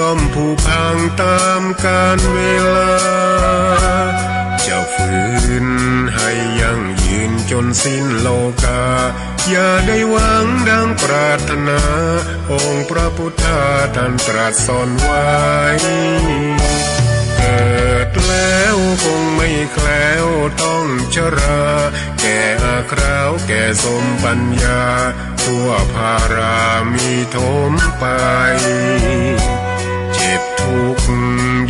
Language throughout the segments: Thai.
ย่อมผุพังตามกาลเวลาจะฝืนให้ยั่งยืนจนสิ้นโลกาอย่าได้หวังดังปรารถนาองค์พระพุทธาท่านตรัสสอนไว้เกิดแล้วคงไม่แคล้วต้องชราแก่อาคราวแก่สมปัญญาทั่วภารามีถมไปเจ็บทุกข์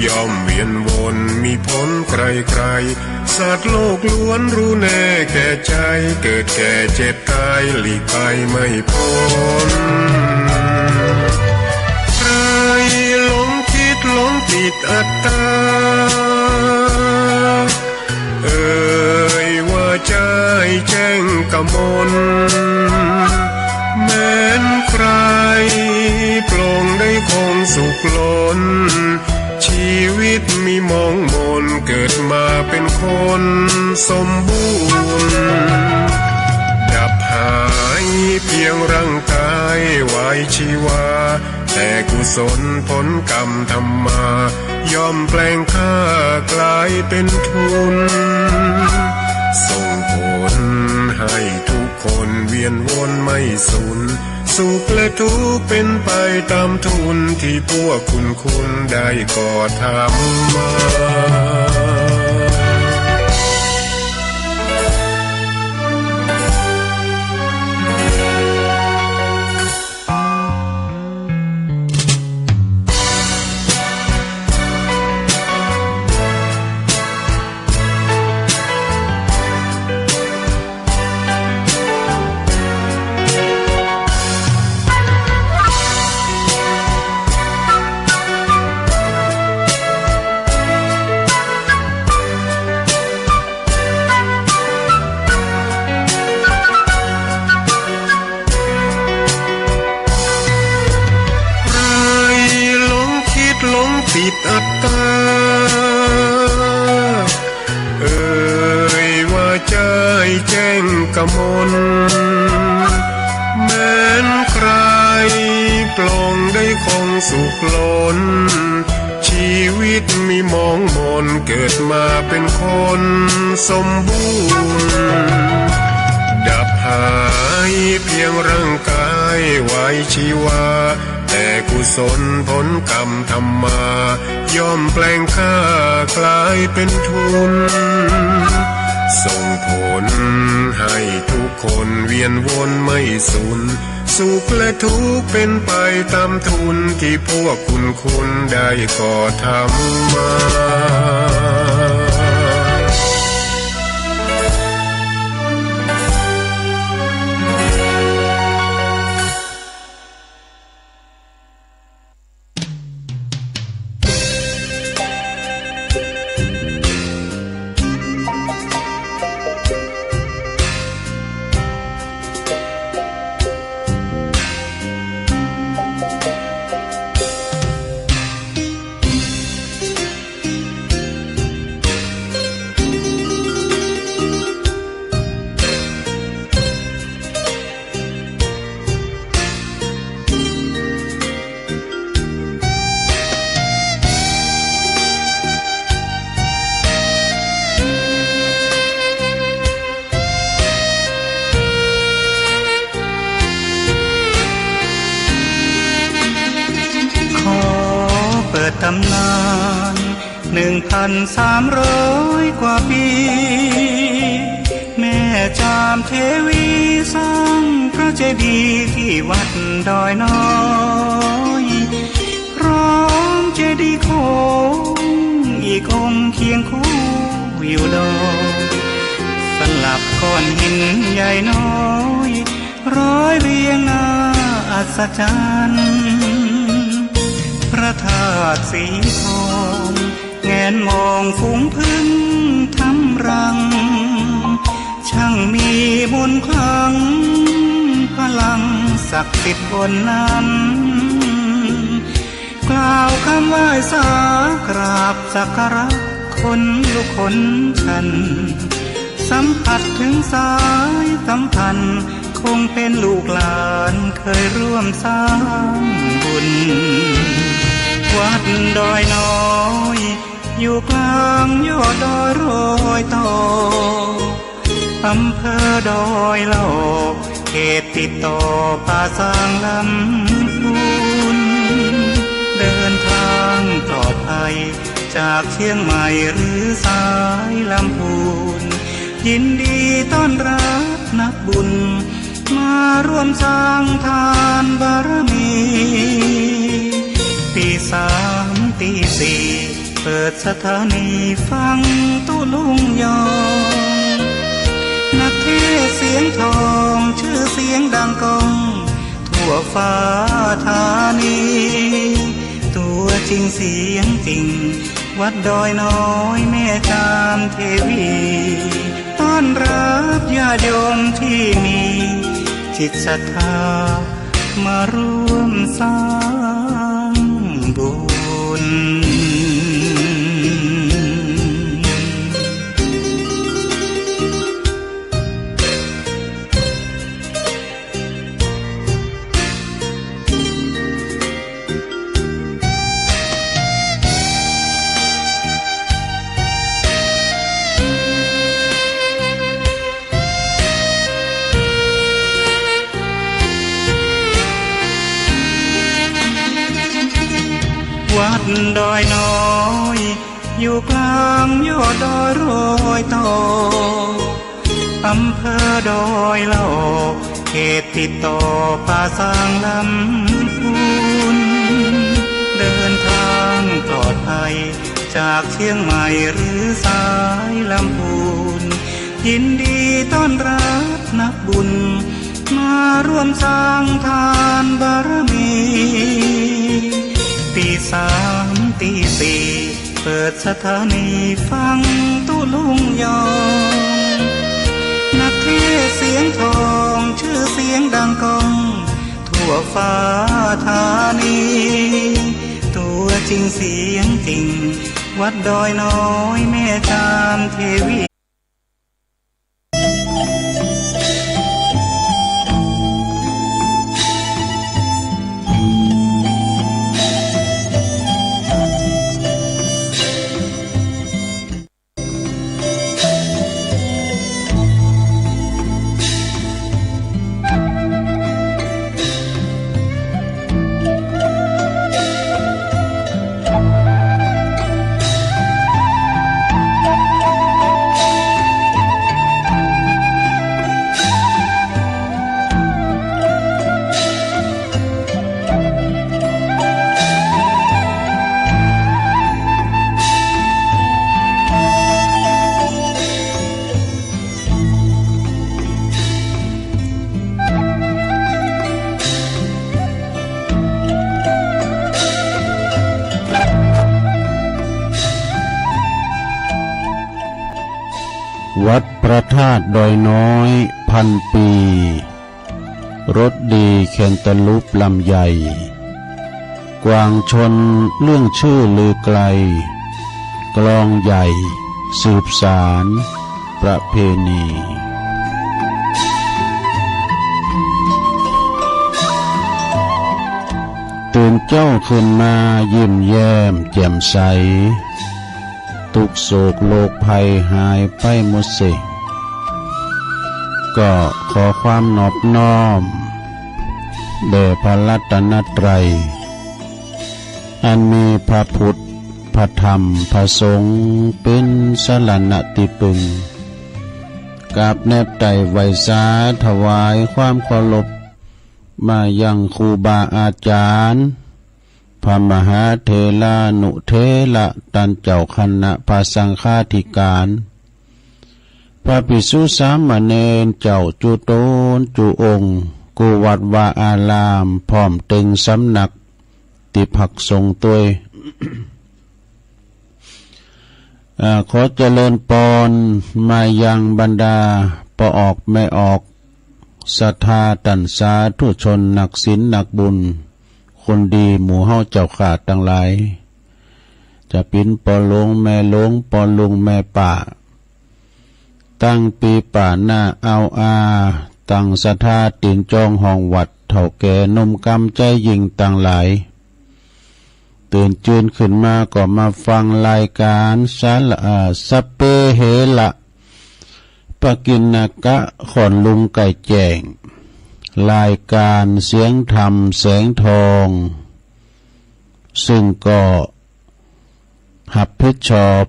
ย่อมเวียนวนมีพ้นใครๆสัตว์โลกล้วนรู้แน่แก่ใจเกิดแก่เจ็บตายหลีกไปไม่พ้นใครหลงคิดหลงติดอัตตาเอ่ยว่าใจแจ้งกมลแม้นใครปลงได้คงสุขล้นชีวิตมีมองมนเกิดมาเป็นคนสมบูรณ์ดับหายเพียงร่างกายไว้ชีวาแต่กุศลผลกรรมทำมาย่อมแปลงค่ากลายเป็นทุนส่งผลให้ทุกคนเวียนวนไม่สูญสุขและทุกข์เป็นไปตามทุนที่พวกคุณได้ก่อทำมาติดอัตตาเอ่ยว่าใจแจ้งกมลแม้นใครปลงได้คงสุขล้นชีวิตมีมองมนเกิดมาเป็นคนสมบูรณ์ดับหายเพียงร่างกายไว้ชีวาแต่กุศลผลกรรมทำมาย่อมแปลงค่ากลายเป็นทุนส่งผลให้ทุกคนเวียนวนไม่สูญสุขและทุกข์เป็นไปตามทุนที่พวกคุณได้ก่อทำมาตำนาน1,300 กว่าปีแม่จามเทวีสร้างพระเจดีย์ที่วัดดอยน้อยพร้อมเจดีย์โค้งอีกองค์เคียงคู่อยู่ดอยสลับก้อนหินใหญ่น้อยร้อยเรียงหน้าอัศจรรย์พระธาตุสีทองแงนมองฝูงพึ่งทำรังช่างมีมนต์ขลังพลังศักดิ์สิทธิ์บนนั้นกล่าวคำไหว้สากราบสักการะคนลุกคนชันสัมผัสถึงสายสัมพันธ์ คงเป็นลูกหลานเคยร่วมสร้างบุญ วัดดอยน้อยอยู่กลางยอดดอยโรยต่ออำเภอดอยเหล่าเขตติดต่อป่าสางลำพูนเดินทางปลอดภัยจากเชียงใหม่หรือสายลำพูนยินดีต้อนรับนักบุญมาร่วมสร้างทานบารมีตีสามตีสี่เปิดสถานีฟังตุลุงยองนักเทศเสียงทองชื่อเสียงดังก้องทั่วฟ้าธานีตัวจริงเสียงจริงวัดดอยน้อยแม่จามเทวีต้อนรับญาติโยมที่มีจิตศรัทธามาร่วมสร้างบุญวัดดอยน้อยอยู่กลางยอดดอยโรยต่ออำเภอดอยเหล่าเขตติดต่อป่าสางลำพูนเดินทางปลอดภัยจากเชียงใหม่หรือสายลำพูนยินดีต้อนรับนักบุญมาร่วมสร้างทานบารมีตีสามตีสี่เปิดสถานีฟังตุลุงยองนักเทศเสียงทองชื่อเสียงดังก้องทั่วฟ้าธานีตัวจริงเสียงจริงวัดดอยน้อยแม่จามเทวีวัดพระธาตุดอยน้อยพันปีรสดีแคนตาลูปลำใหญ่กวางชนเรื่องชื่อลือไกลกลองใหญ่สืบสารประเพณีตื่นเจ้าขึ้นมายิ้มแย้มแจ่มใสทุกโศกโลกภัยหายไปหมดสิก็ขอความนอบน้อมแด่พระรัตนตรัยอันมีพระพุทธพระธรรมพระสงฆ์เป็นสรณะที่พึ่งกราบแนบไต่ไหวสาถวายความเคารพมายังครูบาอาจารย์พระมหาเถรานุเถระตันเจ้าคณะพระสังฆาธิการพระภิกษุสามเณรเจ้าจุโตนจุองค์กุวัดวาอารามพร้อมตึงสำนักติภักทรงตัวย ขอเจริญปอนมายังบรรดาปออกไม่ออกศรัทธาตันสาธุชนนักศีลนักบุญคนดีหมู่เฮาเจ้าขาดทั้งหลายจะปินปอหลงแม่หลงปอลุงแม่ป่าตั้งปีป่าหน้าเอาตั้งศรัทธาตินจองห้องวัดเถ่าแก่นมกำใจยิงต่างหลายต ตื่นจืนขึ้นมาก็มาฟังรายการสเปเฮละปกินนกะขอนลุงไก่แจ้งรายการเสียงธรรมแสงทองซึ่งก็หับผิดชอบ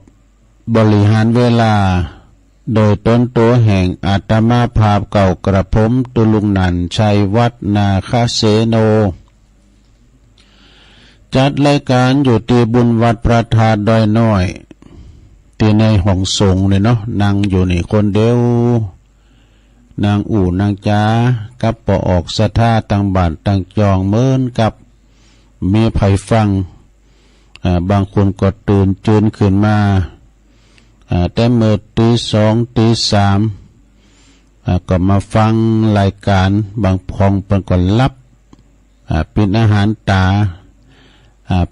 บริหารเวลาโดยต้นตัวแห่งอาตมาภาพเก่ากระผมตุลุงนันชัยวัฒนาคเสโนจัดรายการอยู่ที่บุญวัดพระธาตุดอยน้อยที่ในห้องสงฆ์เลยเนาะนั่งอยู่นี่คนเดียวนางอู่นางจ้ากับปออกสะท่าตังบาทตังจองเมินกับมีไผ่ฟังบางคนก็ตื่นจืนขึ้นมาแต่เมื่อตีสองตีสามก็มาฟังรายการบางพองเป็นก่อนรับเป็นอาหารตา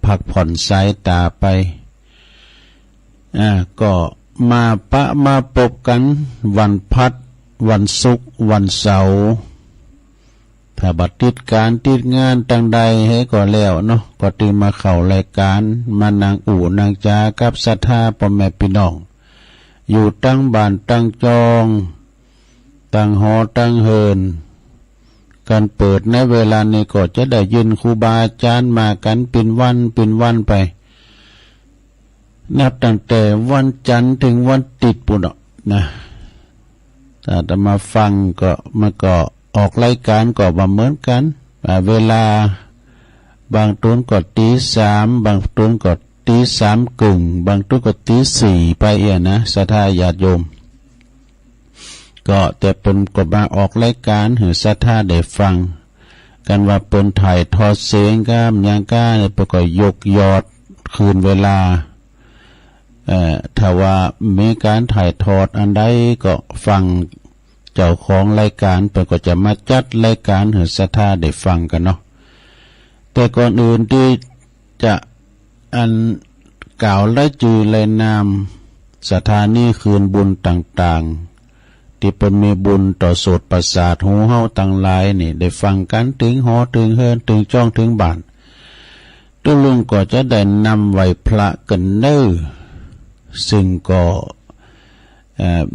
พักผ่อนสายตาไปก็มาพบกันวันพัดวันศุกร์วันเสาร์ถ้าบัดติดการติดงานตั้งใดให้ก็แล้วเนาะก็จึงมาเข้ารายการมานางอู่นางจากับศรัทธาพ่อแม่พี่น้องอยู่ตั้งบ้านตั้งจองตั้งหอตั้งเฮินการเปิดในเวลานี้ก็จะได้ยินครูบาอาจารย์มากันเป็นวันไปนับตั้งแต่วันจันทร์ถึงวันติดปุ่นนะถ้าจะมาฟังก็มันก็ออกรายการก็มาเหมือนกันเวลาบางต้นก็ตีสามบางต้นก็ตีสามกึ่งบางต้นก็ตีสี่ไปนะศรัทธาญาติโยมก็แต่เปิ้นก็มาออกรายการให้ศรัทธาได้ฟังกันว่าเปิ้นถ่ายทอดเสียงก้ามยังก้าเนี่ยเปิ้นก็ยกยอดคืนเวลาถ้าว่ามีการถ่ายทอดอันใดก็ฟังเจ้าของรายการเปิ้นก็จะมาจัดรายการให้ศรัทธาได้ฟังกันเนาะแต่ก่อนอื่นที่จะอันกล่าวและจือและนามสถานีคืนบุญต่างๆที่เป็นมีบุญต่อโสตประสาทหูเฮาต่างหลายนี่ได้ฟังกันถึงหอถึงเฮินถึงจ้องถึงบ้านตุลุงก็จะได้นำไหวพระกันเน้อซึ่งก็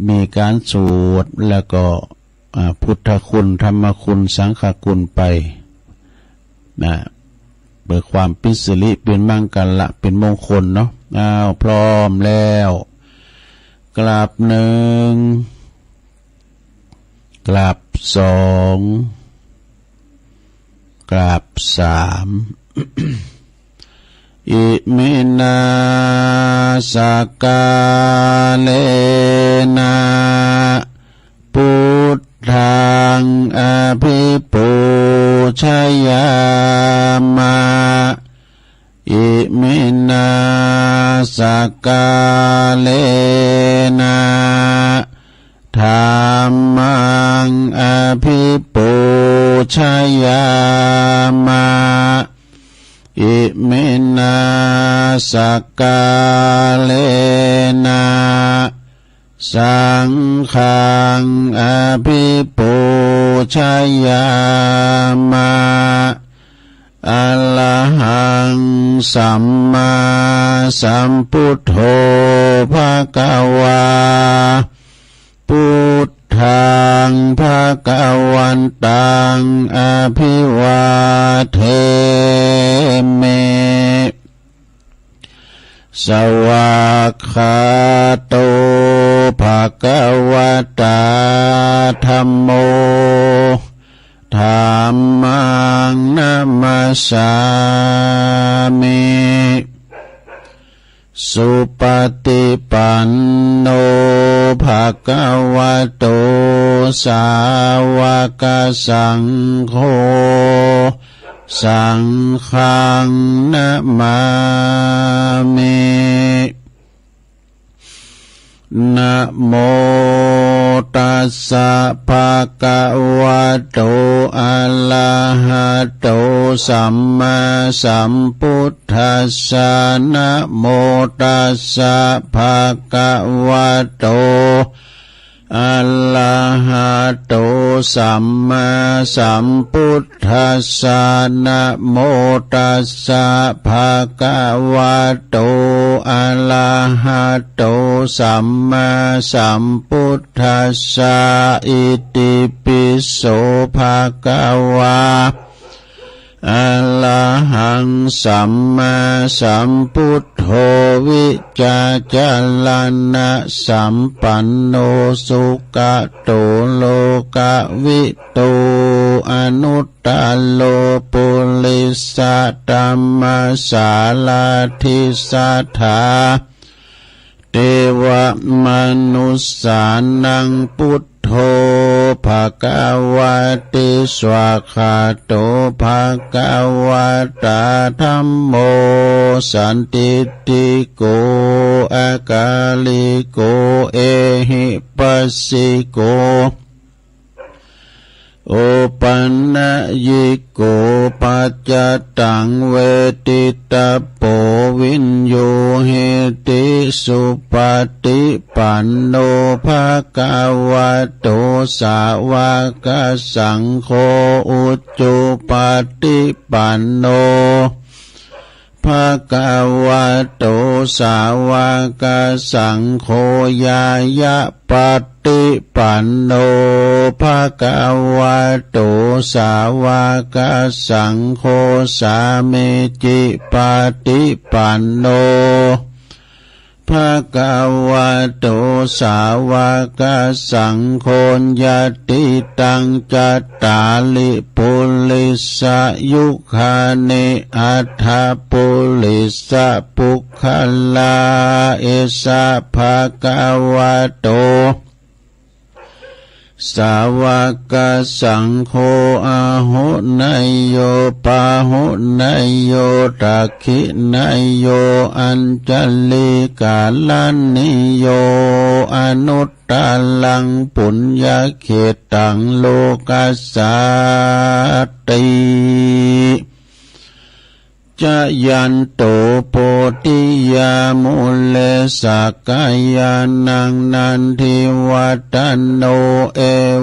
มีการสวดแล้วก็พุทธคุณธรรมคุณสังฆคุณไปนะเบิกความเป็นสิริเป็นมังกรเป็นมงคลเนาะพร้อมแล้วกราบหนึ่งกราบสองกราบสามอิมินาสกาเลนะพุทธังอภิปูชยามะอิมินาสกาเลนะธัมมังอภิปูชยามะอิมินาสกาเลนะสังฆังอภิปูชยามะอะระหังสัมมาสัมพุทโธภะคะวาพุทธังภะคะวันตังอภิวาเทเมสวากขาโตภะคะวะตาธัมโมธัมมังนัมมัสสามิสุปฏิปันโนภะคะวะโตสาวกสังโฆสังฆังนะมามินะโมตัสสะภะคะวะโตอะระหะโตสัมมาสัมพุทธัสสะนะโมตัสสะภะคะวะโต อะระหะโตสัมมาสัมพุทธัสสะนะโมตัสสะภะคะวะโตอะระหะโตสัมมาสัมพุทธัสสะอิติปิโสภะคะวะอะระหังสัมมาสัมพุทโธวิจาจารณะสัมปันโนสุขโตโลกวิตูอนุตตโลปุริสตัมมาสาลาทิสัทธาเทวมนุสสานังพุทโธภะคะวะติสวะคาโตภะคะวะตาธัมโมสันติติโกอากาลิโกเอหิปัสสิโกโอปันนะยิโกปัจจตังเวทิตาโปวินโยเหติสุปฏิปันโนภะคะวะโตสาวกสังโฆอุจจุปฏิปันโนภะคะวะโตสาวกสังโฆญายะปฏิปันโนภะคะวะโตสาวกสังโฆสามิจิปฏิปันโนภะคะวะโตสาวกสังโฆญาติตังจัตตาลิปุริสยุคานิอัฏฐปุริสปุคคลาเอสะภะคะวะโตสาวกสังโฆอาหุนายโยปาหุนายโยตักขินายโยอัญจลิกาลันนิโยอนุตตลังปุญญเขตังโลกัสสติจะยันโตโพธิยามุเลสักกายานังนันทิวัตโนเอ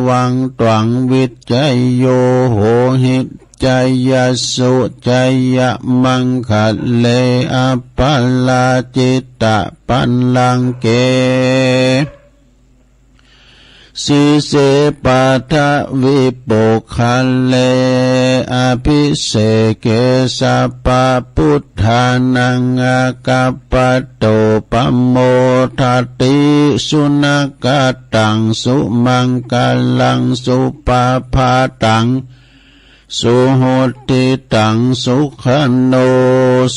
วังตวังวิจัยโยโหหิจยสุจยมังคะเลอปัลลาจิตตปัลลังเกสิเสปัทวิปุคัลเลอภิเสเกสัพพพุทธานังอากัปปะโตปัมโมทัตติสุนักตังสุมังคลังสุปาภาตังสุโหติตังสุขันโน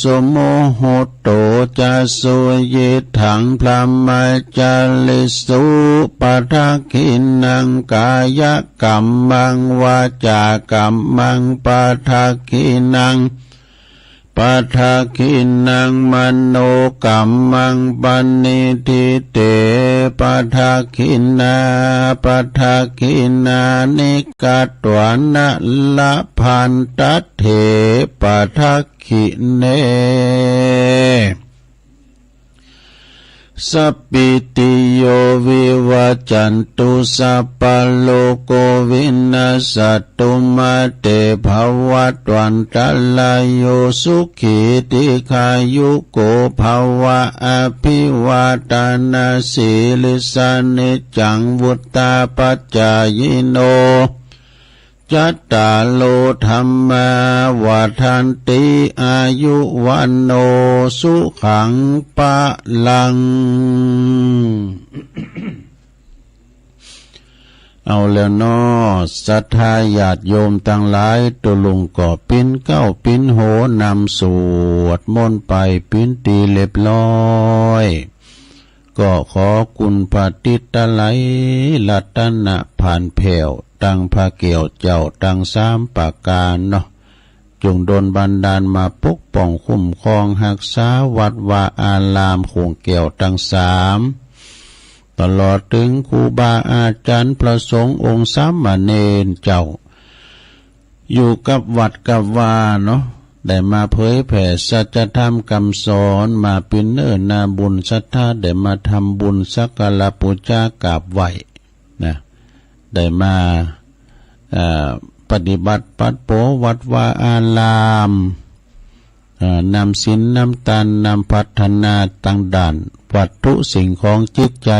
สุโมโหโตจะสุยิถังพรหมจาริสุปัทขินังกายกัมมังวาจากัมมังปัทขินังปัทขินังมโนกัมมังปันนิทิเตปัทขินาปัทขินานิกัตวานะละพันตัตเถปัทขิเนสัพพิติโยวิวัจจันตุสัพพโลโกวินาศตุมาเตภวัตวันตลายโยสุขีติขายุโกภวะอภิวาทนาสีลิสานิจังวุตตาปัจจายโนจัตตาโลธัมมาวาทันติอายุวันโนสุขังปะลัง เอาแล้วน้อศรัทธาญาติโยมทั้งหลายตุลุงก็ปิ้นเก้าปิ้นโหนำสวดมนต์ไปปิ้นตีเรียบร้อยก็ขอคุณพระติตะไลรัตนะผ่านแผ่วตั้งพระเกี่ยวเจ้าตั้งสามประการเนาะจงดลบันดาลมาปกป้องคุ้มครองรักษาวัดวาอารามคงเกี่ยวตั้งสามตลอดถึงครูบาอาจารย์พระสงฆ์องค์สามเณรเจ้าอยู่กับวัดกับวาเนาะได้มาเผยแผ่สัจธรรมคำสอนมาเป็นเนื้อนาบุญศรัทธาได้มาทำบุญสักการะบูชากราบไหว้ นะได้มาปฏิบัติปัดโปวัดวาอารามนำศีลนำทานนำพัฒนาต่างด่านวัตถุสิ่งของจิตใจ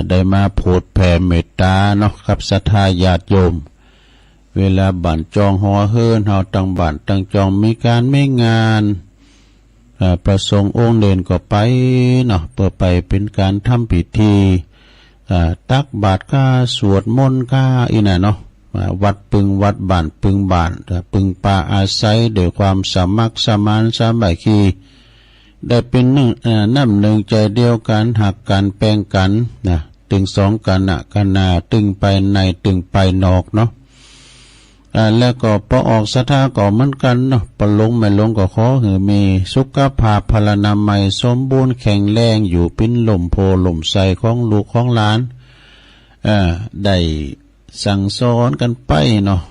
ได้มาโผดแผ่เมตตาเนาะครับศรัทธาญาติโยมเวลาบ้านจองหอเฮิรนเฮาตั้งบ้านตั้งจองมีการไม่งานประสงค์องค์เด่นก็ไปเนาะเพื่อไปเป็นการทำพิธีตักบาตรก้าสวดมนต์ก้าอีน่ะเนาะวัดปึงวัดบ้านปึงบ้านปึงป่าอาศัยด้วยความสามัคสมานสามัคคีได้เป็นน้ำหนึ่งใจเดียวกันหักกันแปลงกันนะตึงสองกันกันนาตึงไปในตึงไปนอกเนาะแล้วก็พอออกศรัทธาก็เหมือนกันเนาะปลงไม่ลงก็ขอให้มีสุขภาพพลานามัยสมบูรณ์แข็งแรงอยู่เป็นลมโพลมใสของลูกของหลานได้สั่งสอนกันไปเนาะ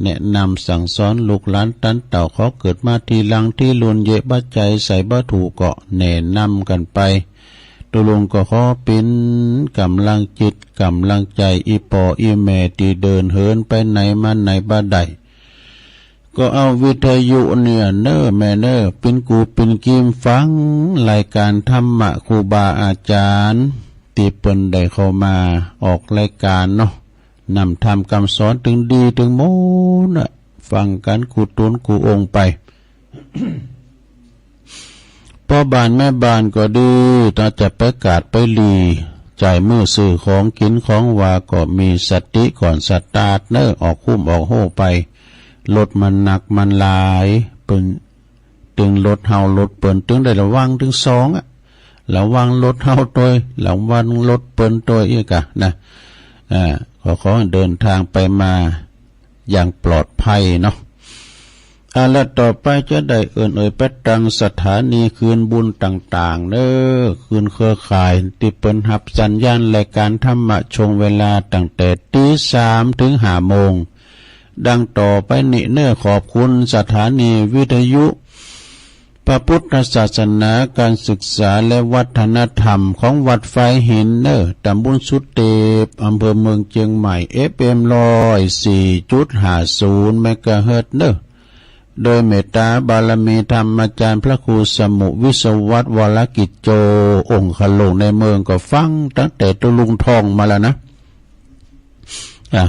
แนะนำสั่งสอนลูกหลานตันเต่าเขาเกิดมาทีหลังที่ลุนเยะบัจใจใส่บัถูเกาะแนะนำกันไปตุลุงก็ขอเป็นกำลังจิตกำลังใจอีปออีแม่ที่เดินเหินไปไหนมาไหนบ้าใดก็เอาวิทยุเนี่ยเน้อแม่เน้อเป็นกูเป็นกิมฟังรายการธรรมะครูบาอาจารย์ที่เปิ้นได้เข้ามาออกรายการเนาะนำทำคำสอนถึงดีถึงโมนะฟังกันกูตุนกูองไป พ่อบ้านแม่บ้านก็ดีถ้าจะไปกาดไปลีจ่ายมือซื้อของกินของว่าก็มีสติก่อนสตาร์ทเนอออกคุ้มออกโห่ไปรถมันหนักมันหลายเปิ้นตึงรถเฮารถเปิ้นตึงได้ระวังถึง2ระวังรถเฮาตัวระวังรถเปิ้นตัวอีกนะขอเดินทางไปมาอย่างปลอดภัยเนาะและต่อไปจะได้ไปตั้งสถานีคืนบุญต่างๆเด้อคืนเครือข่ายที่เปิ้นรับสัญญาณรายการธรรมะชงเวลาตั้งแต่ตี 3 ถึง 5 โมงดังต่อไปนี้เน้อขอบคุณสถานีวิทยุพระพุทธศาสนาการศึกษาและวัฒนธรรมของวัดไฟหินเนอตำบลสุเทพอำเภอเมืองเชียงใหม่ FM 104.50 เมกะเฮิรตซ์เนอโดยเมตตาบารมีธรรมอาจารย์พระครูสมุวิศวัตรวรกิจโจองค์ขลงในเมืองก็ฟังตั้งแต่ตุลุงทองมาแล้วนะ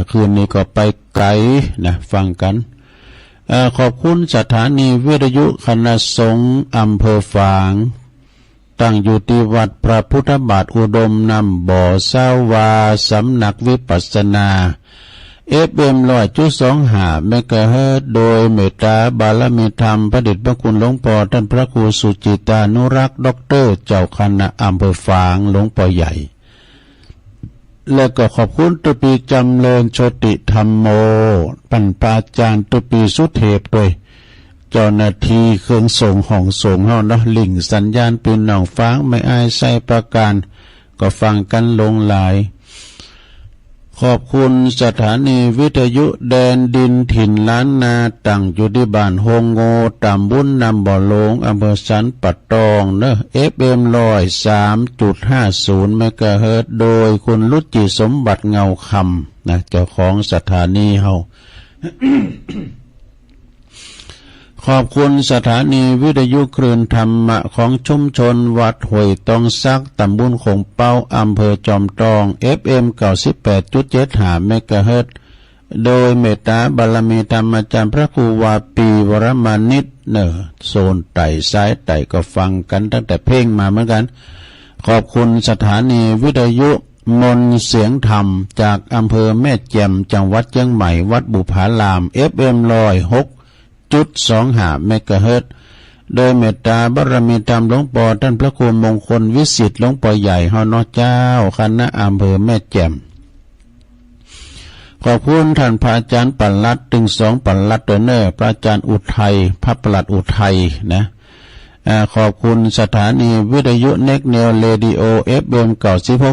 คืนนี้ก็ไปไกลนะฟังกันขอบคุณสถานีวิทยุคณะสงฆ์อำเภอฝางตั้งอยู่ที่วัดพระพุทธบาทอุดมนำบ่อเศร้าวาสำนักวิปัสสนา FM 100.25 เมกะเฮิรตซ์โดยเมตตาบารมีธรรมพระเดชพระคุณหลวงพ่อท่านพระครูสุจิตานุรักษ์ด็อกเตอร์เจ้าคณะอำเภอฝางหลวงพ่อใหญ่และก็ขอบคุณตุปีจำเริญโชติธรรมโมปัญปาจารย์ตุปีสุเทพด้วยเจ้าหน้าที่เครื่องส่งห้องส่งเฮาเนาะลิงสัญญาณเป็นหนองฟ้างไม่อายใส่ประการก็ฟังกันลงหลายขอบคุณสถานีวิทยุแดนดินถิ่นล้านนาตั้งอยู่ที่บ้านโฮงโงตำบลนำบ่อหลงอำเภอสันปัดตองเนอะ FM 103.50 เมกะเฮิรตซ์โดยคุณรุจิสมบัติเงาคำนะเจ้าของสถานีเฮา ขอบคุณสถานีวิทยุคลื่นธรรมะของชุมชนวัดห้วยตองซักตำบลคงเป้าอำเภอจอมทอง FM 98.75 เมกะเฮิรตซ์โดยเมตตาบารมีธรรมอาจารย์พระครูวาปีวรมานิชเนอโซนไต่ซ้ายไต่ก็ฟังกันตั้งแต่เพลงมาเหมือนกันขอบคุณสถานีวิทยุมนต์เสียงธรรมจากอำเภอแม่แจ่มจังหวัดเชียงใหม่วัดบุพาราม FM 106.25 เมกะเฮิรตซ์โดยเมตตาบารมีธรรมหลวงปู่ท่านพระครูมงคลวิสิทธิ์หลวงปู่ใหญ่เฮาเนาะเจ้าคณะอำเภอแม่แจ่มขอบคุณท่านพระอาจารย์ปลัดถึง2ปลัดเนอร์พระอาจารย์อุทัยพระปลัดอุทัยนะขอบคุณสถานีวิทยุเน็กเนลเรดิโอ FM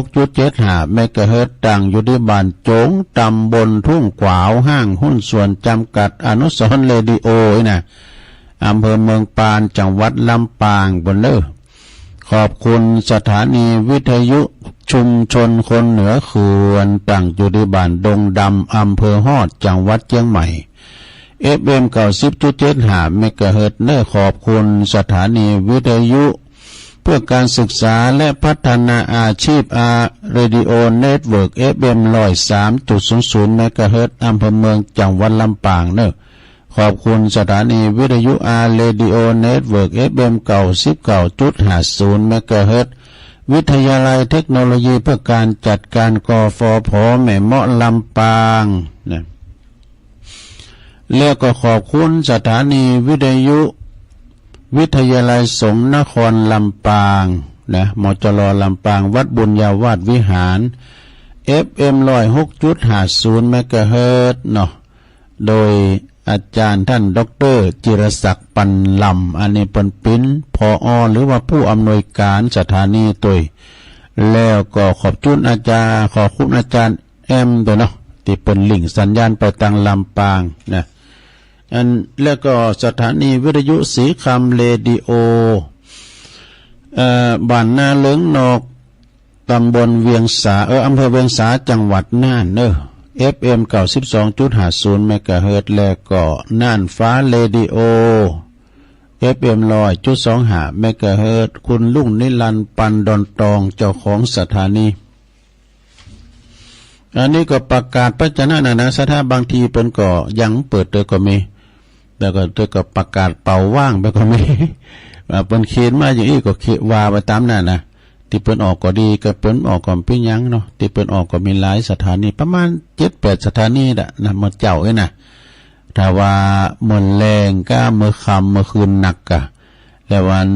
96.75 เมกะเฮิรตซ์ตั้งอยู่ที่บ้านโจงตำบลทุ่งกวาวห้างหุ้นส่วนจำกัดอนุสรณ์เรดิโอนะอำเภอเมืองปานจังหวัดลำปางบนเนอข ขอบคุณสถานีวิทยุชุมชนคนเหนือเขื่อนตั้งอยู่ในบ้านดงดำอำเภอฮอดจังหวัดเชียงใหม่ FM 90.75 เมกะเฮิรตซ์เนขอบคุณสถานีวิทยุเพื่อการศึกษาและพัฒนาอาชีพเรดิโอเน็ตเวิร์ก FM 103.00 เมกะเฮิรตซ์อำเภอเมืองจังหวัดลำปางเนขอบคุณสถานีวิทยุเรดิโอเน็ตเวิร์ก FM 99.50 เมกะเฮิรตซ์วิทยาลัยเทคโนโลยีเพื่อการจัดการกฟผ.แม่เมาะลำปางนะแล้วก็ขอบคุณสถานีวิทยุวิทยาลัยสงฆ์นครลำปางนะมจร.ลำปางวัดบุญญาวาสวิหาร FM 106.50 เมกะเฮิรตซ์เนาะโดยอาจารย์ท่านดร.จิรศักดิ์ปันลำอันนี้เป็นปิ้นผอ.หรือว่าผู้อำนวยการสถานีตัวแล้วก็ขอบคุณอาจารย์แอมตัวเนาะที่เป็นลิงก์สัญญาณไปทางลำปางนะอันแล้วก็สถานีวิทยุสีคำเรดิโอบ้านนาเหลืองนอกตำบลเวียงสาอำเภอเวียงสาจังหวัดน่านFM 92.50 เมกะเฮิรตซ์แล้วก็น่านฟ้าเรดิโอ FM 100.25 เมกะเฮิรตซ์คุณลุงนิรันดร์ปันดอนตองเจ้าของสถานีอันนี้ก็ประกาศพจนะสถาบางทีเปิ้นก็ยังเปิดเตอก็มีแล้วก็เตอก็ประกาศเป่าว่างไปก็มีเปิ้นเขียนมาอย่างนี้ก็เขียนว่าไปตามนั้นนะที่เปิ้นออกก็ดีก็เปิ้นออกก็เป็นหยังเนาะที่เปิ้นออกก็มีหลายสถานีประมาณ 7-8 สถานีน่ะนะมื้อเจ้าเอ้ยนะถ้าว่ามื้อแลงก็มื้อค่ำมื้อคืนหนักกะแล้ววัน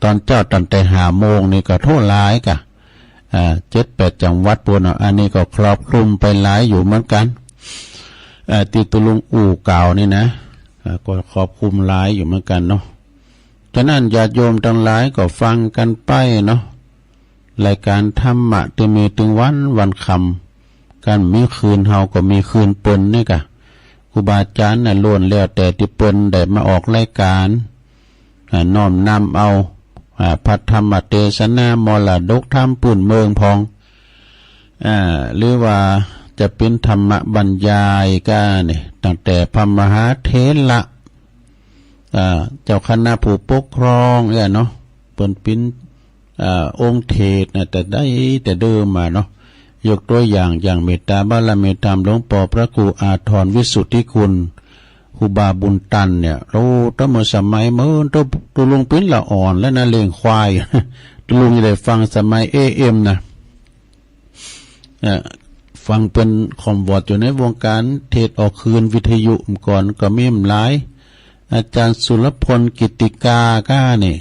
ตอนเจ้าตอนแต่5 โมงนี่ก็โทษหลายกะ7-8 จังหวัดปุ่นอันนี้ก็ครอบคลุมไปหลายอยู่เหมือนกันติตุลุงอู่เก่านี่นะก็ครอบคลุมหลายอยู่เหมือนกันเนาะฉะนั้นญาติโยมทั้งหลายก็ฟังกันไปเนาะรายการธรรมะที่มีถึงวันคำการมีคืนเฮาก็มีคืนเปิ้นนี่กะครูบาอาจารย์น่ะล้วนแล้วแต่ที่เปิ้นได้มาออกรายการน้อมนำเอาพัฒธรรมเทศนามรดกธรรมปุ่นเมืองพองหรือว่าจะเป็นธรรมบรรยายก็นี่ตั้งแต่พระมหาเถระเจ้าคณะผู้ปกครองเนาะเปิ้นเป็นองค์เทศนะแต่เดิมมาเนาะยกตัวอย่างเมตตาบารมีธรรมหลวงปู่พระครูอาทรวิสุทธิคุณครูบาบุญตันเนี่ยเราตั้งเมื่อสมัยเมื่อตัวลุงปิ้นละอ่อนและน่าเลี้ยงควายตัวลุงได้ฟังสมัยAMนะฟังเป็นคอมวอร์ดอยู่ในวงการเทศออกคืนวิทยุก่อนก็มีหลายอาจารย์สุรพลกิติกาก้านี่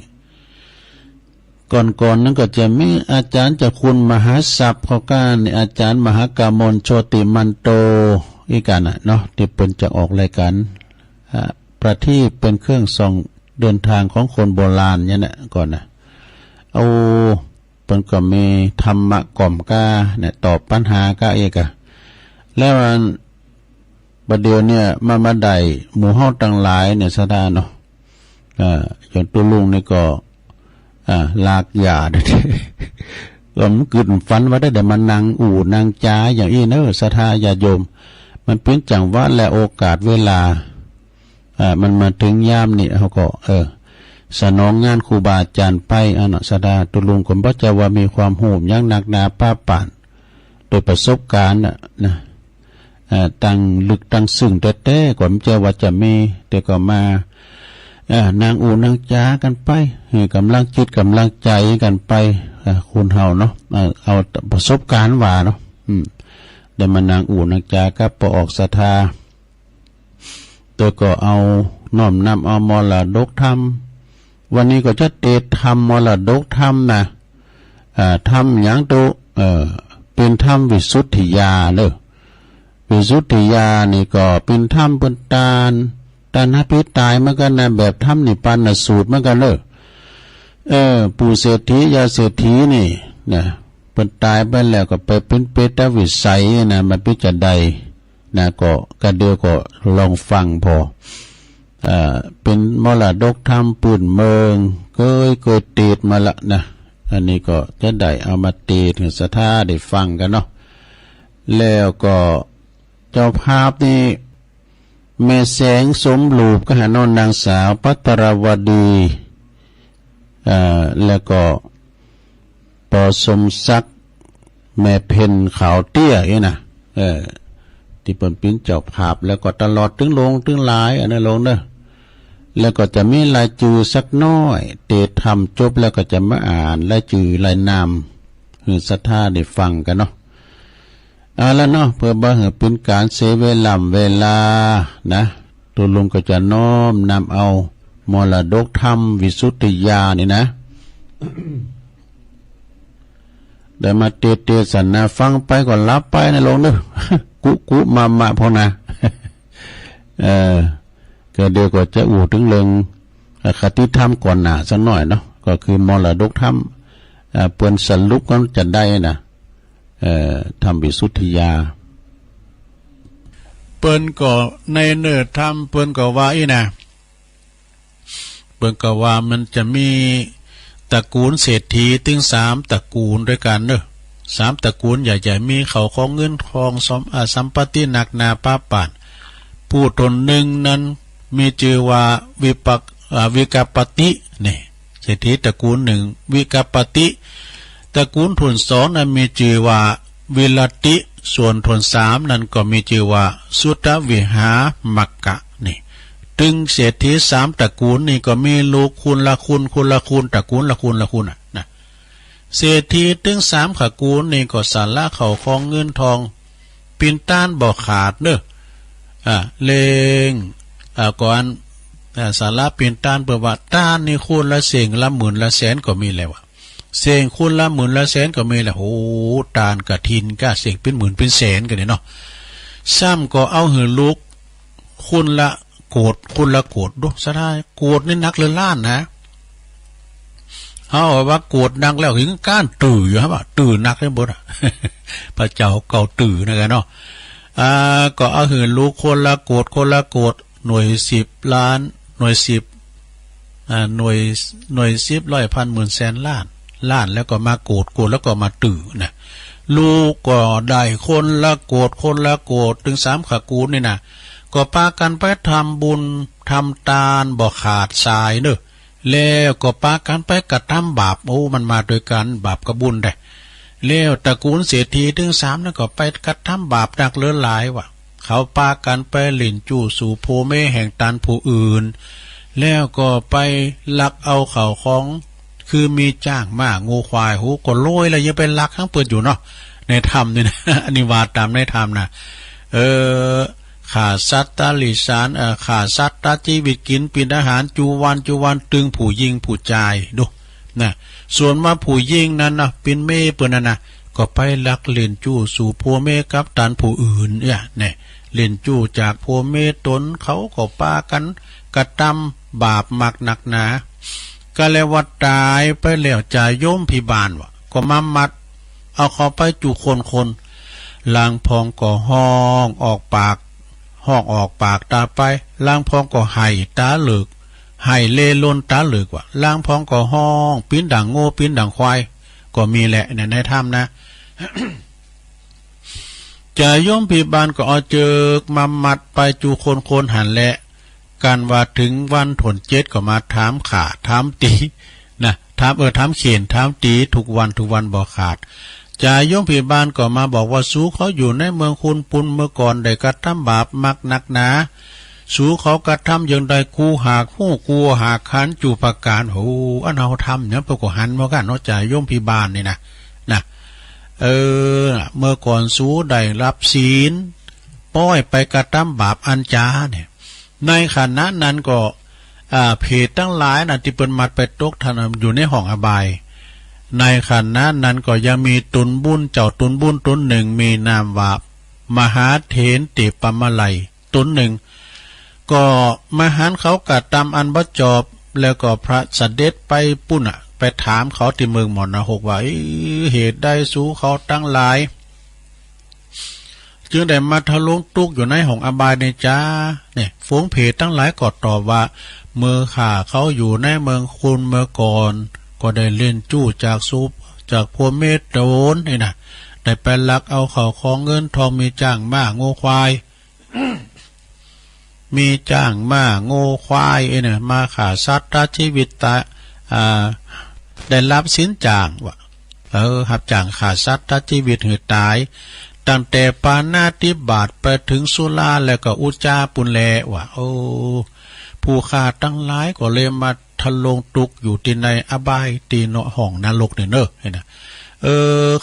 ก่อนนั้นก็จะมีอาจารย์จากคุณมหาศัพท์เขาก้านี่อาจารย์มหากามลโชติมันโตอีกกันเนาะที่เป็นจะออกรายการประทีปเป็นเครื่องส่องเดินทางของคนโบราณเนี่ยนะก่อนนะเอาเป็นก็มีธรรมะกล่อมก้าเนี่ยตอบปัญหาก้าเอกอะแล้วประเดี๋ยวเนี่ยมาได้หมู่ห้องต่างหลายเนี่ยสะดาเนาะอย่างตัวลุงนี่ก็ลากยาได้ก็มันกึดฝันว่าได้มานางอู่นางจ้าอย่างอี้เนอะศรัทธาญาโยมมันเป็นจังหวะและโอกาสเวลามันมาถึงยามนี่เขาก็สนองงานครูบาอาจารย์ไปศรัทธาตัวลุงคนพระเจ้าว่ามีความโหมยังหนักหนาป้าป่านโดยประสบการณ์นะตั้งลึกตั้งซึ้งแต่ก่อนเจ้าว่าจะมีแต่ก็มานางอูนางจ้ากันไปกำลังจิตกำลังใจกันไปคุณเฮาเนาะเอาประสบการณ์ว่าเนาะได้มานางอูนางจ้าก็พอออกศรัทธาตัวก็เอาน้อมนำเอามรดกธรรมวันนี้ก็จะเตะธรรมมรดกธรรมนะธรรมอย่างตัวเป็นธรรมวิสุทธิญาณวิสุทธิญาณนี่ก็เป็นธรรมเป็นตาณพิตายมันก็นะแบบธรรมนิพพานสูตรมันก็ปู่เศรษฐียาเศรษฐีนี่นะเป็นตายไปแล้วก็ไปเป็นเปตวิสัยนะมันพิจารณานะก็กระเดียวก็ลองฟังพอเป็นมรดกธรรมปืนเมืองเคยติดมาละนะ อันนี้ก็จะได้เอามาตีถึงสถาได้ฟังกันเนาะแล้วก็เจ้าภาพนี่แม่แสงสมรูปก็หานอนนางสาวปัตรวดีแล้วก็ปอสมศักดิ์แม่เพ็ญขาวเตี้ยนี่นะที่เป็นปิ้นเจ้าภาพแล้วก็ตลอดถึงลงถึงหลายอันนั้นลงเนอะแล้วก็จะมีรายจือสักน้อยเตะทำจบแล้วก็จะมาอ่านรายจือรายนามคือศรัทธาได้ฟังกันเนาะแล้วเนาะเพื่อบ่ให้เป็นการเสียเวลานะตัวลุงก็จะน้อมนำเอามรดกธรรมวิสุทธิญาณนี่นะ ได้มาเตะสันนะฟังไปก็รับไปนะลงเนอะ กุมาพอนะ ก็เดี๋ยวก็จะอู่ถึงเรื่องคติธรรมก่อนหน้าสักหน่อยเนาะก็คือมรดกธรรมเปิ้นสรุปก็จะได้นะธรรมวิสุทธิญาเปิ้นก็ในเนื้อธรรมเปิ้นก็ว่าอีนะเปิ้นก็ว่ามันจะมีตระกูลเศรษฐีถึง3ตระกูลด้วยกันเนอะ3ตระกูลใหญ่ๆมีเขาของเงินทองสัมปติหนักหนาป้าป่านผู้ตนหนึ่งนั้นมีชื่อว่าวิกาปตินี่เศรษฐีตระกูลหนึ่งวิกาปติตระกูลทุนสองนั้นมีชื่อว่าวิลติส่วนทุนสามนั้นก็มีชื่อว่าสุตวิหามักกะนี่ถึงเศรษฐี3ตระกูลนี่ก็มีลูกคุณละคุณตระกูลละคุณนะเศรษฐีถึง3ตระกูลนี่ก็สาระเขาของเงินทองปินต้านบ่ขาดเนอะเลงก่อนสาระเปลี่ยนต้านเปิดว่าต้านนี่คูณละเสียงละหมื่นละแสนก็มีแล้วเสียงคูณละหมื่นละแสนก็มีแล้วโอ้ตานกะทินก็เสียงเป็นหมื่นเป็นแสนกันเนี่ยเนาะซ้ำก็เอาหือลูกคูณละโกดดูซะได้โกดนี่นักเลยล้านนะเอาว่าโกดนักแล้วถึงก้านตื่อยู่ครับตื่นนักได้บดพระเจ้าเก่าตื่นนะกันเนาะก็เอาหืนลูกคนละโกดหน่วย10 ล้านหน่วย10หน่วย10 100 พันหมื่นแสนล้านแล้วก็มาโกดแล้วก็มาตื่นนะลูกก็ได้คนละโกดถึง3ตระกูลนี่นะก็พากันไปทำบุญทำทานบ่ขาดสายเนอะแล้วก็พากันไปกระทำบาปโอ้มันมาโดยกันบาปกับบุญได้แล้วตระกูลเศรษฐีถึง3นั่นก็ไปกระทำบาปหนักเลือหลายว่ะเขาพากันไปหลิ่นจู่สู่โพเมแห่งตันผู้อื่นแล้วก็ไปลักเอาเขาของคือมีจ้างมากงูควายหูก็โรยแล้วยังไปลักทั้งเปิดอยู่เนาะในธรรมนี่นะ อันนี้ว่าตามในธรรมนะขาสัตตาลิสานขาสัตตาชีวิตกินปินอาหารจูวันตึงผู้ยิงผู้จายดูนะส่วนว่าผู้ยิงนั้นนะเป็นเม่เปิ้นนั่นนะก็ไปลักเล่นจู้สู่โพเมกับตันผู้อื่นเนี่ยเล่นจู้จากโพเมตนเขาก็ปากันกระทำบาปมักหนักหนาก็เลยว่าตายไปแล้วจ่ายโยมพิบาลวะก็มามัดเอาเขาไปจู่คนลางพองก็ห้องออกปากตาไปลางพองก็ไห้ตาเหลือกไห้เลลนตาเหลือกว่ะลางพองก็ห้องปิ้นด่างโง่ปิ้นด่างควายก็มีแหละในถ้ำนะ จะย่อมพิบาลก็เอาเจอกมามัดไปจูคนหันแหละการว่าถึงวันถนเจ็ดก็มาถามขาถามตีนะถามเขียนถามตีทุกวันบ่ขาดจะย่อมพิบาลก็มาบอกว่าสู้เขาอยู่ในเมืองคุณปุนเมื่อก่อนได้กระทำบาปมักหนักหนาสู้เขากระทำอย่างใดกูหากหู้กูหากขันจูประการโหอันเอาทำเนี่ยปรากฏหันมากันเนาะจ่ายย่อมพิบาลนี่นะเมื่อก่อนสู้ได้รับศีลป้อยไปกระทำบาปอันจาเนี่ยในขณะนั้นก็เพจตั้งหลายนะที่เป็นมัดไปตกทานอยู่ในห้องอบายในขณะนั้นก็ยังมีตุนบุญเจ้าตุนบุญตุนหนึ่งมีนามว่ามหาเถรติปมลัยตุนหนึ่งก็มหันเขากระทำอันบัจอบแล้วก็พระเสด็จไปปุ่นไปถามเขาที่เมืองมรณหกว่าเหตุใดสู้เขาตั้งหลายจึงได้มาทะลุตุกอยู่ในห้องอบายในจ้าเนี่ยฝูงเพจตั้งหลายก็ตอบว่าเมื่อข่าเขาอยู่ในเมืองคุณเมื่อก่อน ก็ได้เล่นจู้จากซุปจากพวเมตโดนนี่นะได้ไปลักเอาเขาของเงินทองมีจ้างม้าโง่ควาย มีจ้างม้าโง่ควายเนี่ยมาขาสัตว์ราชีวิตตาได้รับสินจ้างวะหับจ้างขาสัตว์ราชีวิตหือตายตั้งแต่ปานาติบาตไปถึงสุราแล้วก็อุจาปุนแลวะผู้ฆ่าตั้งหลายก็เลยมาทะลงตุกอยู่ที่ในอบายตีเนาะห้องนรกเนี่ยเนอะเห็นนะ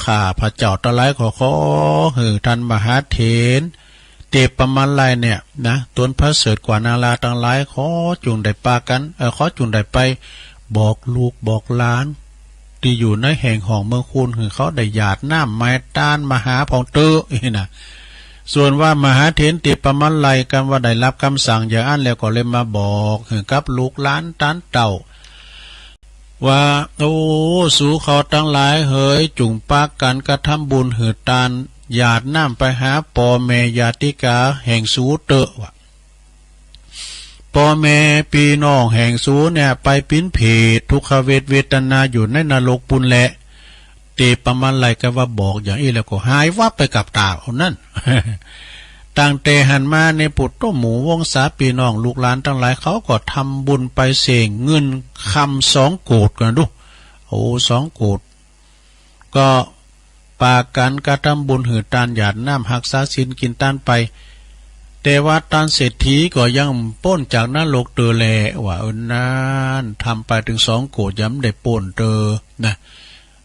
ข้าพระเจ้าตะไลขอท่านมหาเถรเตปมาลัยเนี่ยนะตนพระเสด็จกว่านาลาตั้งหลายขอจุงได้ปากันขอจุงได้ไปบอกลูกบอกหลานที่อยู่ในแห่งห้องเมืองคุณคือเขาได้หยาดน้ำไม้ต้านมหาพองเตอนี่นะส่วนว่ามหาเถรติปมาลัยกันว่าได้รับคำสั่งอย่างนั้นแล้วก็เลยมาบอกกับลูกหลานต้านเต่าว่าสู่เขาตั้งหลายเฮ้ยจุงปากกันกระทำบุญหือตานหยาดน้ำไปหาปอแม่ญาติกาแห่งสูเตอวะปอแม่ปีน้องแห่งสูเนี่ยไปปิ้นเพดทุกขเวทนาอยู่ในนรกปุนแหละเตปมาลัยก็ว่าบอกอย่างนี้แล้วก็หายวับไปกับตาเอานั่น ต่างเตหันมาในปุตโตหมูวงศาปีน้องลูกหลานทั้งหลายเขาก็ทำบุญไปเสี่งเงินคำ2 โกฏกันดู2 โกฏก็ปากันกระทำบุญหือตานหยาดน้ำหักษาศีลกินตานไปแต่ว่าตานเศรษฐีก็ยังป้นจากนรกเตอแลว่านั้นทำไปถึง2 โกฏย้ำได้ป้นเตอนะ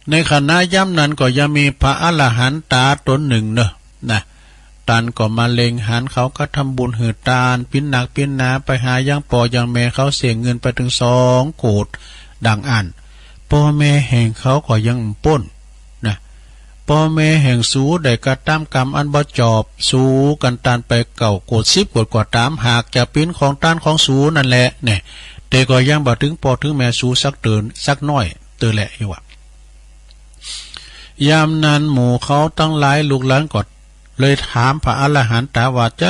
ในขณะย้ำนั้นก็ยังมีพระอรหันตาตนหนึ่งเนอะนะตันก็มาเล็งหันเขาก็ทำบุญหือตานปิ้นหนักปิ้นหนาไปหายังปอยังแม่เขาเสียเงินไปถึง2 โกฏดังอ่านพ่อแม่แห่งเขาก็ยังป้นนะพ่อแม่แห่งสูได้กระทำกรรมอันบ่จอบสูกันตานไปเก่าโกฏ10 โกฏกว่าตามหากจะปิ้นของต้านของสูนั่นแหละเนี่ยแต่ก็ยังบ่ถึงปอถึงแม่สูสักเตือนสักน้อยเตือนแหละอยู่ว่ายามนั้นหมู่เขาตั้งหลายลูกหลานก็เลยถามพระอรหันตว่าจะ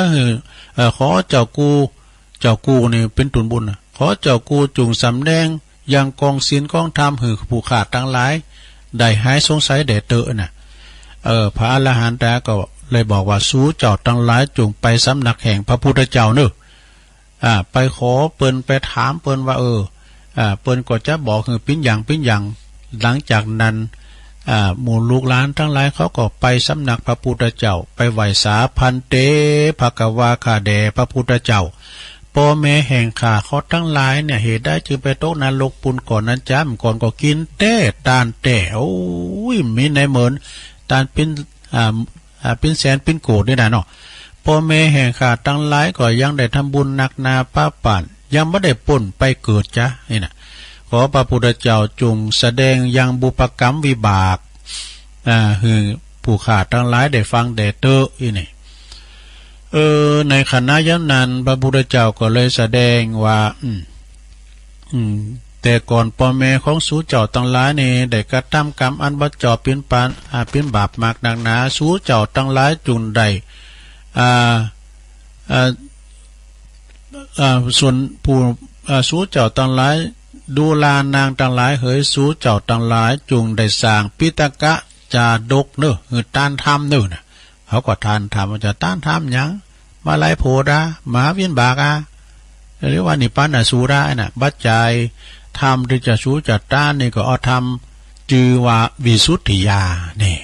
ขอเจ้ากูนี่เป็นตุนบุญขอเจ้ากูจุงสำแดงยังกองศีลกองธรรมหือผู้ขาดทั้งหลายได้หายสงสัยแด่เตอน่ะพระอรหันตก็เลยบอกว่าสู้เจ้าทั้งหลายจุงไปสำนักแห่งพระพุทธเจ้าเนอะไปขอเปิ้นไปถามเปิ้นว่าเปิ้นก็จะบอกคือปิ้นอย่างหลังจากนั้นหมู่ลูกหลานทั้งหลายเขาก็ไปสำนักพระพุทธเจ้าไปไหว้สาพันเตภกวาคาแด่พระพุทธเจ้าพ่อแม่แห่งข้าเขาทั้งหลายเนี่ยเหตุได้จึงไปตกนรกปุนก่อนนั้นจ้ำก่อนก็กินเต้ตานเต้มีในเหมือนตานเป็นแสนเป็นโกดนี่นะเนาะพ่อแม่แห่งข้าทั้งหลายก็ยังได้ทำบุญหนักนาป้าป่านยังไม่ได้ป่นไปเกิดจ้ะนี่นะขอพระพุทธเจ้าจงแสดงยังบุปกรรมวิบากคือผู้ขาดทั้งหลายได้ฟังได้เตออีนี่ในขณะย้ำนั้นพระพุทธเจ้าก็เลยแสดงว่าแต่ก่อนพ่อแม่ของสูเจ้าทั้งหลายนี่ได้กระทำกรรมอันบ่จอบเป็นปานเป็นบาปมากหนักหนาสูเจ้าทั้งหลายจุนได้ส่วนผู้สูเจ้าทั้งหลายดูลานางทั้งหลายเหยสูเจ้าทั้งหลายจุงได้สร้างปิตกะจาดกเนอะคือต้านทำเนอะนะเขาก็ทานทำว่าจะต้านทำยังมาไล่โพดาหมาเวียนบากหรือว่านิพพานสูได้น่ะบัจจัยทำที่จะสูจะต้านนี่ก็เอาทำจือว่าวิสุทธิยานี่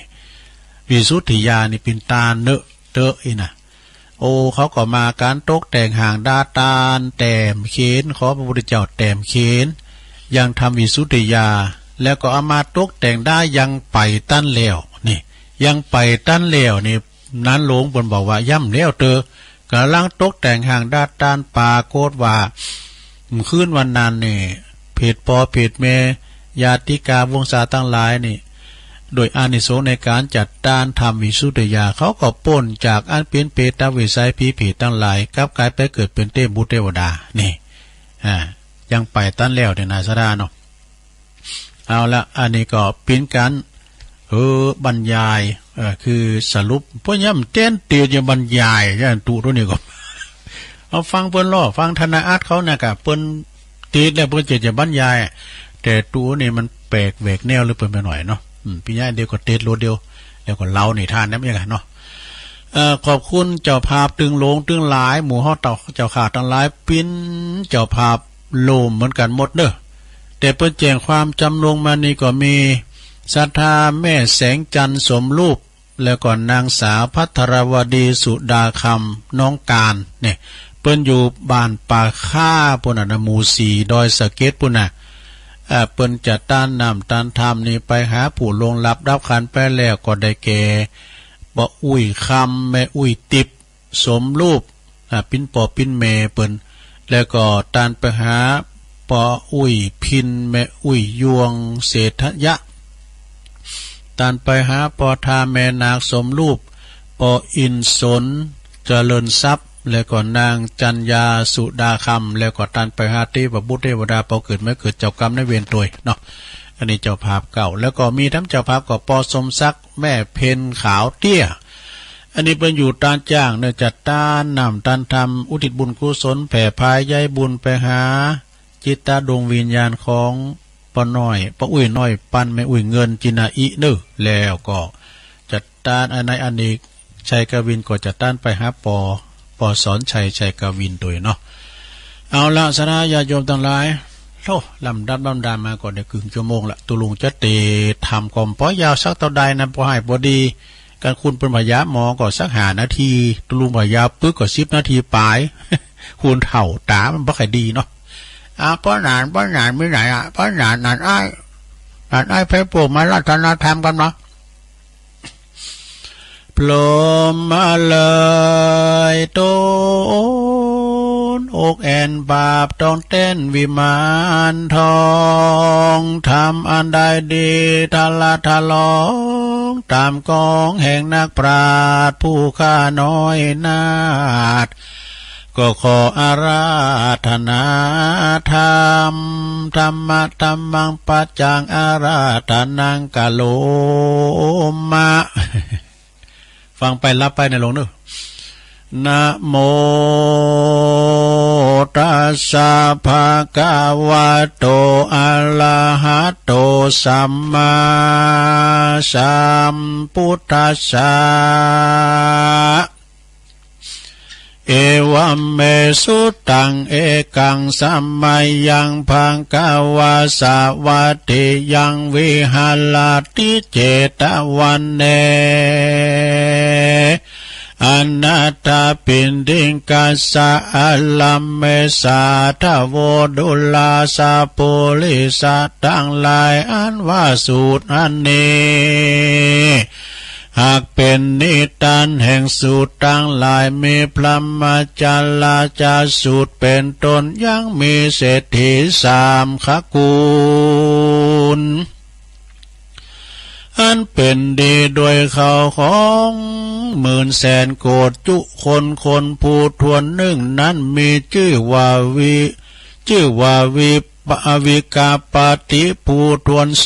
วิสุทธิยานี่เป็นตาเนอะเตอะอีน่ะเขาก็มาการตกแต่งห่างดาตาลแต้มเขนขอพระพุทธเจ้าแต้มเขนยังทำวิสุทธิยาแล้วก็เอามาตกแต่งได้ยังไปตั้นแล้วนี่ยังไปตั้นแล้วนี่นั้นหลวงบนบอกว่าย่ำแล้วเตอกำลังตกแต่งห่างดาตานปาโกดว่าคืนวันนั้นนี่เพจปอเพจเมญาติกาวงศาตั้งหลายนี่โดยอานิสงส์ในการจัดต้านทำวิสุทธิยาเขาก็ป้นจากอันเป็นเปตวิสัยผีผีตั้งหลายกลับกลายไปเกิดเป็นเทพบุตรเทวดานี่ยังไปตั้นแล้วเนี่ยนายสดาเนาะเอาละอันนี้ก็เป็นการบรรยายคือสรุปพวกย่ำเต้นเตียจะบรรยายย่างตูตัวนี้ก็เอาฟังเปิ้นล่อฟังธนาอาร์ตเขาเนี่ยกับเปิ้นตีแล้วเปิ้นจะบรรยาย แต่ตัวนี่มันแปลกแหวกแนวหรือเปล่าไปหน่อยเนาะพี่ย่าเดียวก็เตดโลเดียวแล้วก็เล่าในท่านนั้นยังไงเนาะขอบคุณเจ้าภาพตึงโลงตึงหลายหมู่ฮ้อเต่าเจ้าขาทั้งหลายปิ้นเจ้าภาพโลมเหมือนกันหมดเด้อแต่เปิ้นแจ้งความจำลงมานี่ก็มีศรัทธาแม่แสงจันทร์สมรูปแล้วก็นางสาวภัทรวดีสุดาคำน้องการเนี่ยเปิ้นอยู่บ้านป่าค่าปุ่นน่ะหมู่4ดอยสะเก็ดปุ่นน่ะเปิ้นจะต้านนำต้านธรรมนี่ไปหาผู้ลงรับรับขันไปแล้วก็ได้แก่บ่อุ้ยคำแม่อุ้ยติบสมรูปปิ้นปอปิ้นเมเปิ้นแล้วก็ต้านไปหาปออุ้ยพินแม่อุ้ยยวงเศรษฐยะต้านไปหาปอทาแม่นางสมรูปปออินสนเจริญทรัพย์แล้วก็นางจันยาสุดาคำแล้วก็ตันไปหาที่บุตรเทวดาเปาเกิดไม่เกิดเจ้ากรรมในเวรตัวเนาะอันนี้เจ้าภาพเก่าแล้วก็มีทั้งเจ้าภาพก็ปอสมศักดิ์แม่เพนขาวเตี้ยอันนี้เป็นอยู่ตานจ้างเนี่ยจัดต้านนำตันทำอุทิศบุญกุศลแผ่พายย้ายบุญไปหาจิตตาดวงวิญญาณของปอน้อยปออุ้ยน้อยปันแม่อุ้ยเงินจินาอิเนื้อแล้วก็จัดต้านอันในอันนี้ชัยกวินก็จัดต้านไปหาปอสอนชัยกวินตัวเนาะเอาละสนาญาโยมทั้งหลายโธ่ลำดับมาก่อนได้ครึ่งชั่วโมงละตุลุงจะเตทำกอมป้อยาวสักเท่าใดนะพอให้พอดีการคุณเป็นพยาหมอก็สัก5 นาทีตุลุงพยาปึ๊กก็10 นาทีปลายคุณเถ่าตามันบ่ค่อยดีเนาะป้อนานไม่ไหนป้อนานไอ้เพชรปลูกมารัตนธรรมกันเนาะพลมมาเลยต้นอกแอนบาปต้องเต้นวิมานทองทำอันใดดีทะละทะลองตามกองแห่งนักปราชญ์ผู้ข้าน้อยนาฏก็ขออาราธนาธรรมธรรมะธรรมังปัจจังอาราธนังกะโลมะฟังไปรับไปในหลวงเนอะนะโมตัสสะภะคะวะโตอะระหะโตสัมมาสัมพุทธัสสะเอวัมเมสุตังเอกังสัมมายังภังกวาสาวัติยังวิหาลติเจตวันเนอนัตตาปินดิงกัสสะอัลลัมเมสาทะโวดุลาสาปุลิสัตทั้งหลายอันว่าสูตรอันนี้หากเป็นนิทานแห่งสูตรทั้งหลายมีพรหมจาราจาสูตรเป็นต้นยังมีเศรษฐี3 ขกูลอันเป็นดีโดยเขาของ10,000,000 โกฏจุคนผู้ทวน1นั้นมีชื่อว่าปวิกาปฏิผู้ทวน2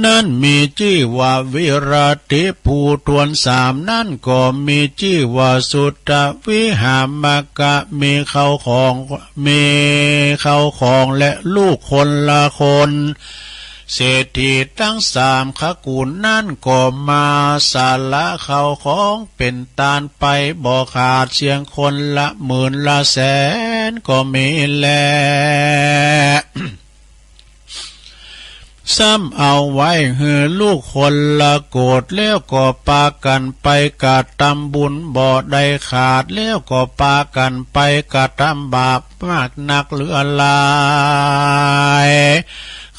นั่นมีชื่อว่าวิราติผู้ทวน3นั่นก็มีชื่อว่าสุตตวิหามกะมีเข้าของและลูกคนละคนเศรษฐีทั้ง3 ขกูลนั่นก็มาสาละเข้าของเป็นตาลไปบ่ขาดเสียงคนละ10,000 ละแสนก็มีแล ซ้ำเอาไว้หือลูกคนละโกรธแล้วก็ปากันไปกะทำบุญบ่ได้ขาดแล้วก็ปากันไปกะทำบาปมากนักเหลือหลาย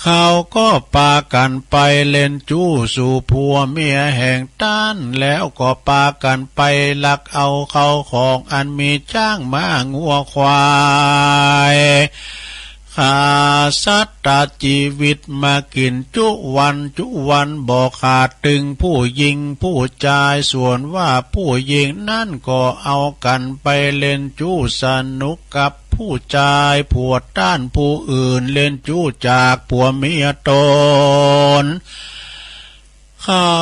เขาก็ปากันไปเล่นจู้สู่ผัวเมียแห่งต้านแล้วก็ปากันไปลักเอาเขาของอันมีจ้างม้างัวควายข้าสัตว์ชีวิตมากินจุวันบอกขาดตึงผู้หญิงผู้ชายส่วนว่าผู้หญิงนั่นก็เอากันไปเล่นจู้สนุกกับผู้ชายผัวต้านผู้อื่นเล่นจู้จากผัวเมียตน เขา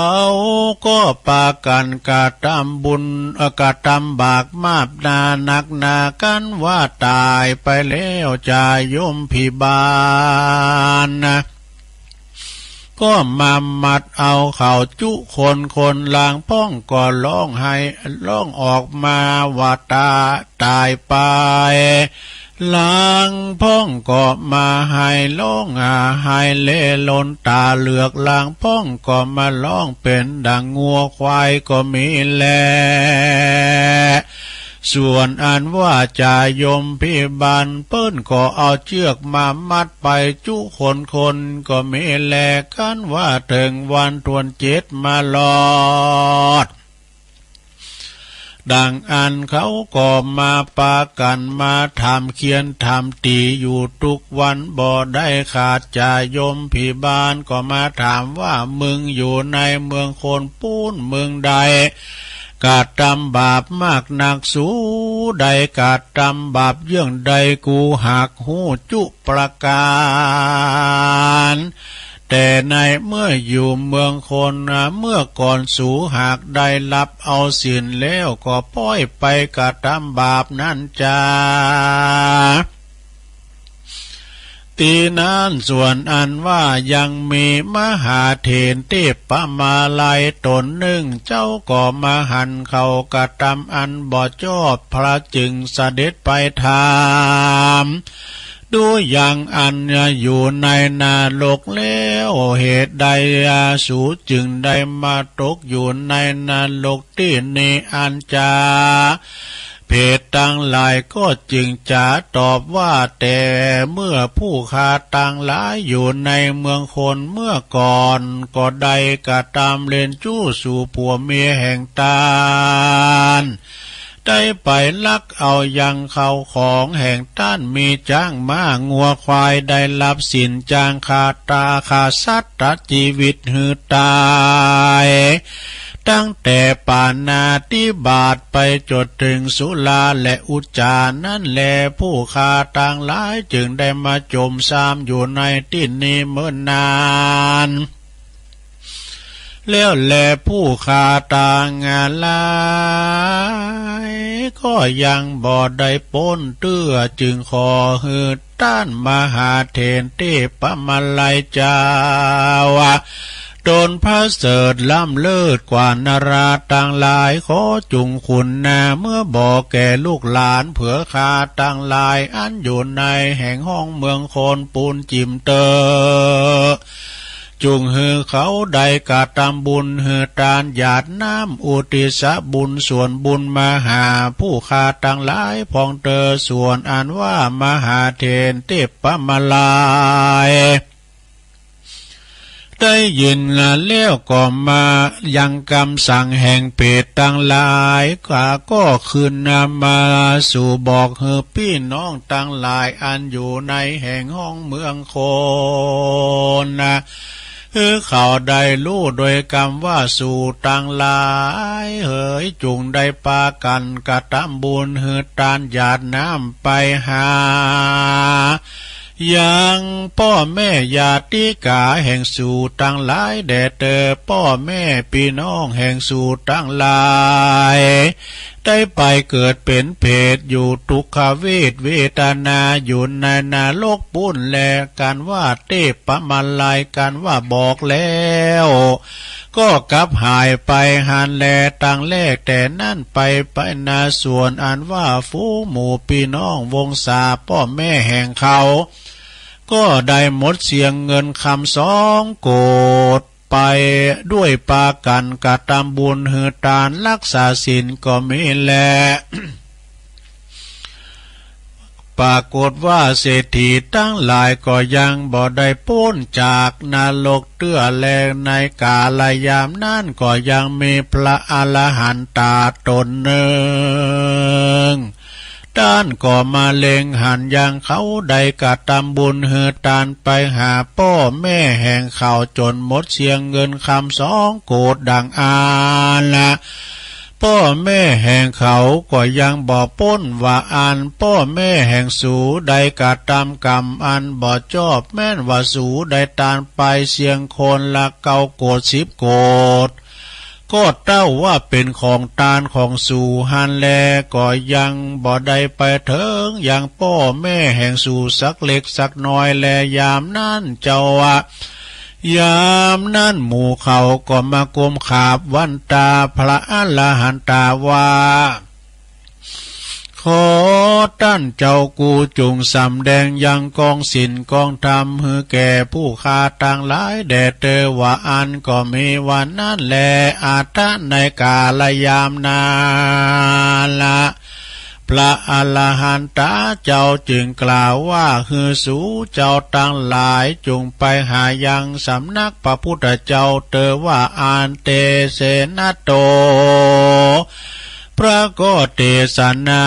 ก็ปากันกะทำบุญกะทำบากมาบนานักนากันว่าตายไปแล้วจะยมพิบาลนะก็มามัดเอาเข่าจุคนลางป้องก็ร้องให้ร้องออกมาว่าตายไปลางพ้องก็มาให้ร้องให้เล่ลนตาเหลือกลางพ้องก็มาร้องเป็นดังงัวควายก็มีแลส่วนอันว่าจะยมพิบาลเปิ้นก็เอาเชือกมามัดไปจุคนก็มีแลกันว่าถึงวันทวนเจ็ดมาลอดดังอันเขาก็มาปากันมาทำเขียนทำตีอยู่ทุกวันบ่ได้ขาดจะยมพิบาลก็มาถามว่ามึงอยู่ในเมืองโคนปูนเมืองใดกาทำบาปมากหนักสูใดกาทำบาปเยื่องใดกูหักหูจุประการแต่ในเมื่ออยู่เมืองคนเมื่อก่อนสูหากได้รับเอาศีลแล้วก็ป้อยไปกาทำบาปนั่นจ้าตีนั้นส่วนอันว่ายังมีมหาเถรเทพมาลัยตนหนึ่งเจ้าก็มาหันเขากระทำอันบ่ชอบพระจึงเสด็จไปถามดูอย่างอันอยู่ในนาโลกแล้วเหตุใดสูจึงได้มาตกอยู่ในนาโลกที่นี้อันจาเพศต่างหลายก็จึงจะตอบว่าแต่เมื่อผู้ฆ่าต่างหลายอยู่ในเมืองคนเมื่อก่อนก็ได้กระทำเล่นจู้สู่ผัวเมียแห่งตาลได้ไปลักเอายังเขาของแห่งต้านมีจ้างม้างัวควายได้รับสินจ้างขาตาขาสัตว์ตัดชีวิตหือตายตั้งแต่ปานาติบาตไปจดถึงสุราและอุจจานั่นแลผู้ฆ่าต่างหลายจึงได้มาจมซ้ำอยู่ในที่นี้เมื่อนานแล้วแลผู้ฆ่าต่างหลายก็ยังบ่ได้พ้นเตื้อจึงขอหือต้านมหาเถรเทพมาลัยเจ้าโดนพระเสริฐล้ำเลิศกว่านาราต่างหลายขอจุงคุณนาเมื่อบอกแก่ลูกหลานเผื่อคาต่างหลายอันอยู่ในแห่งห้องเมืองโคนปูนจิมเตอจุงหือเขาได้กาทำบุญหือตานหยาดน้ำอุติสบุญส่วนบุญมาหาผู้คาต่างหลายพองเตอส่วนอันว่ามหาเถรเทพมาลัยได้ยินแล้วก็มายังคำสั่งแห่งเปรตต่างหลายก็คืนนำมาสู่บอกเฮอพี่น้องต่างหลายอันอยู่ในแห่งห้องเมืองโคนเขาได้รู้โดยคำว่าสู่ต่างหลายเฮยจุงได้ปากันกระทำบุญเฮอตานหยาดน้ำไปหายังพ่อแม่ญาติกาแห่งสู่ต่างหลายแด่เตอพ่อแม่พี่น้องแห่งสู่ต่างหลายได้ไปเกิดเป็นเพศอยู่ทุกขเวทนาอยู่ในนาโลกปุ้นแลกันว่าเทพมาลัยกันว่าบอกแล้วก็กลับหายไปหันแลต่างแลกแต่นั่นไปนาส่วนอันว่าฟูหมู่พี่น้องวงศาพ่อแม่แห่งเขาก็ได้หมดเสียงเงินคำ2 โกฏไปด้วยปากันกะทำบุญหือตานรักษาศีลก็มีแล ปรากฏว่าเศรษฐีทั้งหลายก็ยังบ่ได้พ้นจากนรกเตื้อแลในกาลยามนั้นก็ยังมีพระอรหันตาตนหนึ่งด้านก็มาเล็งหันยังเขาได้กะทำบุญเฮือตานไปหาพ่อแม่แห่งเขาจนหมดเสียงเงินคำ2 โกฏดังอาละ พ่อแม่แห่งเขาก็ยังบ่ป้นว่าอันพ่อแม่แห่งสูใดกะตามกรรมอันบ่ชอบแม่นว่าสูใดตานไปเสียงคนละเกาโกด10 โกดก็เต้าว่าเป็นของตานของสู่หันแลก็ยังบ่ได้ไปถึงอย่างพ่อแม่แห่งสู่สักเล็กสักน้อยแลยามนั้นเจ้าอะยามนั้นหมู่เขาก็มากมขาบวันตาพระอรหันตาว่าขอท่านเจ้ากูจงสำแดงยังกองศีลกองธรรมให้แก่ผู้ฆ่าต่างหลายแด่เตอว่าอันก็มีวันนั้นแลอาตในกาลยามนาละพระอรหันตาเจ้าจึงกล่าวว่าคือสู่เจ้าตั้งหลายจงไปหายังสำนักพระพุทธเจ้าเตอว่าอันเตเสนาโตพระก็เทศนา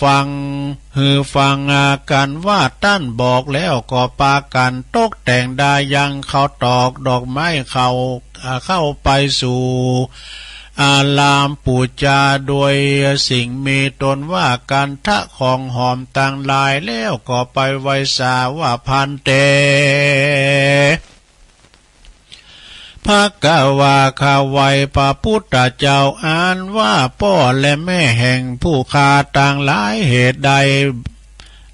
ฟังกันว่าท่านบอกแล้วก็ปากันตกแต่งได้ยังเขาตอกดอกไม้เข้าไปสู่อารามปูจาโดยสิ่งมีตนว่ากันทะของหอมต่างลายแล้วก็ไปไว้สาว่าพันเตภะคะวาคาไวพระพุทธเจ้าอ่านว่าพ่อและแม่แห่งผู้ฆ่าต่างหลายเหตุใด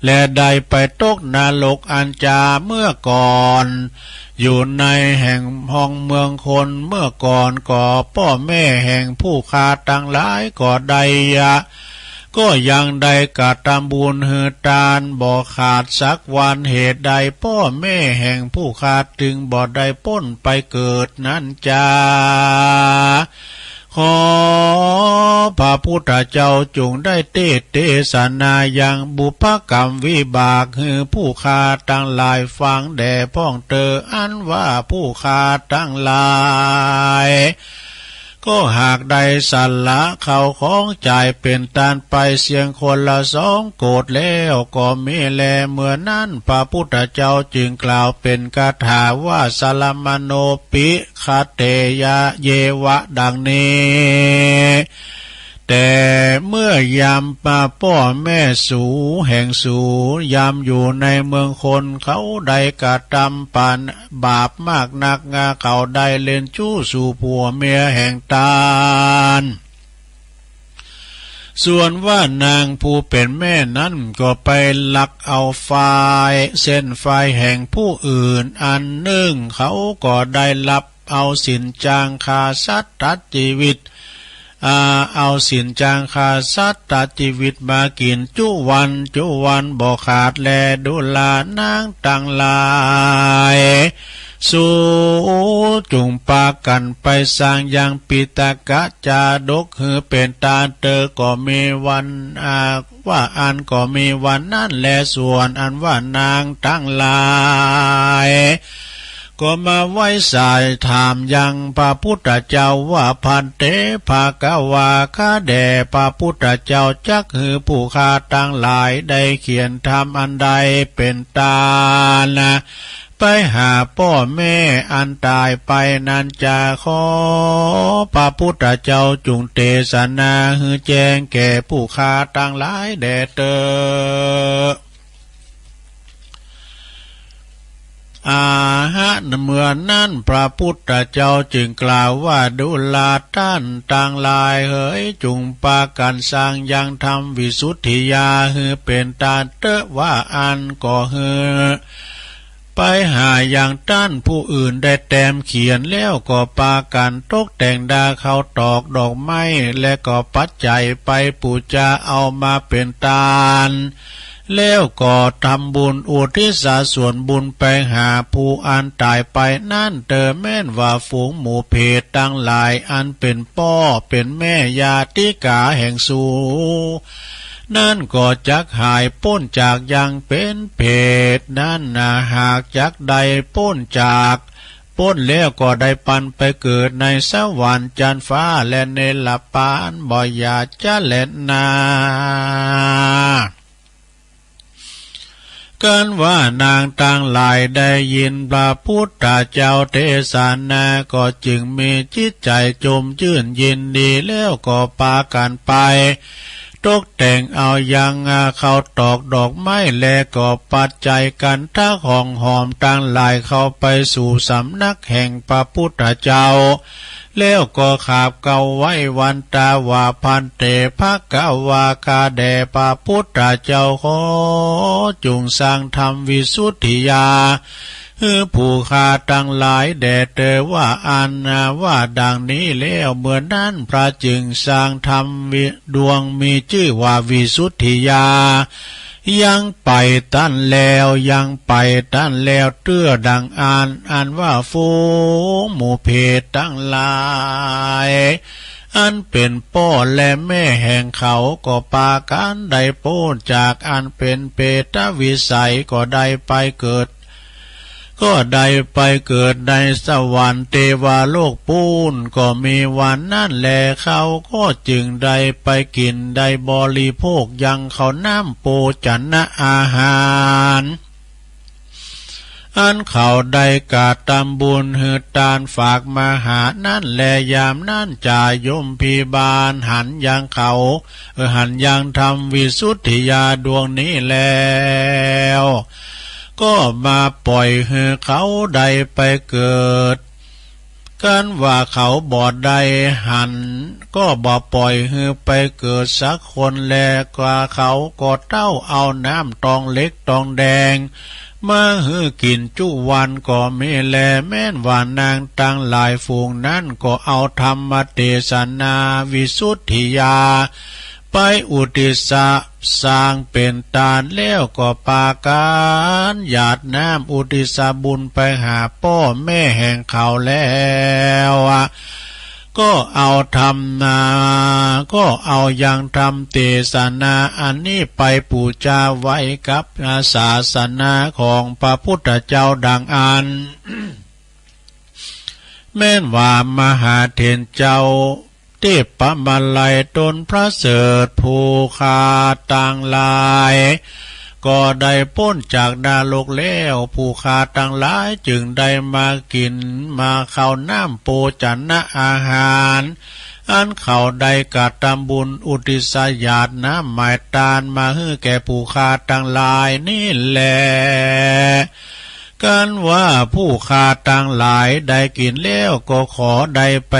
และใดไปตกนรกอันจาเมื่อก่อนอยู่ในแห่งห้องเมืองคนเมื่อก่อนก็พ่อแม่แห่งผู้ฆ่าต่างหลายก็ใดก็ยังได้กะทำบุญเฮือทานบ่ขาดสักวันเหตุใดพ่อแม่แห่งผู้ขาดจึงบ่ได้พ้นไปเกิดนั้นจ้าขอพระพุทธเจ้าจงได้เทศนายังบุพกรรมวิบากคือผู้ฆ่าทั้งหลายฟังแด่พ้องเตออันว่าผู้ฆ่าทั้งหลายก็หากใดสัลละเขาของจ่ายเป็นตานไปเสียงคนละ2 โกดแล้วก็มีแลเมื่อนั้นพระพุทธเจ้าจึงกล่าวเป็นคาถาว่าสลามโนปิคาเตยะเยวะดังนี้แต่เมื่อยามป่าพ่อแม่สูแห่งสูยามอยู่ในเมืองคนเขาได้กระทำปานบาปมากนักเขาได้เล่นชู้สู่ผัวเมียแห่งตาลส่วนว่านางผู้เป็นแม่นั้นก็ไปลักเอาเส้นไฟแห่งผู้อื่นอันหนึ่งเขาก็ได้รับเอาสินจางคาสัตว์ตัดชีวิตเอาสินจางคาสัตตัดชีวิตมากินจุวันบ่ขาดแลดุลานางต่างหลายสู่จงปากันไปสร้างยังปิตกะจาดกคือเป็นตาเตอก็มีวันว่าอันก็มีวันนั้นแลส่วนอันว่านางทั้งหลายก็มาไว้สายถามยังพระพุทธเจ้าว่าพันเตภะคะวาข้าแด่พระพุทธเจ้าจักคือผู้ฆ่าทั้งหลายได้เขียนธรรมอันใดเป็นตาละไปหาพ่อแม่อันตายไปนั้นจะขอพระพุทธเจ้าจงเทศนาให้แจ้งแก่ผู้ฆ่าทั้งหลายแด่เตอเมื่อนั้นพระพุทธเจ้าจึงกล่าวว่าดุลาท่านต่างหลายเฮ้ยจงปากันสร้างยังธรรมวิสุทธิยาฮือเป็นตาเตอว่าอันก็ฮือไปหาอย่างท่านผู้อื่นได้แต้มเขียนแล้วก็ปากันตกแต่งดาเขาตอกดอกไม้และก็ปัจจัยไปปูจาเอามาเป็นตาลแล้วก็ทำบุญอุทิศส่วนบุญไปหาผู้อันตายไปนั่นเตอแม่นว่าฝูงหมู่เพศตั้งหลายอันเป็นพ่อเป็นแม่ญาติกาแห่งสูนั่นก็จักหายพ้นจากยังเป็นเพศนั่นหากจักใดพ้นจากพ้นแล้วก็ได้ปันไปเกิดในสวรรค์จันทร์ฟ้าและในละปานบ่อยาจะเล่นนา กันว่านางต่างหลายได้ยินพระพุทธเจ้าเทศนาก็จึงมีจิตใจจมชื่นยินดีแล้วก็พากันไปตกแต่งเอายังเขาตอกดอกไม้และก็ปัจจัยกันท่าของหอมต่างหลายเข้าไปสู่สำนักแห่งพระพุทธเจ้าแล้วก็ขาบเก่าไว้วันตาว่าพันเตภะกวากาแด่พระพุทธเจ้าขอจงสร้างธรรมวิสุทธิยาผู้ข้าทั้งหลายแด่เตว่าอันว่าดังนี้แล้วเมื่อนั้นพระจึงสร้างธรรมดวงมีชื่อว่าวิสุทธิยายังไปตั้นแล้วยังไปตั้นแล้วเตื้อดังอันว่าฟูงหมู่เพศทั้งหลายอันเป็นพ่อและแม่แห่งเขาก็ปากันได้โพ้นจากอันเป็นเปตวิสัยก็ได้ไปเกิดก็ได้ไปเกิดในสวรรค์เทวโลกปูนก็มีวันนั่นแลเขาก็จึงได้ไปกินได้บริโภคยังเขาน้ำโภชนะอาหารอันเขาได้กาตำบุญหืดตานฝากมาหานั่นแลยามนั่นจ่ายมพิบาลหันยังเขาหันยังทำวิสุทธิยาดวงนี้แล้วก็มาปล่อยให้เขาได้ไปเกิดกันว่าเขาบอดได้หันก็บ่ปล่อยให้ไปเกิดสักคนแลกว่าเขาก็เต้าเอาน้ำตองเล็กตองแดงมาหือกินจุวันก็ไม่แลแม่นว่านางตั้งหลายฝูงนั้นก็เอาธรรมเทศนาวิสุทธิยาไปอุทิศสร้างเป็นตาลแล้วก็ปาการหยาดน้ำอุทิศบุญไปหาพ่อแม่แห่งเขาแล้วก็เอาธรรมก็เอายังธรรมเทศนาอันนี้ไปปูชาไว้กับศาสนาของพระพุทธเจ้าดังอัน แม้นว่ามหาเถรเจ้าเทพมาลัยตนพระเสริฐผู้ข้าต่างหลายก็ได้พ้นจากนรกแล้วผู้ข้าต่างหลายจึงได้มากินมาเข้าน้ำโภชนะอาหารอันเขาได้กฐำบุญอุทิศญาติน้ำหมายตานมาให้แก่ผู้ข้าต่างหลายนี่แหละกันว่าผู้ข้าต่างหลายได้กินแล้วก็ขอได้ไป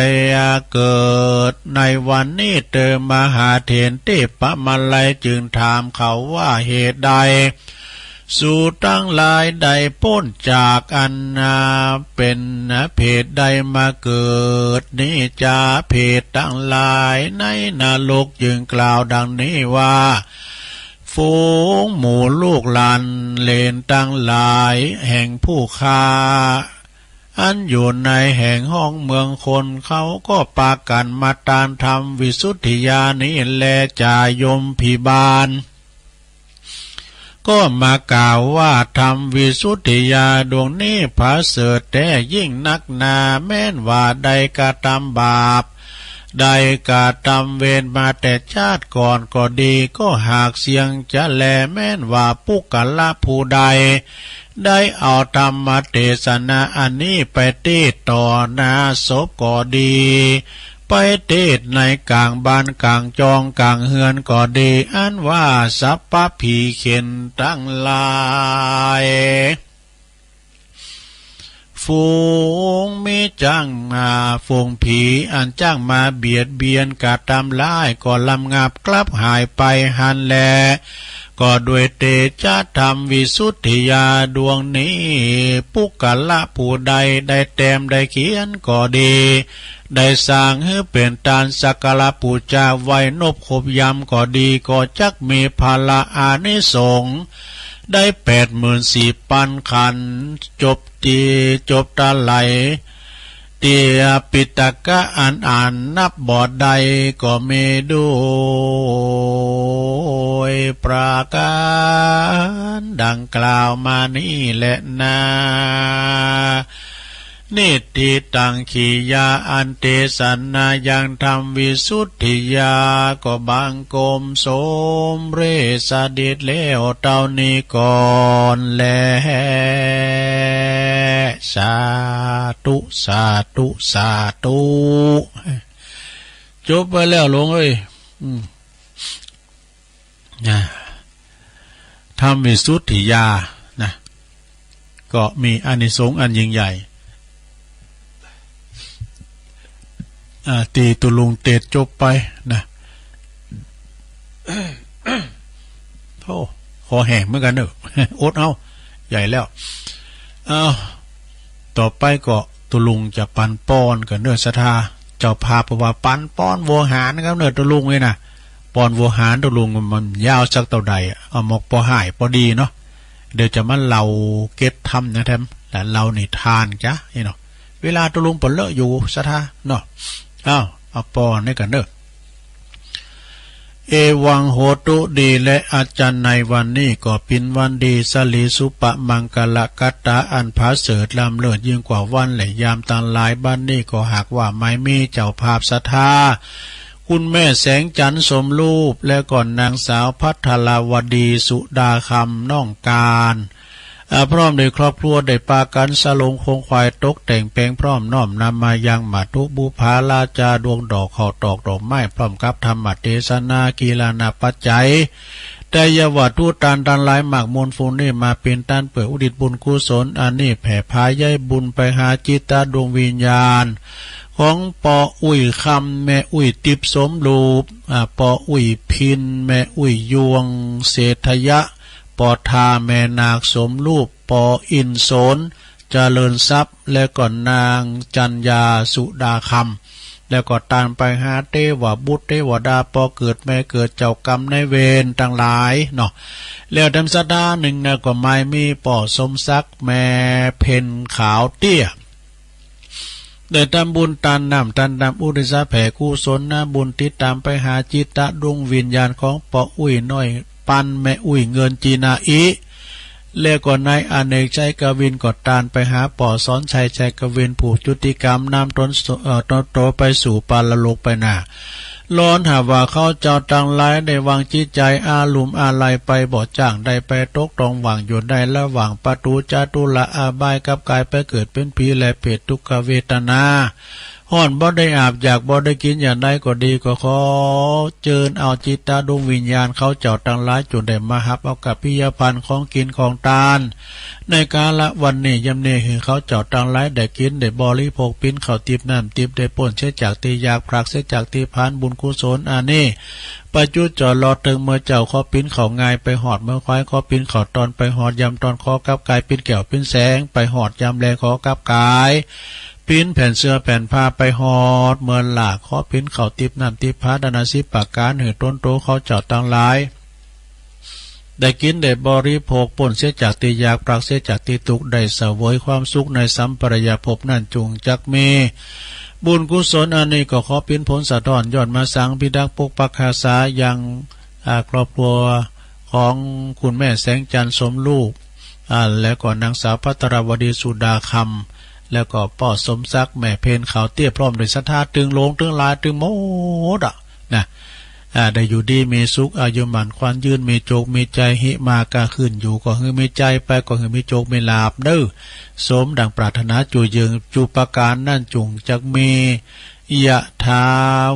เกิดในวันนี้เติมมหาเถรเทพมาลัยจึงถามเขาว่าเหตุใดสู่ตั้งหลายได้พ้นจากอันเป็นเพศใดมาเกิดนี้จะเพศตั้งหลายในนรกจึงกล่าวดังนี้ว่าฝูงหมู่ลูกหลานเลนตั้งหลายแห่งผู้ค้าอันอยู่ในแห่งห้องเมืองคนเขาก็ปากันมาตานทำวิสุทธิญานี้แลจายมพิบาลก็มากล่าวว่าทำวิสุทธิญาดวงนี้พระเสริฐแต่ยิ่งนักหนาแม้นว่าใดกระทำบาปได้กระทำเวรมาแต่ชาติก่อนก็ดีก็หากเสียงจะแลแม้นว่าปุกละผู้ใดได้เอาธรรมเทศนาอันนี้ไปเทศต่อหน้าศพก็ดีไปเทศในกลางบ้านกลางจองกลางเฮือนก็ดีอันว่าสัพพะผีเข็นทั้งหลายฝูงมิจ้างมาฝูงผีอันจ้างมาเบียดเบียนกะทำร้ายก็ลำงับกลับหายไปหันแลก็ด้วยเตชะธรรมวิสุทธิญาดวงนี้ปุกละผู้ใดได้แต้มได้เขียนก็ดีได้สร้างให้เป็นตานสักการะปูชาไว้นบขบยำก็ดีก็จักมีภาละอานิสงส์ได้ 84,000 ขันจบตาไหลเตียปิตกะอ่านนับบอดใดก็มีด้วยประการดังกล่าวมานี่แหละนะ นิติตังขียาอันเตสันนายังธรรมวิสุทธิยาก็บังกมสมเรสเด็จแล้วเต่านี้ก่อนแลสาธุสาธุสาธุจบไปแล้วหลวงเอ้ยธรรมวิสุทธิยานะก็มีอานิสงส์อันยิ่งใหญ่ตีตุลุงเตจจบไปนะโธ่คอแห้งเหมือนกันเนอะอดเอาใหญ่แล้วต่อไปก็ตุลุงจะปันป้อนกับเนื้อศรัทธาเจ้าภาพว่าปันป้อนวัวหารนะครับเนื้อตุลุงเลยนะป้อนวัวหารตุลุงมันยาวสักเท่าใดเอาหมกพอหายพอดีเนาะเดี๋ยวจะมาเล่าเก็ตทำนะแทมแต่เรานี่ทานจ้ะนี่เนาะเวลาตุลุงปนเลอะอยู่ศรัทธาเนาะเอาปอนให้กันเด้อเอวังโหตุดีและอาจารย์ในวันนี้ก็เป็นวันดีสลีสุปะมังกลกัตตาอันผาเสริฐลำเลิศยิ่งกว่าวันและยามตาหลายบ้านนี้ก็หากว่าไม่มีเจ้าภาพศรัทธาคุณแม่แสงจันทร์สมรูปและก่อนนางสาวพัทราวดีสุดาคำน้องการพร้อมโดยครอบครัวได้ปากันสลงคงควายตกแต่งแปลงพร้อมน้อมนำมายังมาตุบุภาลาจาดวงดอกข้าวตอกดอกไม้พร้อมกับธรรมเทศนากีฬานาปัจจัยแต่ยาวัตถุตานหลายหมากมวลฟูนี่มาเป็นต้านเปิดอุดิตบุญกุศลอันนี้แผ่พายย้ายบุญไปหาจิตตาดวงวิญญาณของปออุ้ยคำแม่อุ้ยติบสมรูปปออุ้ยพินแม่อุ้ยยวงเศรษฐยะปอทาแม่นาคสมรูปปออินโสนเจริญทรัพย์และก่อนนางจันยาสุดาคำแล้วก็ตามไปหาเทวบุตรเทวดาปอเกิดแม่เกิดเจ้ากรรมในเวรต่างหลายเนาะแล้วดำสดาหนึ่งนะก็ไม่มีปอสมศักดิ์แม่เพนขาวเตี้ยได้ทำบุญตานนำอุทิศแผ่กุศลนะบุญติดตามไปหาจิตตะดวงวิญญาณของปออุ้ยน้อยปันแม่อุ้ยเงินจีนาอีแล้วก็นายอเนกชัยกวินก็ตานไปหาปอสอนชัยชัยกวินผูกจุติกรรมนำต้นโตไปสู่ปาลโลกไปหน้าร้อนหาว่าเขาเจ้าตังหลายได้วางจิตใจอาลุมอาลัยไปบ่จ้างได้ไปตกตรองหวังอยู่ได้ระหว่างประตูจาตุละอาบายกับกายไปเกิดเป็นผีและเปรตทุกขเวทนาห่อนบ่ได้อาบอยากบ่ได้กินอย่างใดก็ดีก็ขอเจิญเอาจิตตาดวงวิญญาณเขาเจ้าตังหลายจนได้มาหับเอากับพิยพันธ์ของกินของทานในกาละวันนี้ยำเนคือเขาเจ้าตังหลายได้กินได้บริโภคปิ้นเขาติบน้ำติบได้ป่นเสียจากตีอยากพรักเสียจากตีพานบุญกุศลอันนี้ปัจจุจอรอถึงเมื่อเจ้าขอปิ้นเขาง่ายไปหอดเมื่อควายขอปิ้นเขาตอนไปหอดยำตอนขอกับกายปิ้นแก้วปิ้นแสงไปหอดยำแลขอกับกายปิ้นแผ่นเสื้อแผ่นผ้าไปหอดเมื่อหลากขอปิ้นเขาติบน้ำติบพาดานาสิปากการหือต้นโตเขาเจ้าตังหลายได้กินได้บริโภคป่นเสียจากตีอยากปรักเสียจากตีตุกได้เสวยความสุขในสัมปรายภพนั่นจุงจักเมบุญกุศลอันนี้ก็ขอเป็นผลสะท้อนย้อนมาสังพิทักษ์ปกปักรักษายังครอบครัวของคุณแม่แสงจันทร์สมลูกและก็นางสาวพัทรวดีสุดาคำแล้วก็ป่อสมศักดิ์แม่เพนขาวเตี้ยพร้อมด้วยศรัทธาตึงโลงตึงลายตึงโมดนะได้อยู่ดีมีสุขอายุหมันควันยืนมีโจกมีใจหิมากาขึ้นอยู่ก็คือมีใจไปก็คือมีโจกมีลาบเด้อสมดังปรารถนาจูเยิงจูปการนั่นจุงจักมียะทา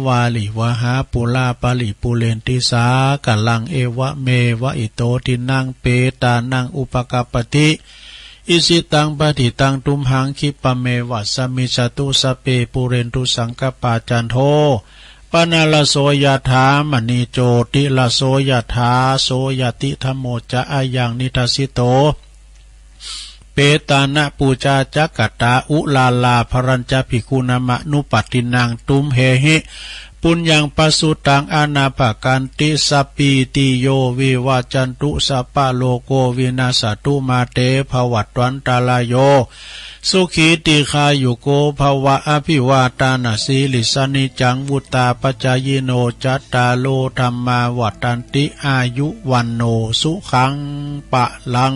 วาลิวหาปุลาปาลิปุเรนติสากลังเอวะเมวะอิโตทินังเปตานังอุปกปติอิสิตังปฏิตังตุมหังคิปะเมวัสมิจตุสเปปุเรนตุสังกปาจันโทปนาลโสยถามณีโจติลโสยถาโสยติธรรมโมจะอายังนิทัสสิโตเปตานะปูจาจักกตาอุลาลาภรัญจภิกขุนามะนุปัตตินังตุมเฮหิปุญญังปสุตังอานาภกันติสัพพิติโยวิวาจันตุสัพพะโลโกวินาสตุมาเตภวัตวันตาลายโยสุขีติคายุโกภวะอภิวาตานาสีลิสนิจังวุตาปจายโนจัตตาโลธรรมาวัตันติอายุวันโนสุขังปะลัง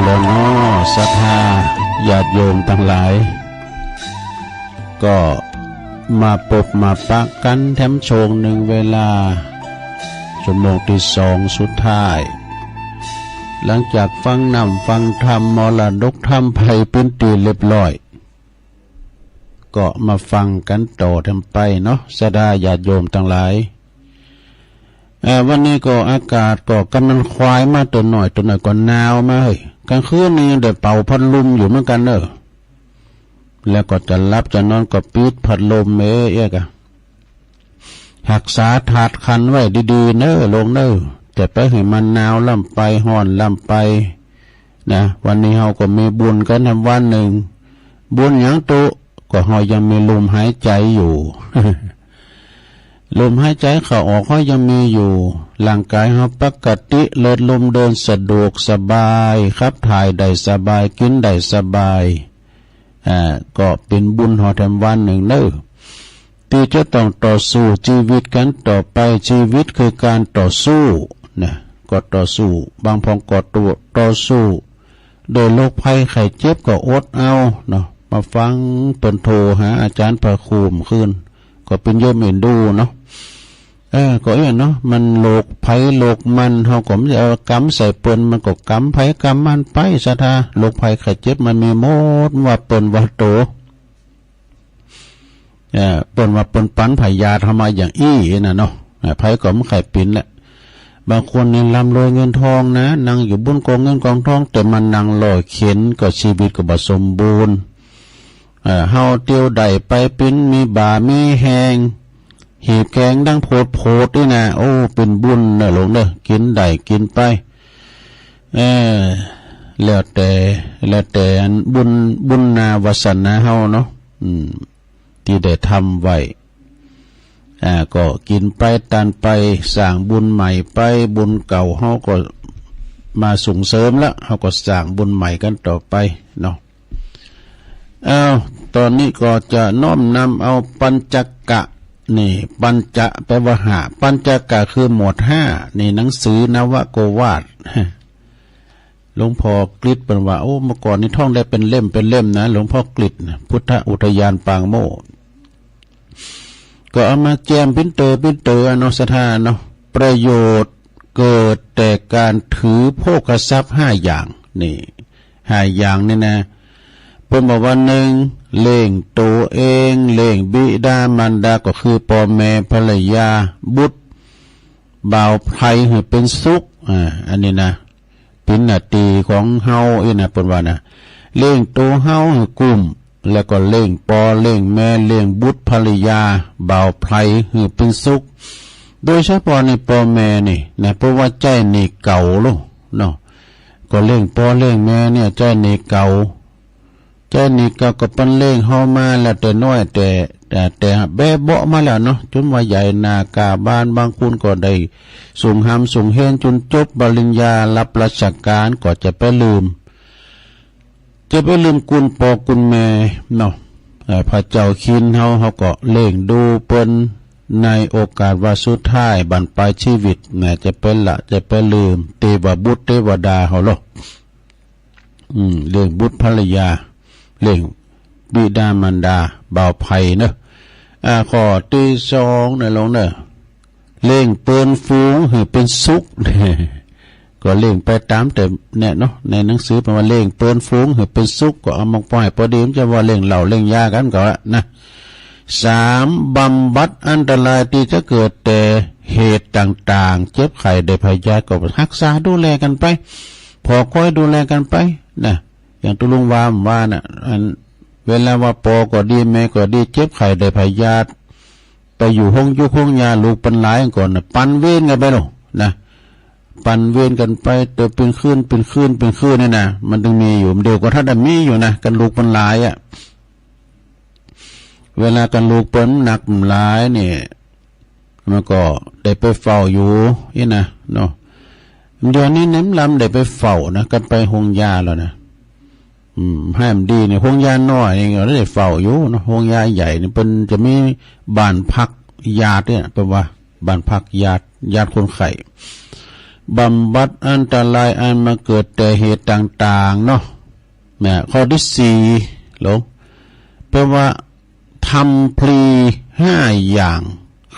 แล้วเนาะศรัทธาญาติโยมทั้งหลายก็มาปบมาปะกันแถมโชงหนึ่งเวลาชั่วโมงที่สองสุดท้ายหลังจากฟังนำฟังธรรมมรดกธรรมไผ่พื้นตีเรียบร้อยก็มาฟังกันต่อทำไปเนาะศรัทธาญาติโยมทั้งหลายวันนี้ก็อากาศก็กำลังควายมาตัวหน่อยก็หนาวมาเฮ้ยกลางคืนนี้ยังได้เป่าพัดลมอยู่เหมือนกันเนอะแล้วก็จะรับจะนอนก็ปิดพัดลมเอ๊ะกะหักษาถาดคันไว้ดีๆเนอะลงเนอะแต่ไปให้มันหนาวล่ำไปห้อนล่ำไปนะวันนี้เราก็มีบุญกันทำวันหนึ่งบุญอย่างตุก็เรายังมีลมหายใจอยู่ ลมหายใจเข้าออกเขายังมีอยู่ร่างกายเราปกติเลือดลมเดินสะดวกสบายครับถ่ายได้สบายกินได้สบายก็เป็นบุญหอแถมวันหนึ่งเนอะที่จะต้องต่อสู้ชีวิตกันต่อไปชีวิตคือการต่อสู้นะก็ต่อสู้บางพองก็ต่อสู้โดยโรคภัยไข้เจ็บก็อดเอาเนาะมาฟังเปิ่นโทรหาอาจารย์ประคูมขึ้นก็เป็นโยมเห็นดูเนาะก็เนาะมันโลกภัยโลกมันเฮาก็ไม่เอากำใส่เปิ้นมันก็กำภัยกำมันไปซะท่าโลกภัยไข้เจ็บมันมีหมดว่าเปิ้นว่าโตเปิ้นว่าเปิ้นปันไผยาทำมาอย่างอี้น่ะเนาะภัยก็มันไข้ปิ่นแหละบางคนนี่ร่ำรวยเงินทองนะนั่งอยู่บนกองเงินกองทองแต่มันนั่งลอยเข็นก็ชีวิตก็บ่สมบูรณ์เฮาเตียวใดไปปิ้นมีบ่ามีแหงหีบแกงดังโพดนี่นะโอ้เป็นบุญเนอะหลงเนอะกินได้กินไปแล้วแต่บุญนาวาสนาเฮาเนาะที่ได้ทำไว้ก็กินไปตานไปสร้างบุญใหม่ไปบุญเก่าเฮาก็มาส่งเสริมแล้วเฮาก็สร้างบุญใหม่กันต่อไปเนาะตอนนี้ก็จะน้อมนำเอาปัญจกะนี่ปัญจะแปลว่าหาปัญจกะคือหมวดห้านี่หนังสือนวโกวาทหลวงพ่อกฤษเป็นว่าโอ้เมื่อก่อนนี่ท่องได้เป็นเล่มนะหลวงพ่อกฤษพุทธอุทยานปางโมก็เอามาแจมพินเตอร์อนุสธาเนาะประโยชน์เกิดแต่การถือโภคทรัพย์5อย่างนี่5อย่างนี่นะเพิ่นบอกว่าหนึ่งเล่งตัวเองเล่งบิดามารดาก็คือพ่อแม่ภรรยาบุตรบ่าวไพรให้เป็นสุขอันนี้นะเป็นหน้าที่ของเฮานะเพิ่นว่านะเล่งตัวเฮาให้กุ้มแล้วก็เล่งปอเล่งแม่เล่งบุตรภรรยาบ่าวไพรให้เป็นสุขโดยเฉพาะในพ่อแม่นี่นะเพราะว่าใจนี่เก่าลูกเนาะก็เล่งปอเล่งแม่เนี่ยใจนี่เก่าใจนี่ก็เป็นเล่งเฮามาแล้วแต่น้อยแต่แบ่เบาะมาแล้วเนาะจนว่าใหญ่นากาบ้านบางคนก็ได้ส่งหำส่งเฮนจนจบปริญญารับราชการก็จะไปลืมกุลปอกุลแม่เนาะพระเจ้าคินเฮาก็เล่งดูเปิ้นในโอกาสว่าสุดท้ายบั้นปลายชีวิตแม้จะเป็นละจะไปลืมเทวบุตรเทวดาเฮาหรอกเรื่องบุตรภรรยาเรื่องบิดามารดาบ่าวไพรเนอะข้อที่สองเนี่ยลงเนอะเล่งเปิ้นฟูงให้เป็นสุขก็เล่งไปตามแต่เนี่ยเนาะในหนังสือแปลว่าเล่งเปิ้นฟูงให้เป็นสุขก็เอามาปล่อยพอดีมันจะว่าเล่งเหล่าเล่งยากันก็นะ3บำบัดอันตรายที่จะเกิดแต่เหตุต่างๆเจ็บไข้ได้พยาธิก็รักษาดูแลกันไปพอคอยดูแลกันไปนะอย่างตุลุงว่าน่ะเวลาว่าปอก็ดีแม่ก็ดีเจ็บไข้ได้พยาธิไปอยู่ห้องยาลูกปันหลายก่อนนะปันเว้นกันไปหรอกนะปันเว้นกันไปเติบเป็นคืนนี่นะมันต้องมีอยู่เดียวก็ถ้าได้มีอยู่นะกันลูกปันหลายเวลากันลูกเปิ้นหนักหลายเนี่ยมันก็ได้ไปเฝ้าอยู่นี่นะเนาะเดี๋ยวนี้น้ำลำได้ไปเฝ้านะกันไปห้องยาแล้วนะให้มันดีเนี่ยห้องยาน้อยนี่ก็ได้เฝ้าอยู่นะห้องยาใหญ่นี่เป็นจะมีบ้านพักญาติเนี่ยแปลว่าบ้านพักญาติคนไข้ บำบัดอันตรายอันมาเกิดแต่เหตุต่างๆเนาะแม่ข้อที่สี่หลงแปลว่าทำพลี5อย่าง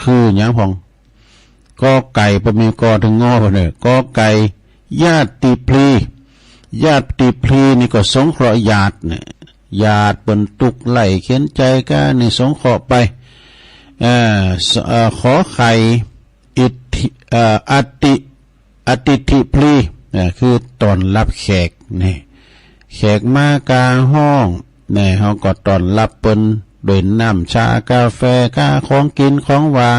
คืออย่างพองกอไก่บ่มีกอถึงงอบ่เนี่ยกอไก่ญาติพลีญาติพลีนี่ก็สงเคราะห์ญาติเนี่ยญาติเปิ้นตุกไล่เขียนใจก้านี่สงเคราะห์ไปขอไข่อติถิพลีคือตอนรับแขกนี่แขกมากาห้องนี่เฮาก็ตอนรับเปิ้นด้วยน้ำชากาแฟกาของกินของว่า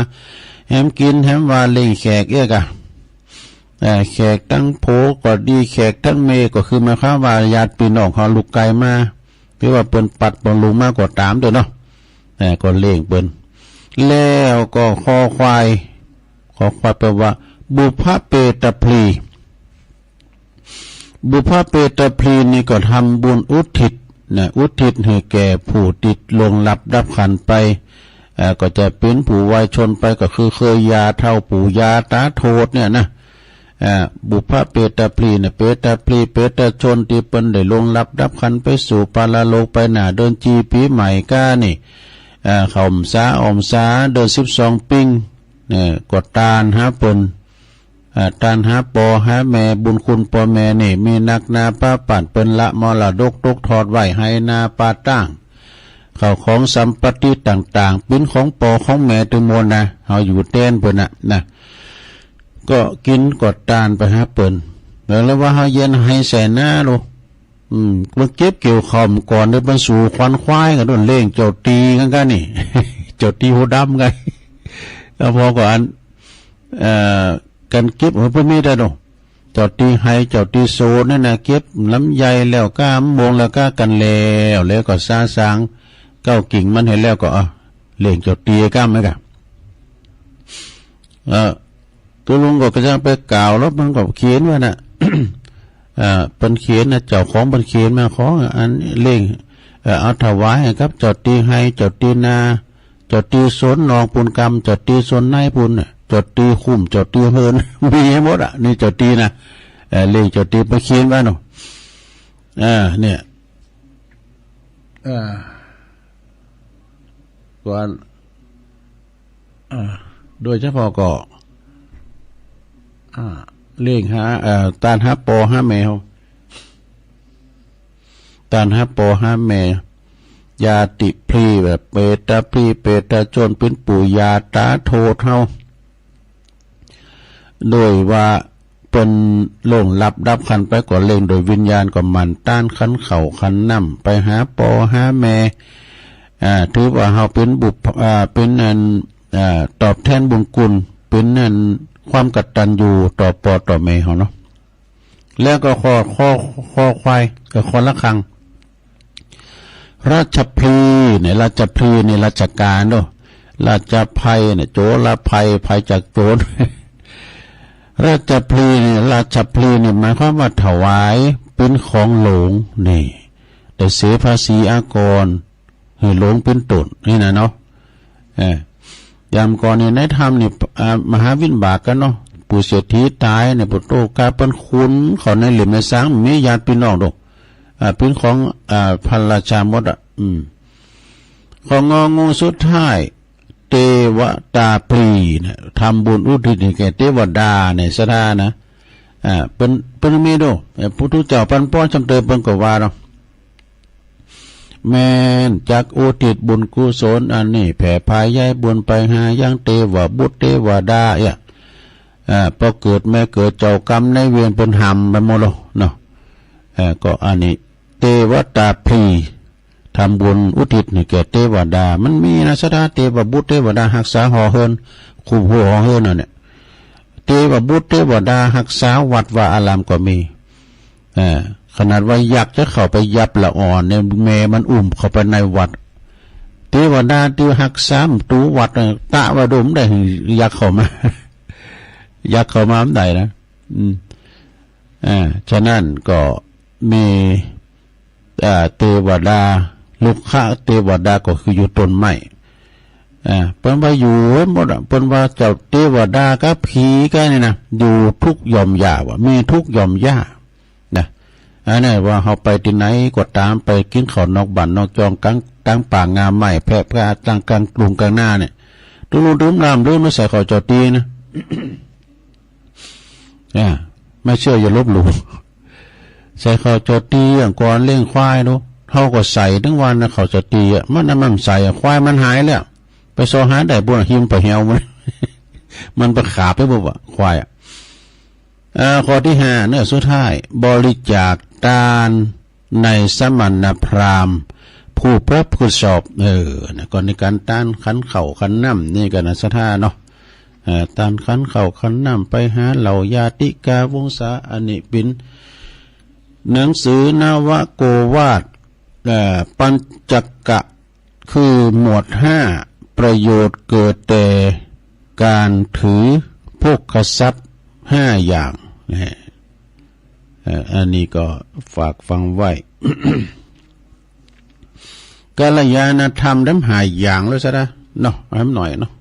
แฮมกินแฮมว่าเลี้ยงแขกเอ้อกะแขกทั้งโผก็ดีแขกทั้งเมก็คือหมายความว่าญาติพี่น้องเฮาลูกไกลมาหรือว่าเปิ้นปัดบ่ลุงมากกว่าตามตัวเนาะก็เลี้ยงเปิ้นแล้วก็คอควายแปลว่าบุพเปตพลีบุพเปตพลีนี่ก็ทำบุญอุทิศอุทิศให้แก่ผู้ติดลงรับดับขันไปก็จะเป็นผู้วัยชนไปก็คือเคยยาเท่าปู่ยาตาโทษเนี่ยนะบุพเปตพลีเนี่ยเปตพลีเปตชนที่เปิ้นได้ลงรับดับขันไปสู่ปาลโลกไปหน้าเดินจีปีใหม่ก้านี่เขาอมสาเดิน12ปิ้งกดตานหาเปิ้นตานหาปอหาแม่บุญคุณปอแม่นี่มีนักนาป้าปั่นเป็นละมรดกตกทอดไว้ให้นาปาตั้งเข้าของสัมปติต่างๆเป็นของปอของแม่ทุกมวลนะเฮาอยู่เต้นเปิ้นนะก็กินกดตานไปหาเปิ้นแล้วว่าเฮาเย็นให้ใส่หน้าโลมันเก็บเกี่ยวคอมก่อนได้บรรสู่ควันควายกันโดนเล่งเจ้าตีกันนี่ เจ้าตีหัวดำไงแล้วพอก่อนกันเก็บหัวพวกนี้ได้ดอกเจ้าตีไฮเจ้าตีโซนั่นนะเก็บลำไยแล้วก้ามมงแล้วก้ากันแล้วก็ซาสางเก้ากิ่งมันเห็นแล้วก็เล่งเจ้าตีก้ามไหมกันตัวลุงก็จะไปกล่าวแล้วมันก็เขียนว่าน่ะ เป็นเขียนนะเจ้าของเป็นเขียนมาของอันเล่งเอาถวายให้ครับเจ้าตีไฮเจ้าตีนาเจ้าตีสนนองปุนกรรมเจ้าตีสนนายปุนเจ้าตีคุ้มเจ้าตีเฮินมีให้หมดนี่เจ้าตีนะเล่งเจ้าตีไปเขียนว่าหนูเนี่ยก่อนโดยเฉพาะก็เลี้ยงหาตานหาปอหาแมวตานหาปอหาแมวยาติพลีแบบเปตาพลีเปตาจนเป็นปู่ยาตาโทเท่าโดยว่าเป็นลงรับดับขันไปก่อนเล่งโดยวิญญาณก็มันต้านขันเข่าขันน้ำไปหาปอหาแม่ถือว่าเฮาเป็นบุพเป็นอันตอบแทนบุญคุณเป็นอันความกตัญญูต่อปอต่อแม่เฮาเนาะแล้วก็ข้อควายกับข้อละคังราชพลีเนี่ยราชพลีนี่ราชการเนาะราชภัยเนี่ยโจรภัยจากโจร ราชพลีนี่ราชพลีนี่หมายความว่าถวายเป็นของหลวงนี่ได้เสียภาษีอากรให้หลวงเป็นตนนี่นะเนาะยามก่อนนี่ในธรรมนี่มหาวินบากกันเนาะปู่เศรษฐีตายในปุตโตกาเป็นคุณเขาในเหลี่ยมในสางมีญาติพี่น้องดอกเป็นของพันราชามดของงองูสุดท้ายเทวตาปลีเนี่ยทำบุญอุทิศให้แก่เทวดาในสถานะเป็นมีดูพุทธเจ้าปันป้อนจำเติมเพิ่นก็ว่าเนาะแม่นจากอุทิศบุญกุศลอันนี้แผ่พายย้ายบุญไปหายังเทวบุตรเทวดาพอเกิดแม่เกิดเจ้ากรรมในเวรเป็นหำไปหมดเนาะก็อันนี้เทวตาพลีทำบุญอุทิศให้แก่เทวดามันมีนะสถาเทวบุตรเทวดารักษาหอเฮินคุมหัวหอเฮินเนี่ยเทวบุตรเทวดารักษาวัดวาอารามก็มีขนาดว่ายักษ์จะเข้าไปยับละอ่อนเนี่ยแม่มันอุ้มเข้าไปในวัดเทวดาที่รักษาตูวัดตะว่าดุมได้ยักษ์เข้ามายักษ์เข้ามาไม่ได้นะฉะนั้นก็มีเทวดาลูกค้าเทวดาก็คืออยู่ต้นไม้ เปิ้นว่าอยู่หมดเปิ้นว่าเจ้าเทวดากับผีก็นี่นะอยู่ทุกหย่อมหญ้าว่ามีทุกหย่อมหญ้านะอันนี้ว่าเฮาไปที่ไหนก็ตามไปกินข้าวนอกบ้านนอกจองกลางป่างามไม้แพร่กลางกรุงกลางหน้าเนี่ยดื่มน้ำไม่ใส่ข้าวเจ้าตีนะ ไม่เชื่ออย่าลบหลู่ใส่ข้าวเจ้าตีอย่างก่อนเลี้ยงควายดูเฮาก็ใส่ทั้งวันนะข้าวเจ้าตีมันใส่ควายมันหายแล้วไปโซหาได้บ่หิมไปเหี่ยวมันไปขาไปบ่ควายข้อที่5เนื้อสุดท้ายบริจาคทานในสมณพราหมณ์ผู้พระผู้สอบนะก่อนในการต้านขันเข่าขันน้ำนี่กันนะสถาเนาะต้านขันเข่าขันน้ำไปหาเหล่าญาติกาวงศาอันนี้เป็นหนังสือนวโกวาทปัญจกะคือหมวด5ประโยชน์เกิดแต่การถือพวกกษัตริย์5อย่างอันนี้ก็ฝากฟังไว้ กัลยาณธรรมน้ำหายอย่างแล้วซะนะเนาะให้หน่อยเนาะ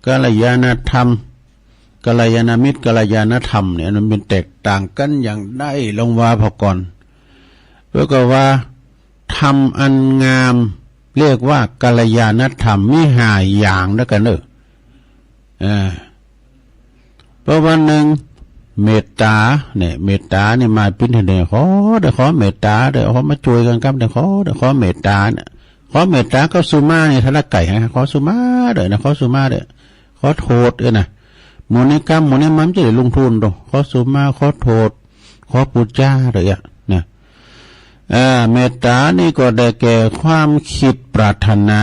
กัลยาณธรรมกัลยาณมิตรกัลยาณธรรมเนี่ยมันเป็นแตกต่างกันอย่างได้ลงว่าพอก่อนเพื่อก็ว่าธรรมอันงามเรียกว่ากัลยาณธรรมมีหายอย่างด้วยกันเพราะวันหนึ่งเมตตาเนี่ยเมตตาเนี่ยมาเป็นเดี๋ยวขอเมตตาเดี๋ยวขอมาช่วยกันครับเดี๋ยวขอเมตตาเนี่ยขอเมตตาก็สุมาเนี่ยทะละไก่ฮะขอสุมาเดี๋ยวนะขอสุมาเดี๋ยวขอโทษนะโมเนกรรมโมเนมันจะได้ลงทุนตรงขอสุมาขอโทษขอปุจจาเลยนะเมตตานี่ก็ได้แก่ความคิดปรารถนา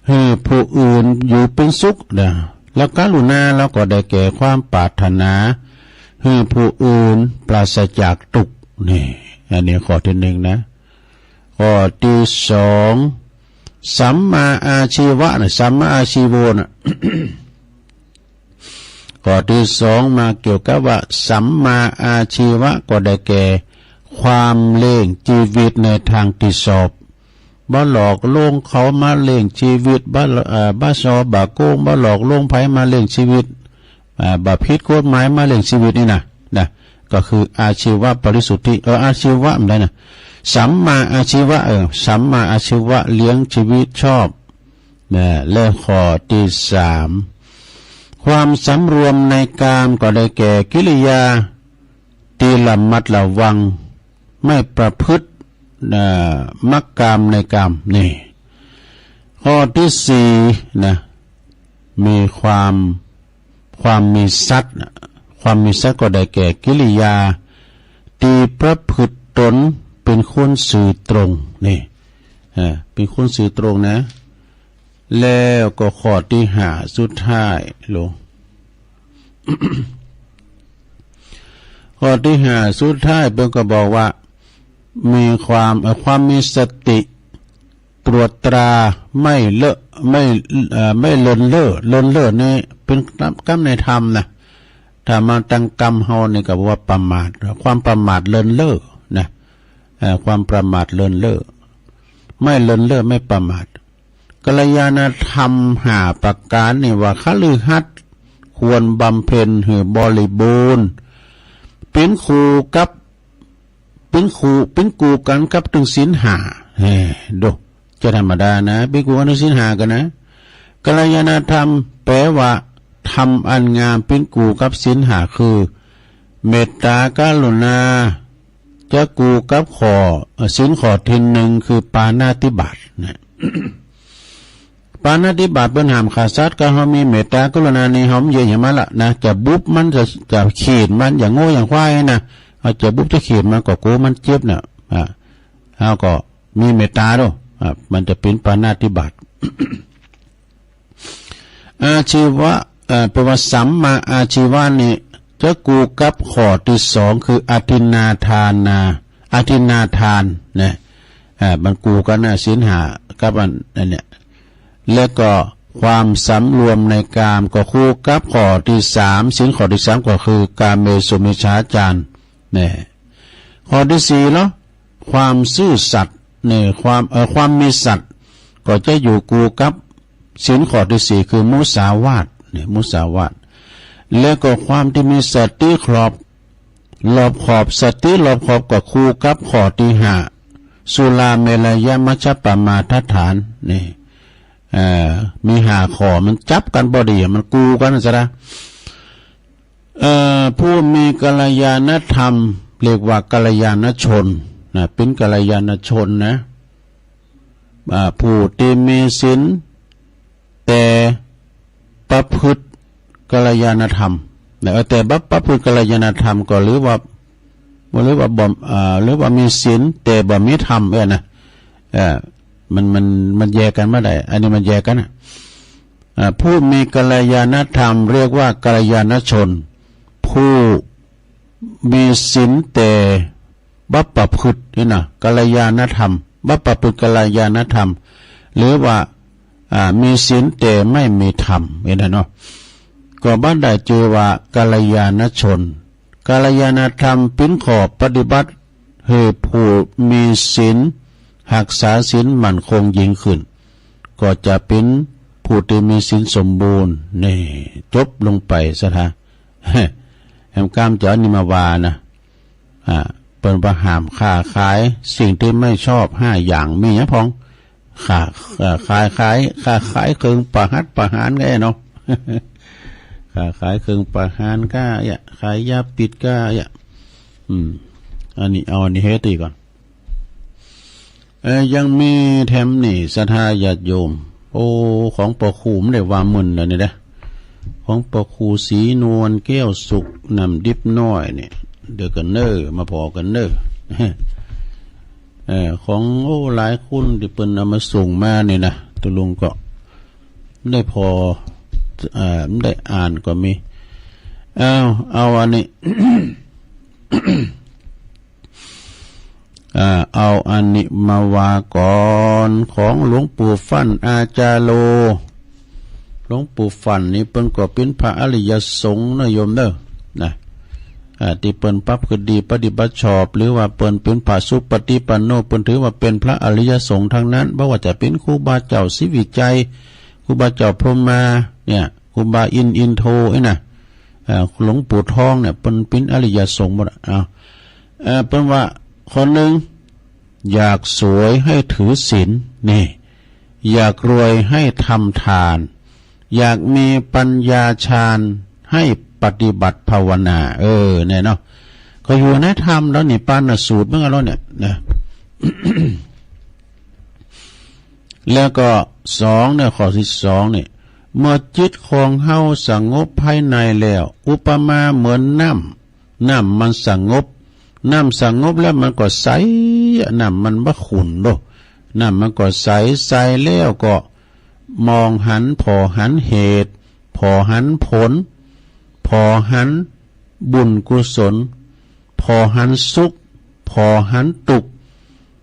ให้ผู้อื่นอยู่เป็นสุขนะแล้วกรุณาแล้วก็ได้แก่ความปรารถนาให้ผู้อื่นปราศจากทุกข์นี่อันนี้ข้อที่1นะข้อที่2สัมมาอาชีวะนะสัมมาอาชีโวนะ ข้อที่2มาเกี่ยวกับว่าสัมมาอาชีวะก็ได้แก่ความเลี้ยงชีวิตในทางที่ชอบบ่หลอกลวงเขามาเลี้ยงชีวิตบ่ซอบบ่โกงบ่หลอกลวงไผมาเลี้ยงชีวิตบ่ผิดกฎหมายมาเลี้ยงชีวิตนี่นะก็คืออาชีวะบริสุทธิอาชีวะมันได้นะสัมมาอาชีวะสัมมาอาชีวะเลี้ยงชีวิตชอบและข้อที่3ความสำรวมในกามก็ได้แก่กิริยาที่ระมัดระวังไม่ประพฤติมักกามในกามนี่ข้อที่4นะมีความมีสัตว์ความมีสัตว์ก็ได้แก่กิริยาที่ประพฤติตนเป็นคนสื่อตรงนี่เป็นคนสื่อตรงนะแล้วก็ข้อที่5สุดท้ายลง ข้อที่5สุดท้ายเพิ่นก็บอกว่ามีความมีสติตรวจตราไม่เลินเล่อนี่เป็นกรรมในธรรมนะถ้ามาตั้งกรรมเฮานี่ก็ว่าประมาทความประมาทเลินเล่อนะความประมาทเลินเล่อไม่เลินเล่อไม่ประมาทกัลยาณธรรม5ประการนี่ว่าคฤหัสถ์ควรบำเพ็ญให้บริบูรณ์เป็นคู่กันกับถึงศีล5ดูจะธรรมดานะเป็นคู่กันถึงศีล5กันนะกัลยาณธรรมแปลว่าทำอันงามเป็นคู่กับศีล5คือเมตตากรุณาจะคู่กับศีลข้อที่1คือปาณาติบาตนะ ปาณาติบาตเป็นห้ามฆ่าสัตว์ก็เฮามีเมตตากรุณานี่เฮาเยอะอย่างมันละนะจะบุบมันจะขีดมันอย่างโง่อย่างควายนะเอาจะบุบจะขีดมันก็โกมันเจ็บเนี่ยเฮาก็มีเมตตาด้วยมันจะเป็นปาณาติบาต อาชีวะแปลว่าสัมมาอาชีวะนี่จะกูกับข้อที่2คืออทินนาทานาอทินนาทานนะมันกูกันนะศีล5กับอันเนี่ยแล้วก็ความสำรวมในกามก็คู่กับข้อที่3ศีลข้อที่3ก็คือกามเมสุมิจฉาจารเนี่ยข้อที่4เนาะความซื่อสัตย์เนี่ยความมีสัตย์ก็จะอยู่กูกับ ศีลข้อที่สี่คือมุสาวาทเนี่ยมุสาวาทแล้วก็ความที่มีสติรอบขอบสติรอบขอบกับคู่กับข้อที่ห้าสุราเมรยมัชฌปมาทฐานนี่มีห้าข้อมันจับกันบ่ดีมันกูกันซะนะผู้มีกัลยาณธรรมเรียกว่ากัลยาณชนนะเป็นกัลยาณชนนะผู้ที่มีศีลแต่ประพฤติกัลยาณธรรมแต่ประพฤติกัลยาณธรรมก็หรือว่าบ่หรือว่ามีศีลแต่บ่มีธรรมนะมันแยกกันไม่ได้อันนี้มันแยกกันนะผู้มีกัลยาณธรรมเรียกว่ากัลยาณชนผู้มีศีลแต่บ่ประพฤตินี่นะกัลยาณธรรมบ่ประพฤติกัลยาณธรรมหรือว่ามีศีลแต่ไม่มีธรรมเนาะก็บ้านได้เจอว่ากัลยาณชนกัลยาณธรรมเป็นข้อปฏิบัติให้ผู้มีศีลรักษาศีลมั่นคงยิ่งขึ้นก็จะเป็นผู้ที่มีศีลสมบูรณ์นี่จบลงไปซะท่าแห่งกามจะนิมาวานะเปิ้นประหามค้าขายสิ่งที่ไม่ชอบห้าอย่างมีหยังพ้องค้าขายเครื่องประหารไงเนาะค้าขายเครื่องประหารก็ขายยาปิดก็อันนี้เอาอันนี้เฮ็ดดีก่อนยังมีแถมนี่ศรัทธาญาติโยมโอ้ของปอคูมได้ว่ามึนแล้วนี่เด้ของปอคูสีนวลแก้วสุกน้ำดิบน้อยเนี่ยเดี๋ยวกันเนอมาพอกันเนอของหลายคุณที่เปิ้นเอามาส่งมานี่นะตุลุงก็ได้พอได้อ่านก็มีเอาอันนี้ เอาอันนี้มาว่าก่อนของหลวงปู่ฟั่นอาจารโลหลวงปู่ฟั่นนี่เปิ้นก็เป็นพระอริยสงฆ์นะโยมเด้อนะที่เปิ้นปั๊บคือดีปฏิบัติชอบหรือว่าเปิ้นเป็นพระสุปฏิปันโนเปิ้นถือว่าเป็นพระอริยสงฆ์ทั้งนั้นบ่ว่าจะเป็นครูบาเจ้าศิวิจัยครูบาเจ้าพรหมาเนี่ยครูบาอินโทน่ะหลวงปู่ทองเนี่ยเป็นอริยสงฆ์หมดเปิ้นว่าคนหนึ่งอยากสวยให้ถือศีลนี่อยากรวยให้ทำทานอยากมีปัญญาฌานให้ปฏิบัติภาวนาเนี่ยเนาะก็อยู่ในธรรมแล้วนี่ปานสูตรเมื่อแล้วเนี่ยนะ แล้วก็สองเนี่ยข้อที่สองเนี่ยเมื่อจิตของเฮาสงบภายในแล้วอุปมาเหมือนน้ำมันสงบน้ำสงบแล้วมันก็ใสน้ำมันบ่ขุ่นโลน้ำมันก็ใสแล้วก็มองหันพอหันเหตุพอหันผลพอหันบุญกุศลพอหันสุขพอหันตุก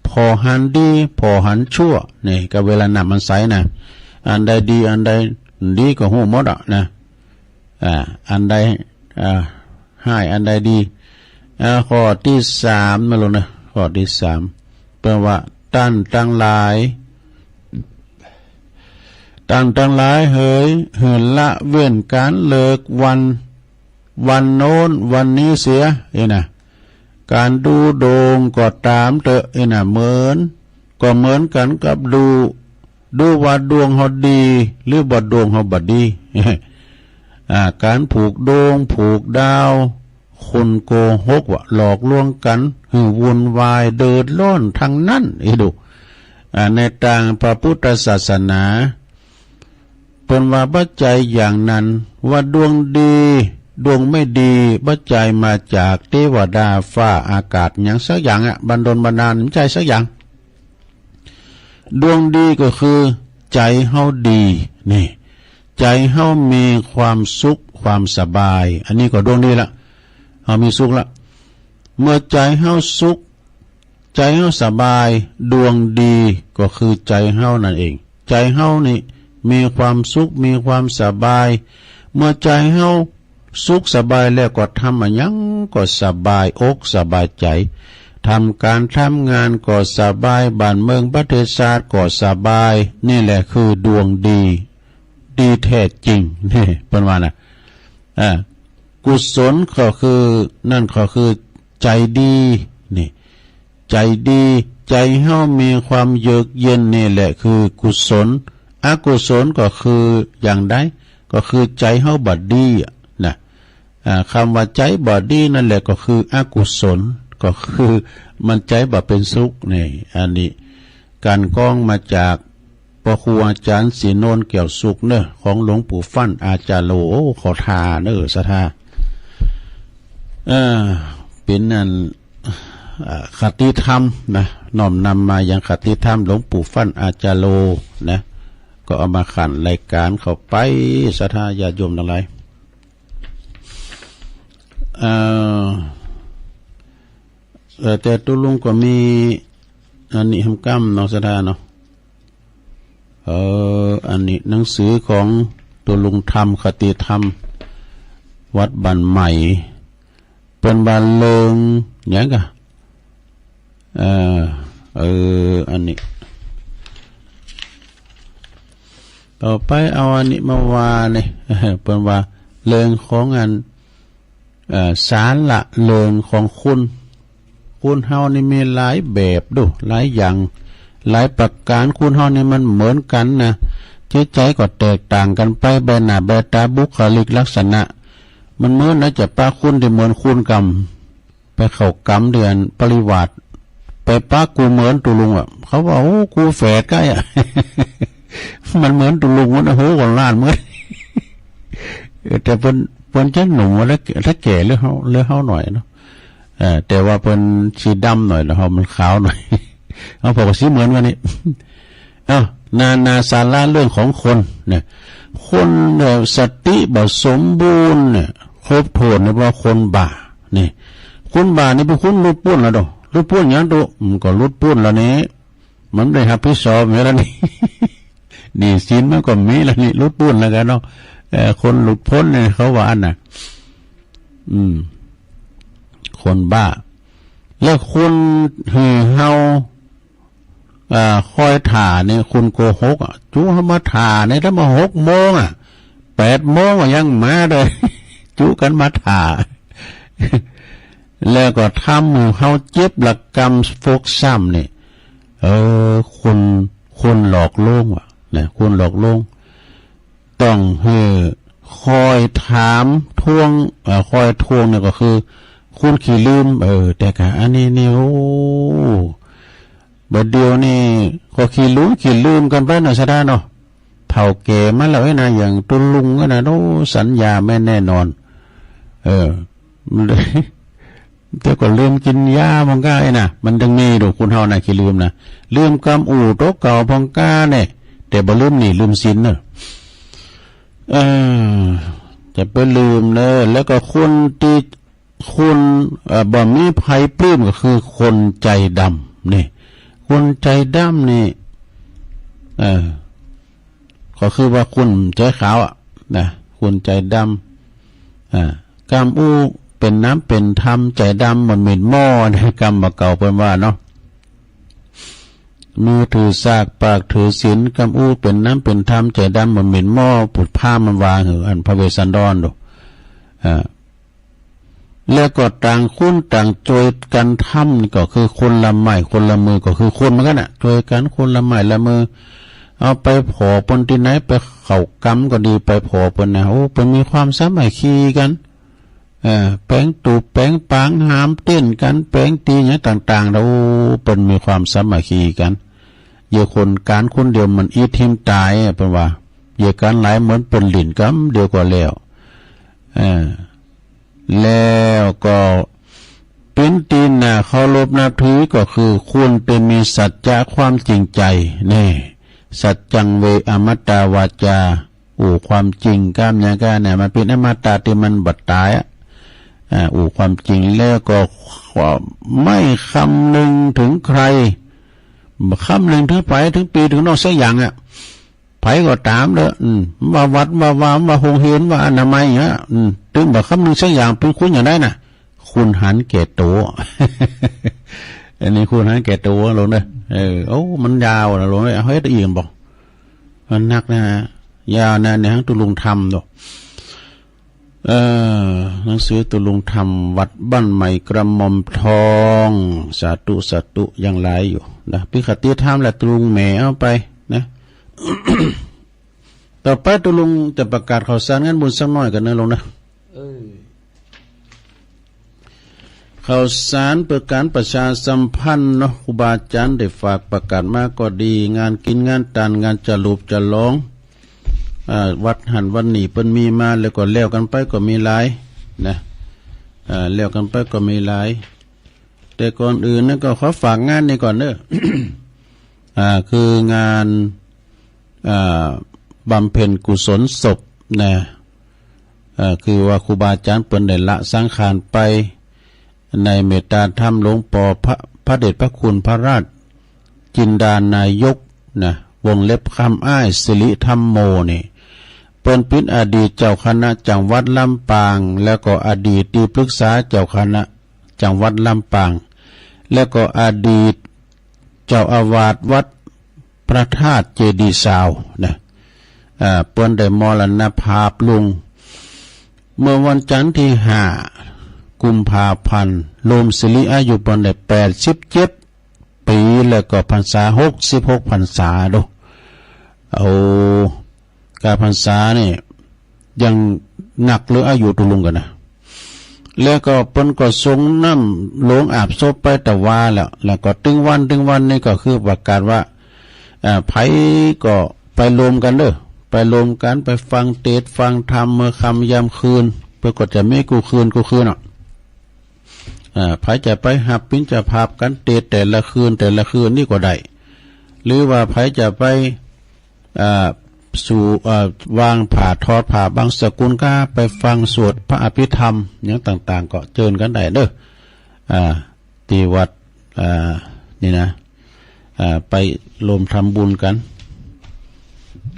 พอหันดีพอหันชั่วนี่ก็เวลาน้ำมันใสนะอันใดดีอันใดดีก็หูหมดนะอันใดให้อันใดดีข้อที่สามมาลงนะข้อที่สามแปลว่าตั้งหลายเหินละเว้นการเลิกวันโน้นวันนี้เสียนะการดูโด่งก็ตามเถอะนะเหมือนกันกับดูว่าดวงเฮาดีหรือบ่ดวงเฮาบ่ดี การผูกโด่งผูกดาวคนโกหกว่าหลอกลวงกันวุ่นวายเดือดร้อนทั้งนั้นดูในทางพระพุทธศาสนาเป็นว่าปัจจัยอย่างนั้นว่าดวงดีดวงไม่ดีปัจจัยมาจากเทวดาฟ้าอากาศอย่างสักอย่างบันดลบันดาลใจสักอย่างดวงดีก็คือใจเฮาดีนี่ใจเฮามีความสุขความสบายอันนี้ก็ดวงดีละเฮามีสุขละเมื่อใจเฮาสุขใจเฮาสบายดวงดีก็คือใจเฮานั่นเองใจเฮานี่มีความสุขมีความสบายเมื่อใจเฮาสุขสบายแล้วก็ทำอะไรยังก็สบายอกสบายใจทำการทำงานก็สบายบ้านเมืองประเทศชาติก็สบายนี่แหละคือดวงดี ดีแท้จริงนี่เป็นว่านะกุศลก็คือนั่นก็คือใจดีนี่ใจดีใจเฮามีความเยือกเย็นนี่แหละคือกุศลอกุศลก็คืออย่างใดก็คือใจเฮาบ่ดีนะคำว่าใจบ่ดีนั่นแหละก็คืออกุศลก็คือมันใจบ่เป็นสุขนี่อันนี้การก้องมาจากพระครูอาจารย์ศรีโนนเกี่ยวสุขเนอะของหลวงปู่ฟั่นอาจารย์โลโอ้ขอทาเนอะสะทาเป็นนั่นคติธรรมนะน้อมนำมาอย่างคติธรรมหลวงปู่ฟั่นอาจารย์โลนะก็เอามาขันรายการเข้าไปสะทาญาติโยมทั้งหลายแต่ตุลุงก็มีอันนี้ทำกรรมเนาะสะทาเนาะอันนี้หนังสือของตัวลุงธรรมคติธรรมวัดบันใหม่เป็นบานเลิงอย่างกะอันนี้ต่อไปเอาอันนี้มาวาเนี่ยเป็นว่าเลิงของอันสารละเลิงของคุณเฮานี่มีหลายแบบดูหลายอย่างหลายประการคุณเฮานี่มันเหมือนกันนะจิตใจก็แตกต่างกันไปใบหน้าใบตาบุคลิกลักษณะมันเหมือนนะจะป้าคุณที่เหมือนคุณกรรมไปเข้ากรรมเดือนปริวาสไปป้ากูเหมือนตุลุงเขาว่าโอ้กูแฝดใกล้มันเหมือนตุลุงมันโหกว่าล้านเหมือนแต่เป็นเจ้าหนุ่มแล้วถ้าแก่เลือเขาหน่อยเนาะแต่ว่าเป็นสีดำหน่อยแล้วเขามันขาวหน่อยเอาพอสีเหมือนกันนี่นาสาระเรื่องของคนเนี่ยคนเนี่ยสติบ่สมบูรณ์เนี่ยครบถ้วนเนี่ยว่าคนบ้านี่คนบ้านี่เป็นคนรุดปุ้นแล้วดอกรุดปุ้นอย่างตัวก็รุดปุ้นแล้วนี้มันได้ครับพี่สอบอย่างนี้นี่ศีลมันก็มีแล้วนี่รุดปุ้นแล้วกันเนาะคนหลุดพ้นเนี่ยเขาว่าอันน่ะคนบ้าแล้วคนเฮาคอยถ่าเนี่ยคุณโกหกจูเขามาถ่าเนี่ยถ้ามา6 โมง8 โมงยังมาเลยจูกันมาถ่าแล้วก็ทำเขาเจ็บหลักกรรมฟกซ้ำเนี่ยคนหลอกลวงเนี่ยคนหลอกลวงต้องคอยถามทวงคอยทวงเนี่ยก็คือคุณขี้ลืมแต่กะอันนี้เนี่ยโอ้บัดเดียวนี่ก็ขี้ลืมกันไปหน่อยซะได้เนาะเฒ่าแก่มาแล้วนะอย่างตุลุงก็นะโอ้สัญญาไม่แน่นอนแต่ก็ลืมกินยาพองก้าน่ะมันต้องมีดูคุณเฮาน่ะขี้ลืมนะลืมกรรมโต๊ะเก่าพองก้าเนี่ยแต่บ่ลืมนี่ลืมศีลเนอะจะไปลืมเนอะแล้วก็คนที่คนบ่มีภัยปลื้มก็คือคนใจดำนี่คนใจดำนี่ก็คือว่าคุณใจขาวนะคุณใจดำกรรมเป็นน้ำเป็นธรรมใจดำมันเหม็นหม้อในกรรมมาเก่าเป็นว่าเนาะมือถือซากปากถือศีลกรรมเป็นน้ำเป็นธรรมใจดำมันเหม็นหม้อปุดผ้ามันวางอันพระเวสสันดรดูแล้วก็ต่างคุณต่างโจยกันทำก็คือคนละไม้คนละมือก็คือคนเหมือนกันโจยกันคนละไม้ละมือเอาไปผอปนที่ไหนไปเข่ากรรมก็ดีไปผอปนนะเป็นมีความสามัคคีกันแป้งตูแป้งปางหามเต้นกันแป้งตีอย่างต่างๆเราเป็นมีความสามัคคีกันเยอะคนการคนเดียวมันอีทิมตายเป็นว่าเยอะการหลายเหมือนเป็นหลินกัมเดียวกว่าแล้วแล้วก็เป็นตีนนะเคารพนับถือก็คือควรเป็นมีสัจจะความจริงใจนี่สัจจังเวอมตตาวาจาความจริงกล้ามเนื้อกล้าเนี่ยมันเป็นอมตะที่มันบัดตายความจริงแล้วก็ไม่คำนึงถึงใครคำนึงถึงไปถึงปีถึงนอกสักอย่างไผก็ตามเด้อว่าวัดว่าโรงเรียนว่าอนามัยถึงแบบคำนึงสักอย่างเป็นคุณอย่างได้น่ะคุณหันแก่ตัวอันนี้คุณหันแก่ตัวลงเด้อมันยาวนะลงเลยเฮ้ยตะเอียงบอกมันนักนะ ยาวนะในห้างตุลุงธรรมดอกหนังสือตุลุงธรรมวัดบ้านใหม่กระหม่อมทองสาธุยังหลายอยู่นะพิคติธรรมและตุลุงแหมเอาไปนะ ต่อไปตุลุงจะประกาศข่าวสารงานบุญสักหน่อยกันนะลงนะข่าวสารเพื่อการประชาสัมพันธ์เนาะครูบาอาจารย์ได้ฝากประกาศมาก็ดีงานกินงานตานงานจะลูบจะร้องวัดหันวันนี้เปิ้นมีมาแล้วก็แล้วกันไปก็มีหลายนะแล้วกันไปก็มีหลายแต่ก่อนอื่นนั่นก็ขอฝากงานนี้ก่อนเด้อคืองานบำเพ็ญกุศลศพนะคือว่าครูบาอาจารย์เปิ้นได้ละสังขารไปในเมตตาธรรมหลวงปอพระเดชพระคุณพระราชจินดานายกนะวงเล็บคำอ้ายสิริธรรมโมนี่เป็นปิณอดีตเจ้าคณะจังหวัดลำปางแล้วก็อดีตที่ปรึกษาเจ้าคณะจังหวัดลำปางแล้วก็อดีตเจ้าอาวาสวัดพระธาตุเจดีย์สาวนะเปิ้นได้มรณภาพลงเมื่อวันจันทร์ที่5 กุมภาพันธ์รวมสิริอายุเปิ้นได้87 ปีแล้วก็พรรษา66 พรรษาดูเอาการพรรษานี่ยังหนักหรืออายุตุลุงกันนะแล้วก็เปิ้นก็ทรงน้ำหลวงอาบศพไปแต่ว่าแล้วก็ตึงวันนี่ก็คือประกาศว่าไผก็ไปรวมกันเด้อไปรวมกันไปฟังเทศน์ฟังธรรมเมื่อค่ำยามคืนเพื่อก็จะไม่กูคืนเนาะไผจะไปหับปิ้นจะพาบกันเทศน์แต่ละคืนนี่ก็ได้หรือว่าไผจะไปสู่วางผ่าทอดผ่าบางสกุลก็ไปฟังสวดพระอภิธรรมอย่างต่างๆก็เจิญกันได้เด้อที่วัดนี่นะไปรวมทำบุญกัน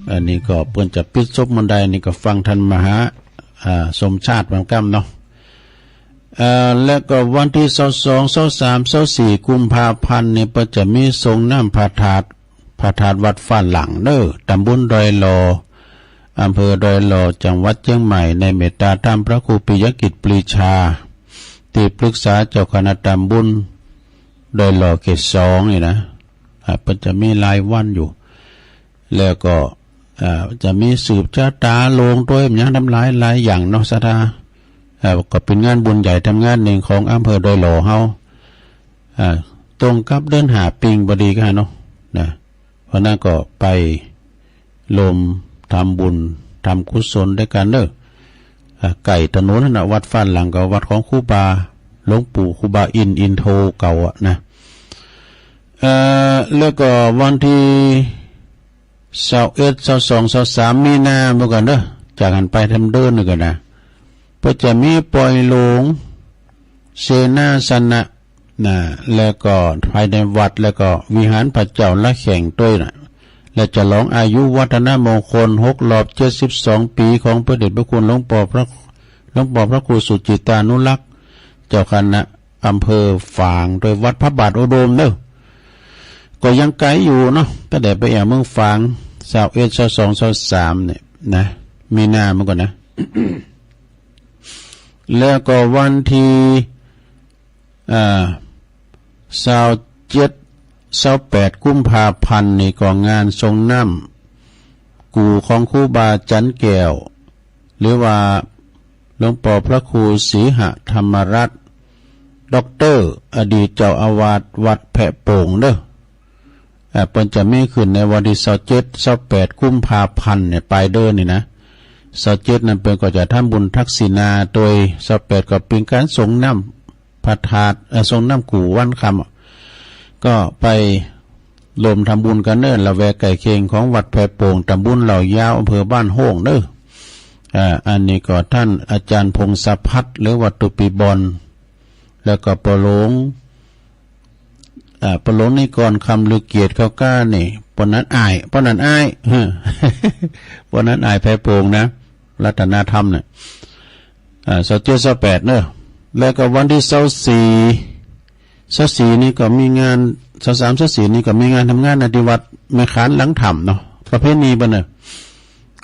อันนี้ก็เพิ่นจะปิดศพมันได้นี่ก็ฟังท่านมหาสมชาติบางกำเนาะแล้วก็วันที่22 23 24 กุมภาพันธ์นี่เพิ่นจะมีทรงน้ำพระธาตุวัดฟ้าหลังเด้อตำบลดอยหลออำเภอดอยหลอจังหวัดเชียงใหม่ในเมตตาธรรมพระครูปิยกิจปรีชาที่ปรึกษาเจ้าคณะตำบลดอยหลอเขต2นี่นะเพิ่นจะมีรายวันอยู่แล้วก็จะมีสืบชะตาลงด้วยอย่างทำหลายอย่างเนาะสถาก็เป็นงานบุญใหญ่ทำงานหนึ่งของอำเภอดอยหลอเฮาตรงกับเดินหาปิงบดีกันเนาะนะเพราะนั้นก็ไปลมทำบุญทำกุศลด้วยกันเด้อไก่ถนนน่ะวัดฟ้าหลังกับวัดของครูบาหลวงปู่ครูบาอินโทเก่าอ่ะนะแล้วก็วันที่21 22 23 มีนาเหมือนกันเด้อจากกันไปทำเดินนึงกันนะเพื่อจะมีปล่อยหลวงเสนาสนะแล้วก็ภายในวัดแล้วก็วิหารพระเจ้าละแข่งด้วยนะและจะร้องอายุวัฒนมงคล6 รอบ 72 ปีของพระเดชพระคุณหลวงปอพระครูสุจิตานุรักษ์เจ้าคณะอำเภอฝางโดยวัดพระบาทอุดมเด้อก็ยังไกลอยู่เนาะตั้งแต่ไปเมืองฝาง21 22 23เนี่ยนะมีนาเมื่อก่อนนะ แล้วก็วันที่27-28 กุมภาพันธ์นี่ก็งานทรงน้ำกูของครูบาจันแก้วหรือว่าหลวงปู่พระครูศรีหธรรมรัตน์ด็อกเตอร์อดีตเจ้าอาวาสวัดแพะโป่งเด้อเปิ้นจะมีขึ้นในวันที่27-28 กุมภาพันธ์เนี่ยปลายเดือนนี่นะ27นั้นเปิ้นก็จะทำบุญทักษิณาโดย28ก็เป็นการส่งน้ำพระธาตุส่งน้ำกูวันคำก็ไปรวมทำบุญกันเด้อละแวกไก่เคียงของวัดแพโป่งตำบลเหล่ายาวอำเภอบ้านโฮ่งเด้ออันนี้ก็ท่านอาจารย์พงศพัฒน์หรือวัดตุปีบอลแล้วก็ปะหลงนี่ก่อนคำลือเกียรติเขาก้านี่ปนนั้นอายปนนั้นอายแพโป่งนะรัตนธรรมเนี่ย27-28เนอะแล้วก็วันที่24นี่ก็มีงาน23-24นี่ก็มีงานทำงานในที่วัดแม่ขานหลังถ้ำเนาะประเพณีบ่เนี่ย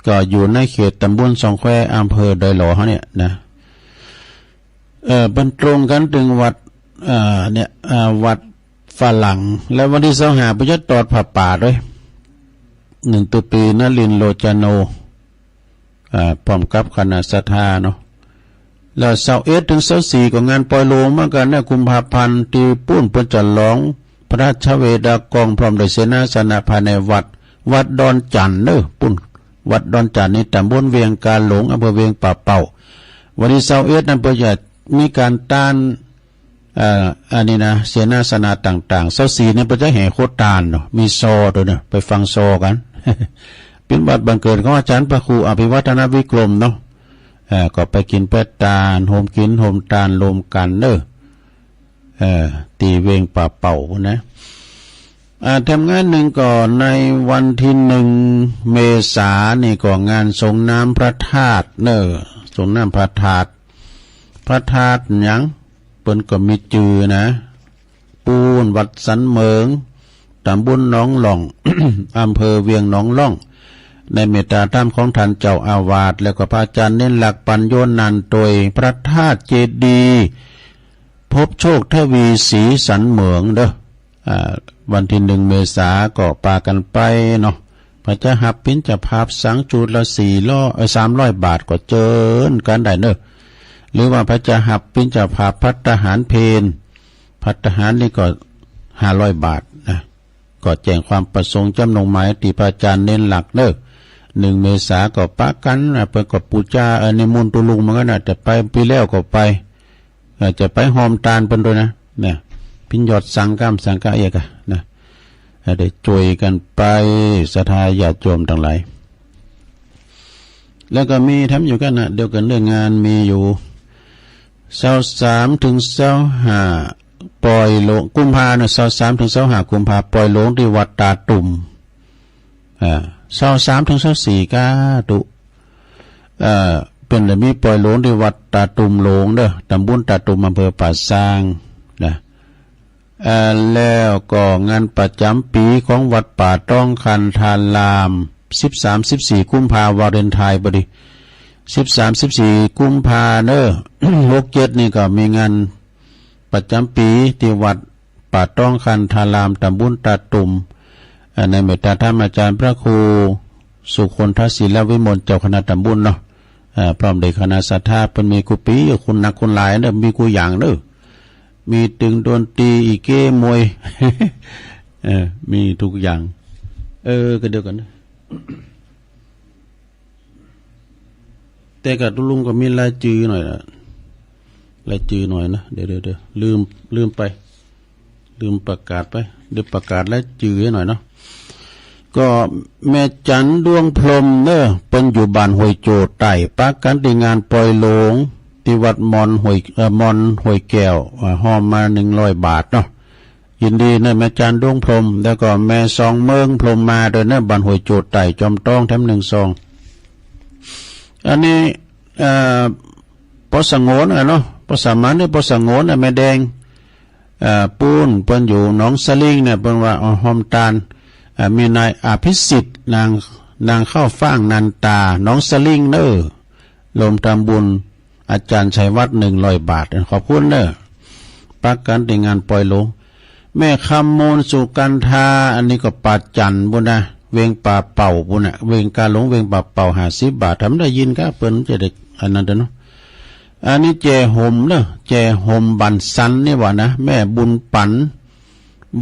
ก็อยู่ในเขตตำบลสองแควอำเภอดอยหลอเขาเนี่ยนะบรรตรงกันถึงวัดเนี่ยวัดฝรั่งแล้ววันที่25ประยัดตอดผ้าป่าด้วย1ตุปีนลินโลจาโนพร้อมกับคณะศรัทธาเนาะแล้ว21ถึง24ก็งานปล่อยโลงเหมือนกันนะกุมภาพันธ์ที่ปุ้นเพิ่นจะร้องพระราชเวดากองพร้อมด้วยเสนาสนะภายในวัดดอนจันทร์เด้อปุ้นวัดดอนจันทร์นี่ตำบลเวียงกาหลงอำเภอเวียงป่าเป่าวันที่21นั้นเพิ่นจะมีการต้านอันนี้นะเสนาสนะต่างๆ24เนี่ยเพิ่นจะแห่โคตรตานเนาะมีโซด้วยเนาะไปฟังโซกัน เป็นบัดบังเกิดของอาจารย์พระครูอภิวัฒนวิกรมเนาะก็ไปกินเป็ดตาลโฮมกินโฮมตาลรวมกันเด้อตีเวงป่าเป่านะทำงานหนึ่งก่อนในวันที่1 เมษายนนี่ก็งานส่งน้ำพระธาตุเด้อส่งน้ำพระธาตุหยังเปิ้นก็มีจื่อนะปูนวัดสันเหมิงตำบลหนองหล่อง อำเภอเวียงหนองล่องในเมตตาธรรมของท่านเจ้าอาวาสแล้วก็พระอาจารย์เน้นหลักปัญโยนันต์โดยพระธาตุเจดีย์พบโชคทวีศรีสันเหมืองเด้อวันที่1 เมษายนก็ปากันไปเนาะพระเจ้าหับปิ้นจะภาพสังจุดละ300 บาทก็เจิญกันได้เด้อหรือว่าพระเจ้าหับปิ้นจะภาพพัฒหารเพนพัฒหารนี่ก็500 บาทนะก็แจ้งความประสงค์จำนงหมายที่พระอาจารย์เน้นหลักเด้อ1 เมษายนก็ปะกันเพิ่นก็ปูจาในมนต์ตุลุงมันก็น่าจะไปปีแล้วก็ไปจะไปหอมตาลเพิ่นด้วยนะเนี่ยพิญยอดสังกะเอกนะได้ช่วยกันไปศรัทธาญาติโยมทั้งหลายแล้วก็มีทำอยู่กันนะเดียวกันเรื่องงานมีอยู่23ถึง25ปล่อยโลงกุมภาเนี่ย23ถึง25กุมภาปล่อยโลงที่วัดตาตุ่ม23ถึง24กาตุเป็นได้มีปล่อยโลงที่วัดตาตุ่มโลงเด้อตำบลตาตุ่มอำเภอป่าซางนะแล้วก็งานประจำปีของวัดป่าต้องคันทาราม13-14กุมภาวาเลนไทน์พอดี13-14กุมภาเด้อ 6-7นี่ก็มีงานประจำปีที่วัดป่าต้องคันทารามตำบลตาตุ่มในเมตตาธรรมอาจารย์พระครูสุคนทศิลวิมลเจ้าคณะตำบลเนาะพร้อมด้วยคณะศรัทธาเพิ่นมีกุปีคุณนักคุณหลายเด้อมีกูอย่างเด้อมีตึงดนตรีอีเก้มวย มีทุกอย่างก็เดียวกันนะ แต่กับลุงก็มีรายจื่อหน่อยนะรายจื่อหน่อยนะเดี๋ยวลืมไปลืมประกาศไปเดี๋ยวประกาศรายจื่อให้หน่อยเนาะก็แม่จันดวงพรหมเด้อเปิ้นอยู่บ้านห้วยโจดใต้ปากกันที่งานปล่อยโลงที่วัดมอนห้วยแก้วหอมมา100 บาทเนาะยินดีนะแม่จันดวงพรหมแล้วก็แม่ซองเมืองพรหมมาเด้อนะบ้านห้วยโจดใต้จอมต้องแถม1 ซองอันนี้ปอสงวนเนาะปอสามัญหรือปอสงวนแม่แดงปูนเปิ้นอยู่หนองสลิงเนี่ยเปิ้นว่าหอมตาลมีนายอภิสิทธิ์นางเข้าฟ้างนันตาน้องสลิงเด้อลมทำบุญอาจารย์ชัยวัฒน์100 บาทขอบคุณเด้อปักกันที่งานปล่อยโลงแม่คำมูลสุกันทาอันนี้ก็ปาจันบุญนะเวงป่าเป่าบุญนะเวงกาหลงเวงป่าเป่า50 บาททำได้ยินก็เปิ้นจะได้อันนั้นเด้อเนาะอันนี้แจห่มเด้อแจห่มบันสันนี่ว่านะแม่บุญปัน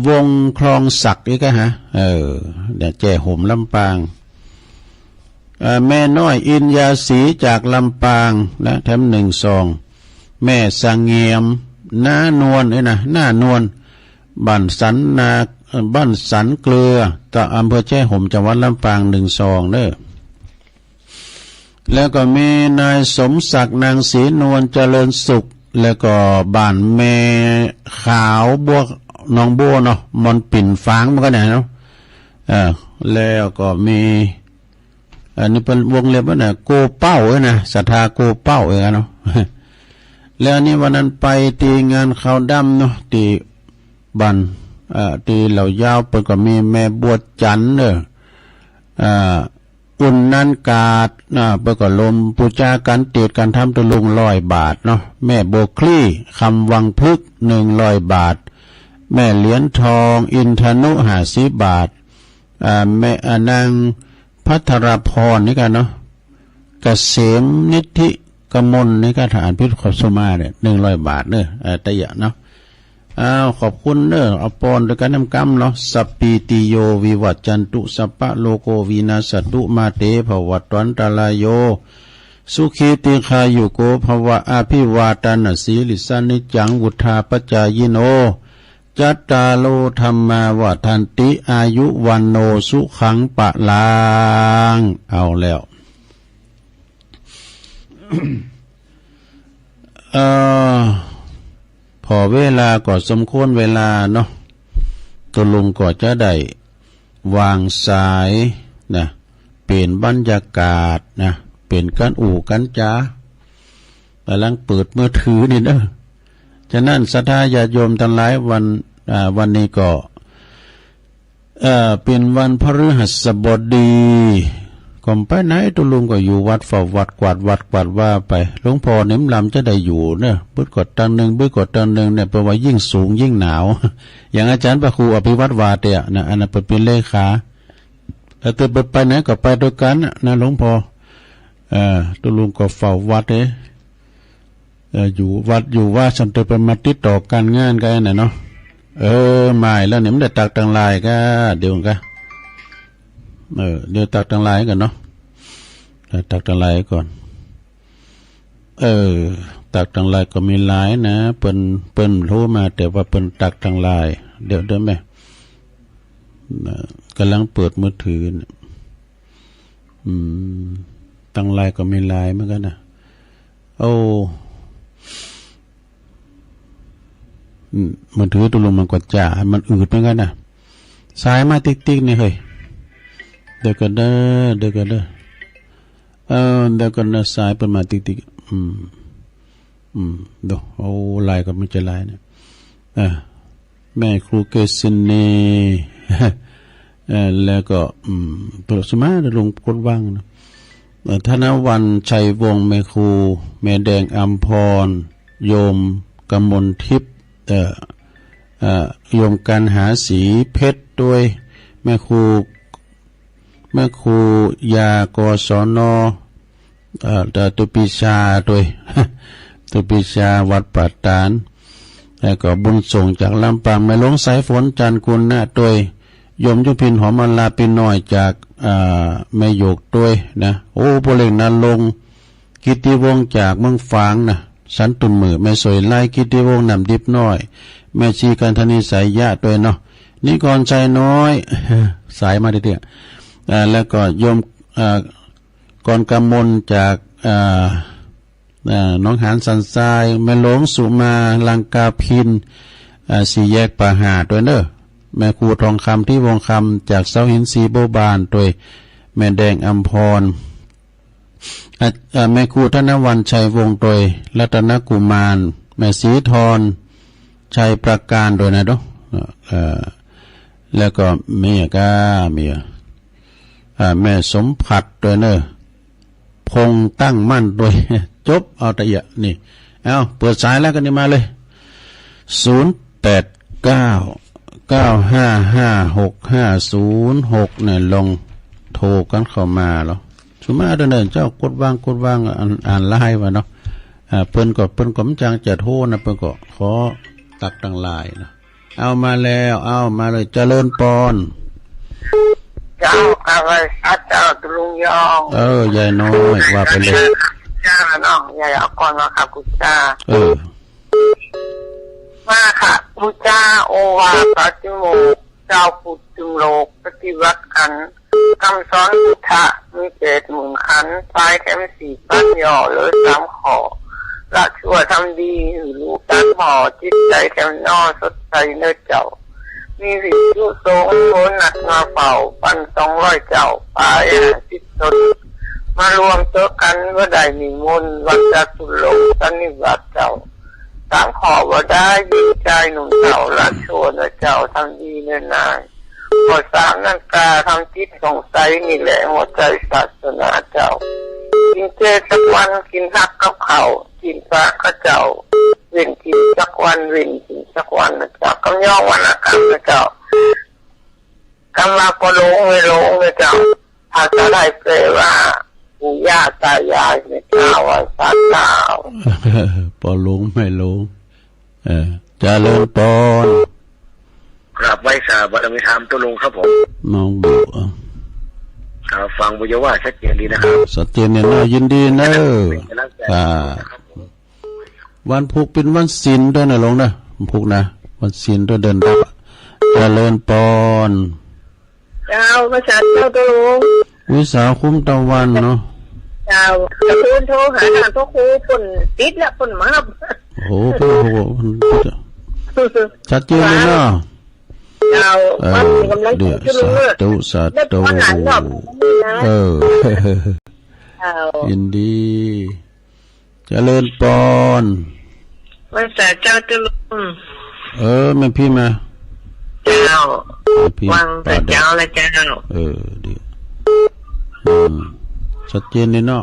วงคลองศักดิ์อีกฮะเดี๋ยวแจห่มลำปางแม่น้อยอินยาสีจากลำปางนะแถม1 ซองแม่สังเงียมหน้านวลนะหน้านวลบ้านสันเกลือตะอำเภอแจ้ห่มจังหวัดลำปาง1 ซองเด้อแล้วก็มีนายสมศักดิ์นางศรีนวลเจริญสุขแล้วก็บ้านแม่ขาวบัวน้องบัวเนาะมอนปิ่นฟางมันก็ไหนเนาะแล้วก็มีอันนี้เป็นวงเล็บว่าเนี่ยโกเป้านะศรัทธาโกเป้าเนาะ แล้วนี่วันนั้นไปตีงานขาวดำเนาะตีบันตีเหล่ายาวเปิดก็มีแม่บวชจันเด้อ กุลนันกาดเปิดก็ลมปูจากันเตียดกันทำตะลุง100 บาทเนาะแม่โบคลี่คำวังพึก100 บาทแม่เหรียญทองอินทนุ50 บาทแม่นางพัทรพรนี่กันเนาะเกษมนิธิกมลนี่ก็ฐานพิษขสุมาเนี่ย100 บาทเนอะแต่อย่าเนาะขอบคุณเนอะอปอนด้วยกันน้ำกำเนาะสัปปีติโยวิวัจจันตุสัพพะโลโกวินาศตุมาเตภวัตวันตรายโยสุขีติคายุโกภวะอาภิวาตานะสีลิสานิจังวุธาปจายโนจัตตาโลธรรมาวทันติอายุวันโนสุขังปะลางเอาแล้วพอเวลาก็สมควรเวลาเนาะตัวลุงก็จะได้วางสายนะเปลี่ยนบรรยากาศนะเปลี่ยนกันอู่กันจ้ากำลังเปิดมือถือนี่เนอะฉะนั้นศรัทธาญาติโยมทั้งหลายวันนี้ก็เป็นวันพฤหัสบดีก่อนไปไหนตุลุงก็อยู่วัดฝ่าวัดกวาดวัดกวาดว่าไปหลวงพ่อนิ่มลำจะได้อยู่เนี่ยบึ้ดกดตังหนึ่งบึ้ดกดตังหนึ่งเนี่ยแปลว่ายิ่งสูงยิ่งหนาวอย่างอาจารย์พระครูอภิวัตรวาเตียนะอันนั้นเป็นเลขาแต่ไปไหนก็ไปด้วยกันนะหลวงพ่อตุลุงก็ฝ่าวัดอยู่วัดอยู่ว่าฉันจะไปมาติดต่อการงานกันน่ะเนาะไม่แล้วเนี่ยมันได้ตักตังลายก็เดี๋ยวกันเดี๋ยวตักตังลายกันเนาะตักตังลายก่อนตักตังลายก็มีหลายนะเปิ้นรู้มาแต่ว่าเปิ้นตักตังลายเดี๋ยวไหมกำลังเปิดมือถือตังลายก็มีหลายเหมือนกันนะมือถือตัวลงมันกดจ่ามันอืดเหมือนกันนะสายมาติ๊กๆนี่เฮ้ยเดี๋ยวกันเด้อเดี๋ยวกันเด้อสายเป็นมาติ๊กๆดูลายก็ไม่ใช่ลายนะแม่ครูเกษินีแล้วก็ตัวสมาลงกดว่างนะธนวันชัยวงศ์แม่ครูแม่แดงอัมพรโยมกมลทิพย์โยมกันหาสีเพชรด้วยแม่ครูยากศนตุปิชาด้วยตุปิชาวัดปัตตานแล้วก็บุญส่งจากลำปางแม่หลวงสายฝนจันทร์กุลนะด้วยโยมยุพินหอมอลาปินน้อยจากแม่โยกด้วยนะโอ้โปรเล็กนาลงกิติวงศ์จากเมืองฝางนะสันตุนมือแม่สวยไล่กิติวงศ์นำดิบน้อยแม่ชีกันธนิสายยะด้วยเนาะนี่ก่อนใจน้อยสายมาเดียวแล้วก็โยมก่อนกำมลจากน้องหานสันทรายแม่หลวงสุมาลังกาพินสี่แยกป่าหาด้วยเนอะแม่ครูทองคำที่วงคำจากเสาหินสีโบบานด้วยแม่แดงอัมพรแม่ครูธนวันชัยวงศ์โดยรัตนกุมารแม่ศรีธรชัยประการโดยนะด้วยแล้วก็เมียแม่สมผัดโดยเนอะพงตั้งมั่นโดยจบเอาแต่เยอะนี่เปิดสายแล้วกันนี่มาเลย0899555606เนี่ยลงโทรกันเข้ามาแล้วสุมาเดินเจ้ากดว่างอ่านไล่มาเนาะเปิ้นก็มจังจะโทษนะเปิ้นก็ขอตักตังลายนะเอามาแล้วมาเลยเจริญปอนเจ้าอะไรเจ้าตลุงยองยายน้อยว่าไปเลยจ้าน้องยายเอาก่อนมาค่ะคุณจ้ามาค่ะคุณจ้าโอวาปาติโมเจ้าปุจุโลกปฏิวัติขันคำสอนพุทธะมี70,000 ขันปลายแถม4ปั้นย่อเลย3ข้อละชั่วทำดีรู้ตั้งหอจิตใจแถมนอสดใสเนื้อเจ้ามีสิทธิสงฆ์โหนักมาเป่าปั้น200 เจ้าปลายจิตตนมารวมตัวกันว่าได้มีมนวันจัตุโลกสันนิบาตเจ้า3ข้อว่าได้ยิ่งใจหนุ่มเจ้าละชั่วเนื้อเจ้าทำดีเนื้อนาย ข้อสามนั่นการทำจิตสงสัยนี่แหละหัวใจศาสนาเจ้ากินเจสักวันกินหักกับเขากินปลาก็เจ้าเว้นกินสักวันเว้นกินสักวันนะเจ้ากำย่องวันละคำนะเจ้ากำมาก็ลงไม่ลงนะเจ้าภาษาไทยแปลว่าปู่ย่าตายายนะเจ้าว่าสัตว์เจ้าปอลงไม่ลงเจริญปอนกราบไหว้สาบารมีธรรมตัวลงครับผมมองบุฟังบุญว่าชัดเจนดีนะครับชัดเจนเนี่ยน่ายินดีเนอะวันพุกเป็นวันศีลด้วยนะลงนะพุกนะวันศีลด้วยเดินดับเจริญปอนเจ้าพระสัตว์เจ้าตัวลงวิสาคุ้มตะวันเนาะเจ้าจะคืนโทรหาทางพ่อครูปุ่นติดละปุ่นมาครับโอ้โหชัดเจนเลยเนาะเจ้ามันกำลังจะลุกเลยสาธุยินดีเจริญปอนพระสัตว์เจ้าตัวลงแม่พี่มาเจ้าวังแต่เจ้าละเจ้าดีชัดเจนเลยเนาะ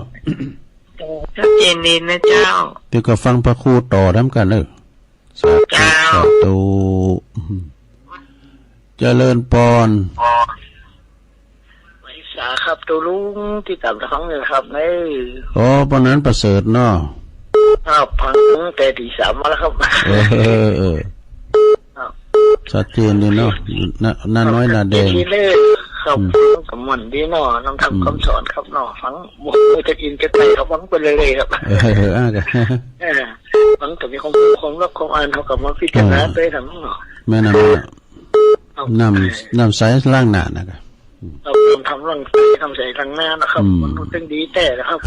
ชัดเจนดีนะเจ้าเดี๋ยวก็ฟังพระครูต่อทำกันเลยสาธุเจริญปอนวิสาครับตัวลุงที่ตามท้องเลยครับปอนนั้นประเสริฐเนาะพังแต่ที่สามมาแล้วครับชัดเจนดีเนาะน้าน้อยน้าแดงครับกำมันดีเนาะน้องทำคำสอนครับเนาะฟังบุกจะกินจะไปครับฟังไปเลยครับฟังแต่มีความรักความอ่านเท่ากับว่าพิจารณาไปทั้งเนาะแม่น้ำใสล่างหนานะครับเราทำร่างทำใส่ทางหน้านะครับมันรู้สึกดีแต่นะครับ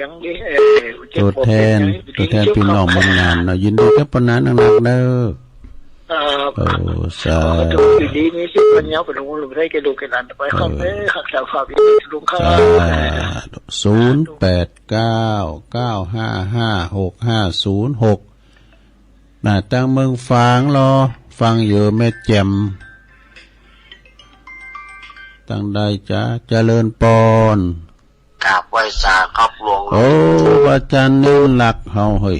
ยังดีตัวแทนพี่น้องบางงานเรายินดีกับปนันนักเด้อสาธุดีนี้สิปัญญาเป็นองค์ลุงได้แกดูแกหลานไปครับหักษาภาพลุงครับ089955650น่ะตั้งเมืองฟางรอฟังอยู่แม่แจ่มตั้งได้จ้าเจริญปอนกราบไหว้สาครับหลวงอาจารย์นี่หลักเฮาเฮ้ย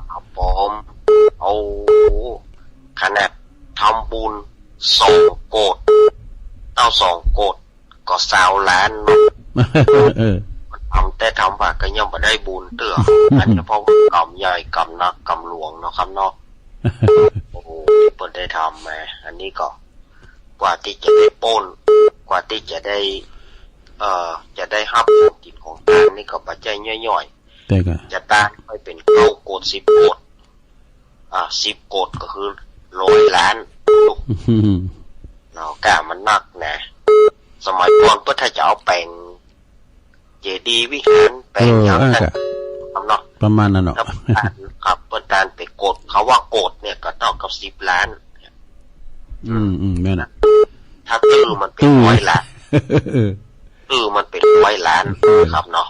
ครับผมขนาดทำบุญ2 โกฏเอา2 โกฏก็20 ล้านทำแต่ทำบาก็ยังไม่ได้บุญเตื้ออันนี้เพราะกรรมใหญ่กรรมนักกรรมหลวงเนาะครับเนาะโอ้โหที่เปิดได้ทำมาอันนี้ก็กว่าที่จะได้ปนกว่าที่จะได้ฮับกินของทานนี่ก็ปัจจัยย่อยๆจะตั้งไปเป็น9 โกฏ10 โกฏ10 โกฏก็คือ100 ล้านลูกเรากะมันนักนะสมัยก่อนเพื่อถ้าจะเอาแปลงเจดีย์วิหารแปลงอย่างนั้นเนาะประมาณนั้นเนาะครับเพื่อการไปโกฏเขาว่าโกฏเนี่ยก็เท่ากับ10 ล้านแม่น่ะถ้ามันเป็น100 ล้านมันเป็น100 ล้านครับเนาะ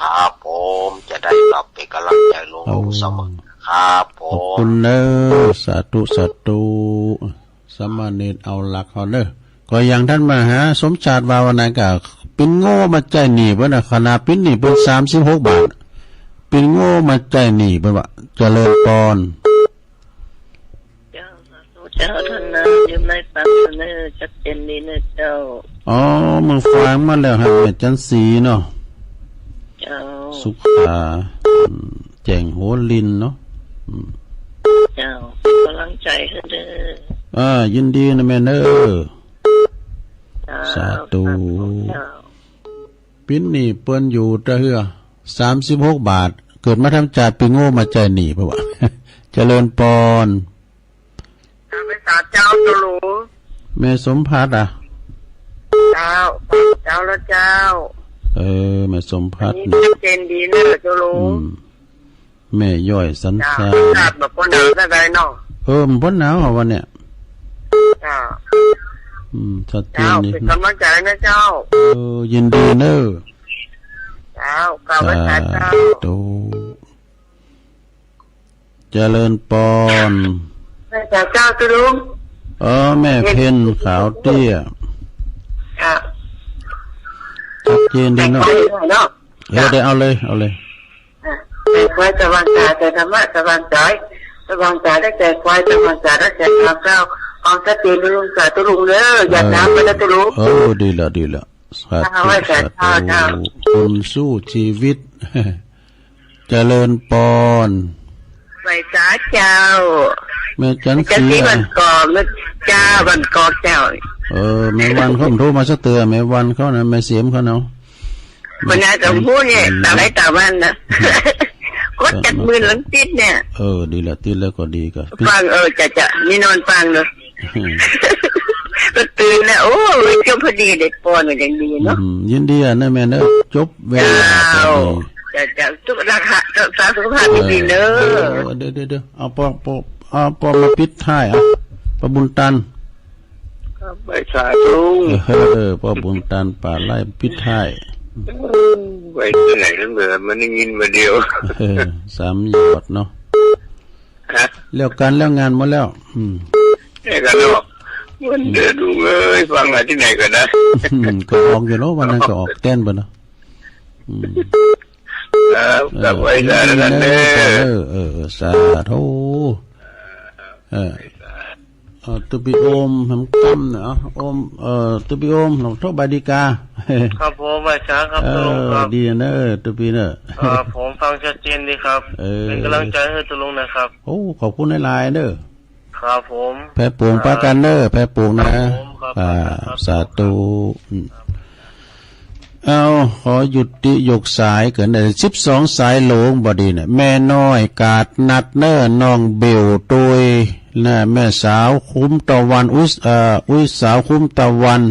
ครับผมจะได้รับเป็นกำลังใจลงเสมอครับผมขอบคุณเนอสาธุสมณเณรเอาหลักเขาเนอก็อย่างท่านมหาสมชาติวาวนาก็เป็นโง่มาใจหนีเพิ่นน่ะขนาดเป็นหนีเป็น36 บาทเป็นโง่มาใจหนีเพิ่นว่าเจริญปอนเจ้าท่านนะอยู่ในปัจจุบันชัดเจนดีนะเจ้ามึงฟังมาแล้วฮะแม่จันสีเนาะเจ้าสุขาแจ้งโหลินเนาะเจ้าพลังใจให้เด้อยินดีนะแม่เด้อสาธุปิ้นนี่เปิ้นอยู่ตะเฮือ36 บาทเกิดมาทำจ่ายปีโง่มาใจหนีป่ะวะเจริญปอนเป็นสาเจ้าตัวหลวงแม่สมพัฒน์เจ้าแล้วเจ้าแม่สมพัฒน์นี่เจนดีนะตัวหลวงแม่ย่อยสันชาแบบพ้นหนาวได้เนาะมันพ้นหนาวเหรอวันเนี้ยชัดเจนนี่เป็นกำลังใจนะเจ้ายินดีเนอะเจ้ากล่าวว่าเจ้าเจริญปอนเจ้าตัวลุง แม่เพ็ญขาวเตี้ยครับชัดเจนดีเนาะได้เอาเลยแต่ควายสว่างตาแต่ธรรมะสว่างใจสว่างตาได้แต่ควายสว่างตาได้แต่ทำเจ้าเอาสติลุงสาตุลุงเด้ออย่าน้ำไปนะตุลุงดีละสาธุคุณสู้ชีวิตเจริญปอนไปจ้าเจ้าแม่จันทร์วันก่อนแม่จ้าวันก่อนเจ้าแม่วันเขาโทรมาสักเตือแม่วันเขานะแม่เสียมเขาเนาะวันนี้จะพูดเนี่ยตาไรตาวันนะก็จัดมือหลังติดเนี่ยดีละติดแล้วก็ดีก็ฟังจะนี่นอนฟังเลยก็ตื่นแล้วโอ้ยจบพอดีเด็กปอนเหมือนอย่างดีเนาะยินดีนะแม่เนอะจบเวลาจะทุกราคาสาสุขภาพดีเนอะเดี๋ยวเอาปอมาปิดท้ายปอบุญตันไปสาธุปอบุญตันป่าไร่ปิดท้ายไปที่ไหนนั่นเบื่อมันยินมาเดียว3 ยอดเนาะเลี้ยวกันแล้วงานหมดแล้วนี่กันเนาะมันเดือดดูเลยฟังอะไรที่ไหนกันนะก็ออกอยู่แล้ววันนั้นก็ออกเต้นไปเนาะกับไว้ได้แล้วสาธุตุบิโอมทำตั้มเนาะโอมตุบิโอมหลวงพ่อบาดิกาครับผมอาจารย์ครับตุลุงครับดีเนอะตุบิเนอะผมฟังชัดเจนดีครับเป็นกำลังใจให้ตุลุงนะครับโอ้ขอบคุณในไลน์เนอะครับผมแพ่ปูงปากันเนอะแพ่ปูงนะสาธุขอหยุดติยกสายเกินได้12 สายโหลงบดีเนี่ยแม่น้อยกาดนัดเนอน้องเบลตุยนะแม่สาวคุ้มตะวันอุ้ยสาวคุ้มตะวัน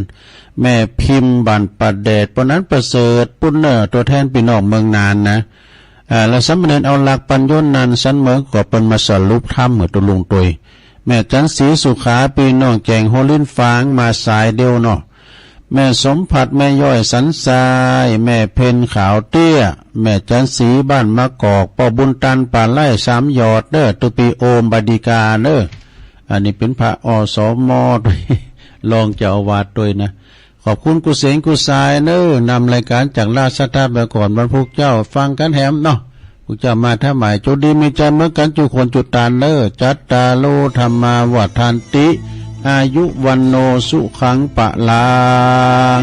แม่พิมพ์บันประเดชปนั้นประเสริฐปุ้นเนอตัวแทนพี่น้องเมืองนานนะแล้วสำเร็จเอาหลักปัญญนนันสันเมืองก็เป็นมาสรุปธรรมเหมือนตัวลุงตุยแม่จันศรีสุขาพี่น้องแจงโฮลินฟางมาสายเดียวเนาะแม่สมผัดแม่ย่อยสันทรายแม่เพ็ญขาวเตี้ยแม่จันสีบ้านมะกอกปอบุญตันป่าไร่3 ยอดเด้อตุปีโอมบดิกาเด้ออันนี้เป็นพระอสมด้วยรองเจ้าอาวาสด้วยนะขอบคุณกุเสงกุสายเด้อนำรายการจากราชธาตุก่อนบรรพุกเจ้าฟังกันแหมเนาะพวกเจ้ามาท่าหมายจุดีมีใจเมื่อกันจุคนจุตานเด้อจัตตาโลธรรมาวัฏฐานติอายุวันโนสุขังปะลัง